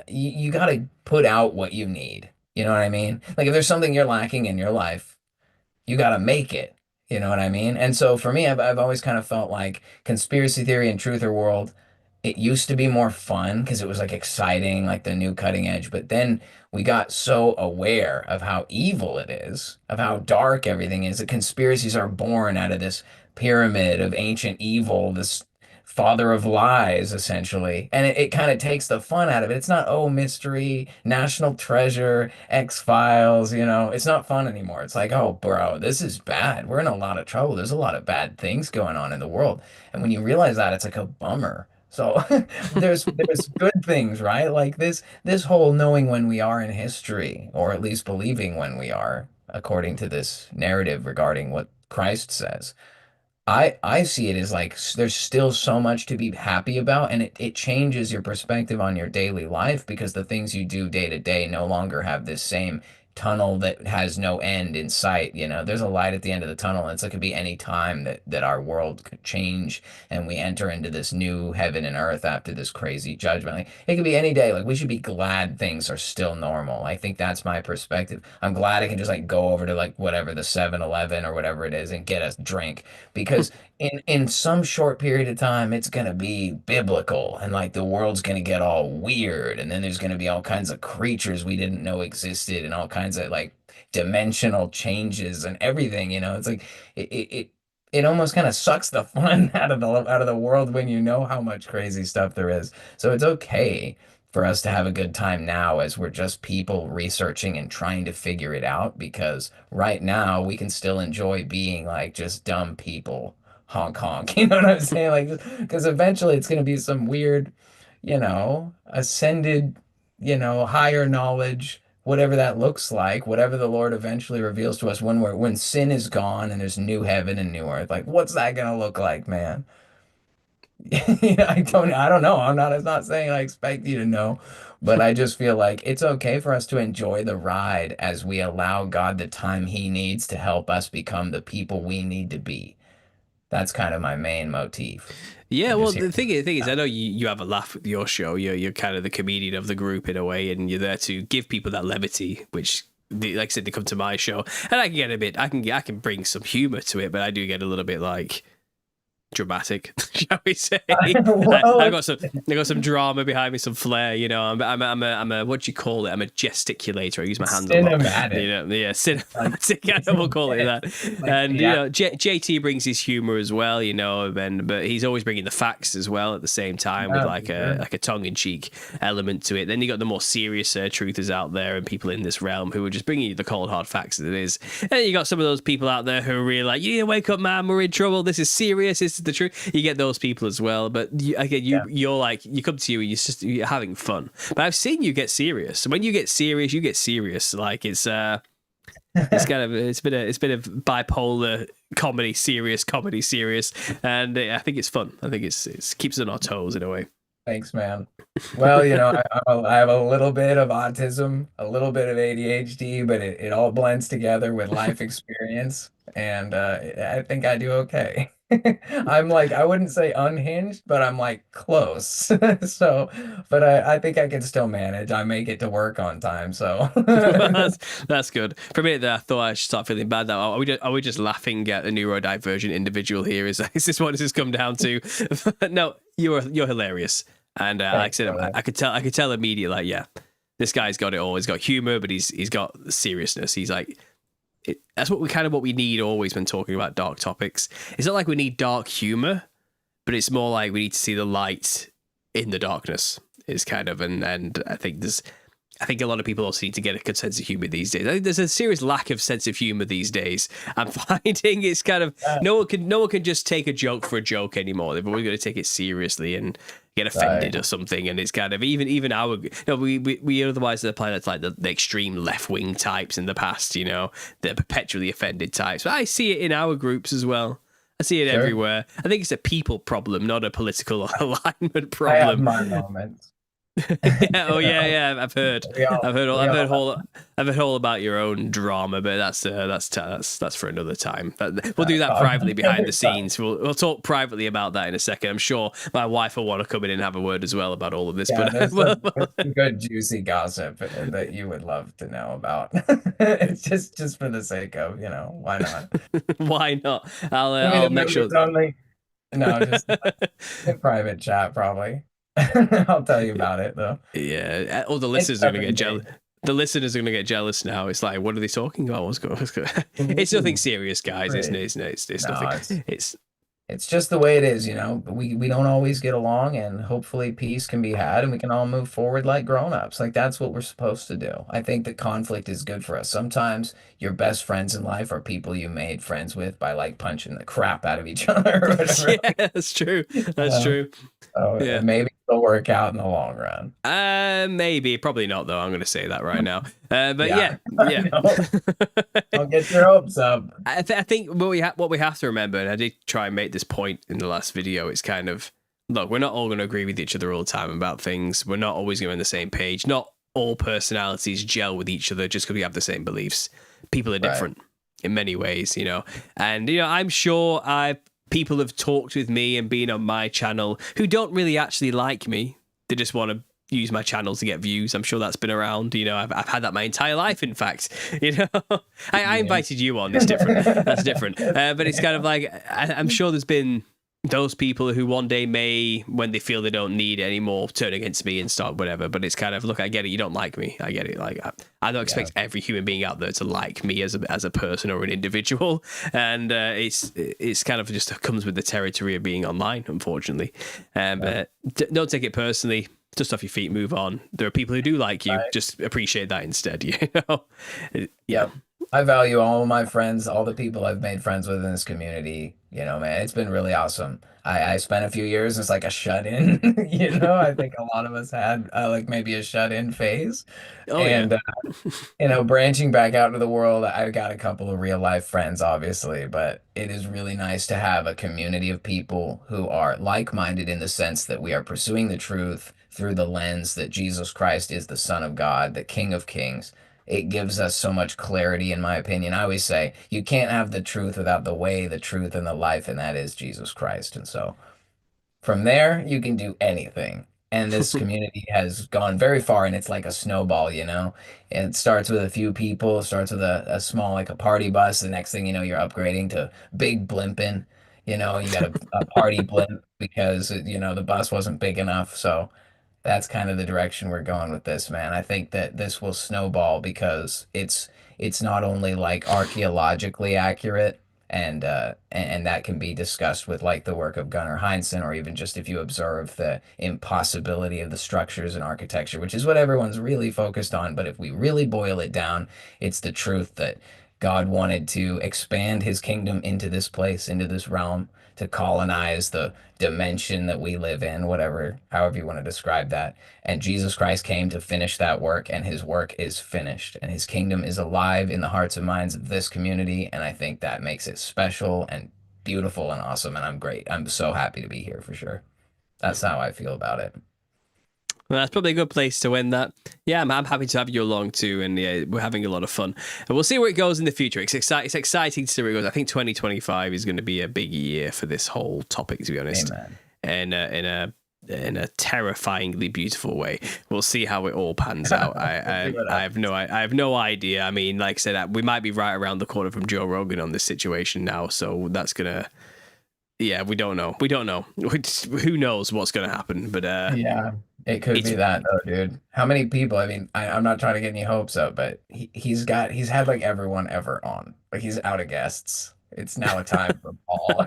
you got to put out what you need. You know what I mean? Like if there's something you're lacking in your life, you got to make it. You know what I mean? And so for me, I've always kind of felt like conspiracy theory and truther world, it used to be more fun because it was like exciting, like the new cutting edge. But then we got so aware of how evil it is, of how dark everything is, that conspiracies are born out of this pyramid of ancient evil, this father of lies, essentially. And it kind of takes the fun out of it. It's not, oh, mystery, national treasure, X-Files, it's not fun anymore. It's like, oh, bro, this is bad. We're in a lot of trouble. There's a lot of bad things going on in the world. And when you realize that, it's like a bummer. So there's good things, right? Like this whole knowing when we are in history, or at least believing when we are, according to this narrative regarding what Christ says. I see it as like there's still so much to be happy about, and it changes your perspective on your daily life because the things you do day to day no longer have this same tunnel that has no end in sight. There's a light at the end of the tunnel, and it could be any time that our world could change and we enter into this new heaven and earth after this crazy judgment. Like it could be any day. Like we should be glad things are still normal. I think that's my perspective. I'm glad I can just like go over to like whatever the 7-Eleven or whatever it is and get a drink because in some short period of time it's going to be biblical and like the world's going to get all weird, and then there's going to be all kinds of creatures we didn't know existed and all kinds of like dimensional changes and everything. It's like it almost kind of sucks the fun out of the world when you know how much crazy stuff there is. So it's okay for us to have a good time now as we're just people researching and trying to figure it out, because right now we can still enjoy being like just dumb people. Honk honk. You know what I'm saying? Like, because eventually it's going to be some weird, ascended, higher knowledge, whatever that looks like, whatever the Lord eventually reveals to us when sin is gone and there's new heaven and new earth. Like, what's that going to look like, man? I don't know. I'm not saying I expect you to know, but I just feel like it's okay for us to enjoy the ride as we allow God the time he needs to help us become the people we need to be. That's kind of my main motif. Yeah, well, the thing is, I know you have a laugh with your show. You're kind of the comedian of the group in a way, and you're there to give people that levity, which, like I said, they come to my show, and I can get I can bring some humor to it, but I do get a little bit like, dramatic, shall we say? I Well, got some, I got some drama behind me, some flair. You know, I'm a what do you call it? I'm a gesticulator. I use my hands a lot. You cinematic. know, yeah, Like cinematic. I will call it that. like And you yeah, know, JT brings his humor as well. You know, and but he's always bringing the facts as well at the same time with yeah, for sure. like a tongue in cheek element to it. Then you got the more serious truthers out there and people in this realm who are just bringing you the cold hard facts that it is. And then you got some of those people out there who are really like, you need to wake up, man. We're in trouble. This is serious. This is the truth. You get those people as well. But again, Yeah. you're like, you come to you and you're having fun. But I've seen you get serious. And when you get serious, you get serious. Like it's kind of it's been a bipolar comedy serious, and I think it's fun. I think it's keeps us on our toes in a way. Thanks, man. Well, I have a little bit of autism, a little bit of ADHD, but it all blends together with life experience, and I think I do okay. I'm like, I wouldn't say unhinged, but I'm like close. So, but I think I can still manage. I make it to work on time, so That's good. For a minute there, I thought I should start feeling bad. Now, are we just laughing at the neurodivergent individual here? Is this what this has come down to? No, you're hilarious. And like I thanks, said, brother. I could tell immediately, like, yeah, this guy's got it all. He's got humor, but he's got seriousness. He's like, that's what we need always when talking about dark topics. It's not like we need dark humor, but it's more like we need to see the light in the darkness. Is kind of and I think a lot of people also need to get a good sense of humor these days. I think there's a serious lack of sense of humor these days. I'm finding it's kind of no one can just take a joke for a joke anymore. They've always got to take it seriously and get offended Right. or something. And it's kind of even our we otherwise apply that to like the extreme left wing types in the past. You know, the perpetually offended types. But I see it in our groups as well. I see it Sure. everywhere. I think it's a people problem, not a political alignment I have problem. my moments. Yeah, oh You yeah, know, yeah. we all we all I've heard all about your own drama, but that's for another time. We'll do that talk privately behind the about scenes. We'll talk privately about that in a second. I'm sure my wife will want to come in and have a word as well about all of this. yeah, But there's some good juicy gossip that you would love to know about. It's just for the sake of, why not? why not? I mean, I'll if make it sure. was only no, just a private chat probably. I'll tell you about it though. Yeah, all the It's listeners are going to get 7 days. jealous. The listeners are going to get jealous now. It's like, what are they talking about? What's going? It's nothing serious, guys. Isn't it? It's No, nothing. it's It's it's just the way it is, you know. We don't always get along, and hopefully peace can be had, and we can all move forward like grown-ups. Like that's what we're supposed to do. I think that conflict is good for us. Sometimes your best friends in life are people you made friends with by like punching the crap out of each other or whatever. yeah, that's true. That's Uh, true. so Yeah. maybe it'll work out in the long run. Maybe, probably not though. I'm going to say that right now. But Yeah, yeah, yeah. no, don't get your hopes up. I think what we have to remember, and I did try and make this point in the last video, is kind of look, we're not all going to agree with each other all the time about things. We're not always going to be on the same page. Not all personalities gel with each other just because we have the same beliefs. People are Right. different in many ways, you know. And I'm sure people have talked with me and been on my channel who don't really actually like me. They just want to use my channel to get views. I'm sure that's been around. I've had that my entire life, in fact. I invited you on. It's different. That's different. But it's kind of like, I'm sure there's been those people who one day may, when they feel they don't need it anymore, turn against me and start whatever. But it's kind of, look, I get it. You don't like me. I get it. Like, I don't expect every human being out there to like me as a person or an individual. And it's kind of just comes with the territory of being online, unfortunately. Don't take it personally. Dust off your feet, move on. There are people who do like you. Right. Just appreciate that instead. Yeah. Yep. I value all of my friends, all the people I've made friends with in this community. Man, it's been really awesome. I spent a few years as like a shut-in, I think a lot of us had like maybe a shut-in phase. Oh yeah. And branching back out into the world, I've got a couple of real life friends, obviously, but it is really nice to have a community of people who are like-minded in the sense that we are pursuing the truth through the lens that Jesus Christ is the Son of God, the King of Kings. It gives us so much clarity, in my opinion. I always say you can't have the truth without the way, the truth, and the life, and that is Jesus Christ. And so from there, you can do anything. And this community has gone very far, and it's like a snowball. It starts with a few people, starts with a small, like a party bus. The next thing you know, you're upgrading to big blimping. You know, you got a party blimp because the bus wasn't big enough. So that's kind of the direction we're going with this, man. I think that this will snowball because it's not only like archaeologically accurate and that can be discussed with like the work of Gunnar Heinsohn, or even just if you observe the impossibility of the structures and architecture, which is what everyone's really focused on. But if we really boil it down, it's the truth that God wanted to expand his kingdom into this place, into this realm, to colonize the dimension that we live in, whatever, however you want to describe that. And Jesus Christ came to finish that work, and his work is finished, and his kingdom is alive in the hearts and minds of this community. And I think that makes it special and beautiful and awesome. And I'm great. I'm so happy to be here for sure. That's how I feel about it. Well, that's probably a good place to end that. Yeah, I'm happy to have you along too, and yeah, we're having a lot of fun. And we'll see where it goes in the future. It's exciting to see where it goes. I think 2025 is going to be a big year for this whole topic, to be honest. Amen. And in a terrifyingly beautiful way. We'll see how it all pans out. I have no idea. I mean, like I said, we might be right around the corner from Joe Rogan on this situation now, so that's gonna. Yeah, we don't know. Who knows what's gonna happen? But yeah. It could be that though, dude. How many people? I mean, I'm not trying to get any hopes up, but he's had like everyone ever on. Like he's out of guests. It's now a time for Paul.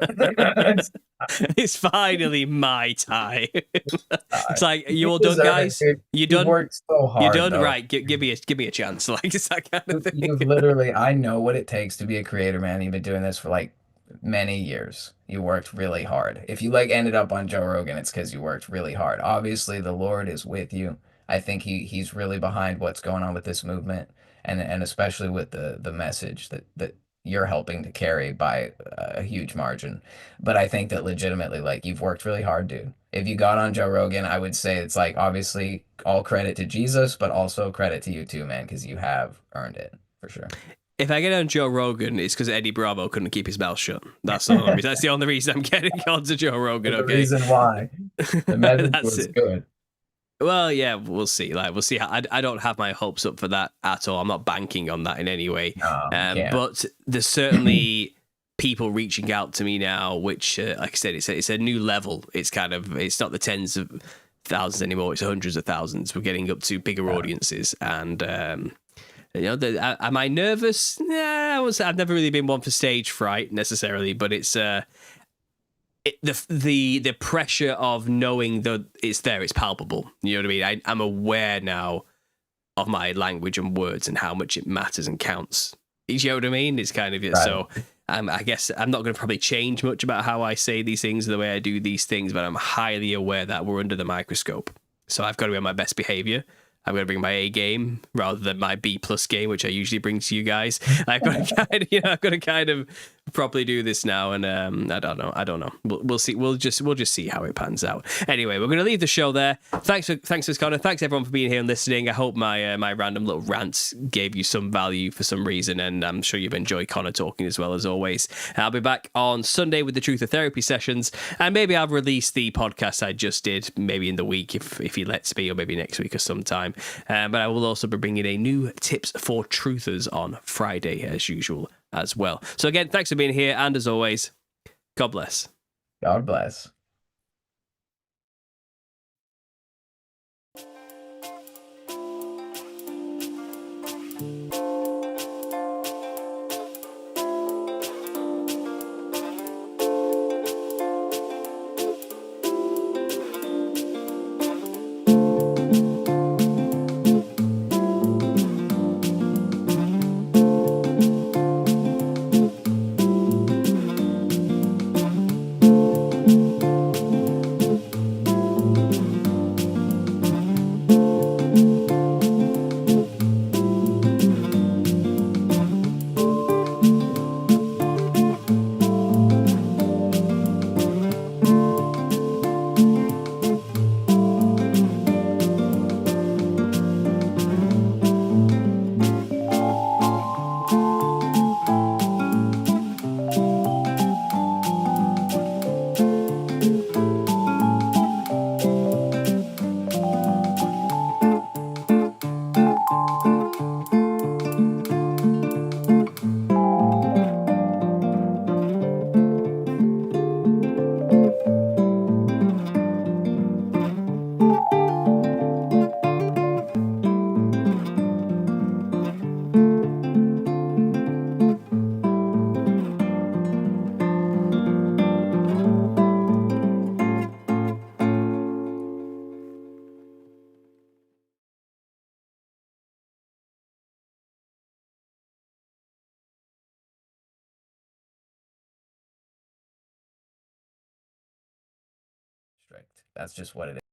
It's finally my time. It's like, you all deserve done, guys? it, You done? Worked so hard, you done? though. Right. Give me a chance. Like, it's that kind of thing. You've literally, I know what it takes to be a creator, man. You've been doing this for like many years. You worked really hard. If you like ended up on Joe Rogan, it's because you worked really hard. Obviously, the Lord is with you. I think he's really behind what's going on with this movement, and especially with the message that you're helping to carry by a huge margin. But I think that legitimately, like, you've worked really hard, dude. If you got on Joe Rogan, I would say it's like obviously all credit to Jesus, but also credit to you too, man, because you have earned it for sure. If I get on Joe Rogan, it's because Eddie Bravo couldn't keep his mouth shut. That's the only reason. That's the only reason I'm getting onto Joe Rogan. The Okay, reason why the message was it. good. Well, yeah, we'll see. Like, we'll see. I don't have my hopes up for that at all. I'm not banking on that in any way. No, but there's certainly people reaching out to me now, which, like I said, it's a new level. It's not the tens of thousands anymore. It's hundreds of thousands. We're getting up to bigger audiences, and am I nervous? Yeah, I've never really been one for stage fright necessarily, but it's the pressure of knowing that it's there, it's palpable. You know what I mean? I'm aware now of my language and words and how much it matters and counts. You know what I mean? It's kind of it. Right. So I guess I'm not going to probably change much about how I say these things, the way I do these things, but I'm highly aware that we're under the microscope. So I've got to be on my best behavior. I'm going to bring my A game rather than my B+ game, which I usually bring to you guys. I've got to kind of properly do this now, and I don't know. We'll see. We'll just see how it pans out. Anyway, we're going to leave the show there. Thanks for Connor. Thanks everyone for being here and listening. I hope my random little rants gave you some value for some reason, and I'm sure you've enjoyed Connor talking as well as always. I'll be back on Sunday with the Truth of Therapy sessions, and maybe I'll release the podcast I just did maybe in the week if he lets me, or maybe next week or sometime. But I will also be bringing a new Tips for Truthers on Friday as usual as well. So again, thanks for being here, and as always, God bless. God bless. strict. That's just what it is.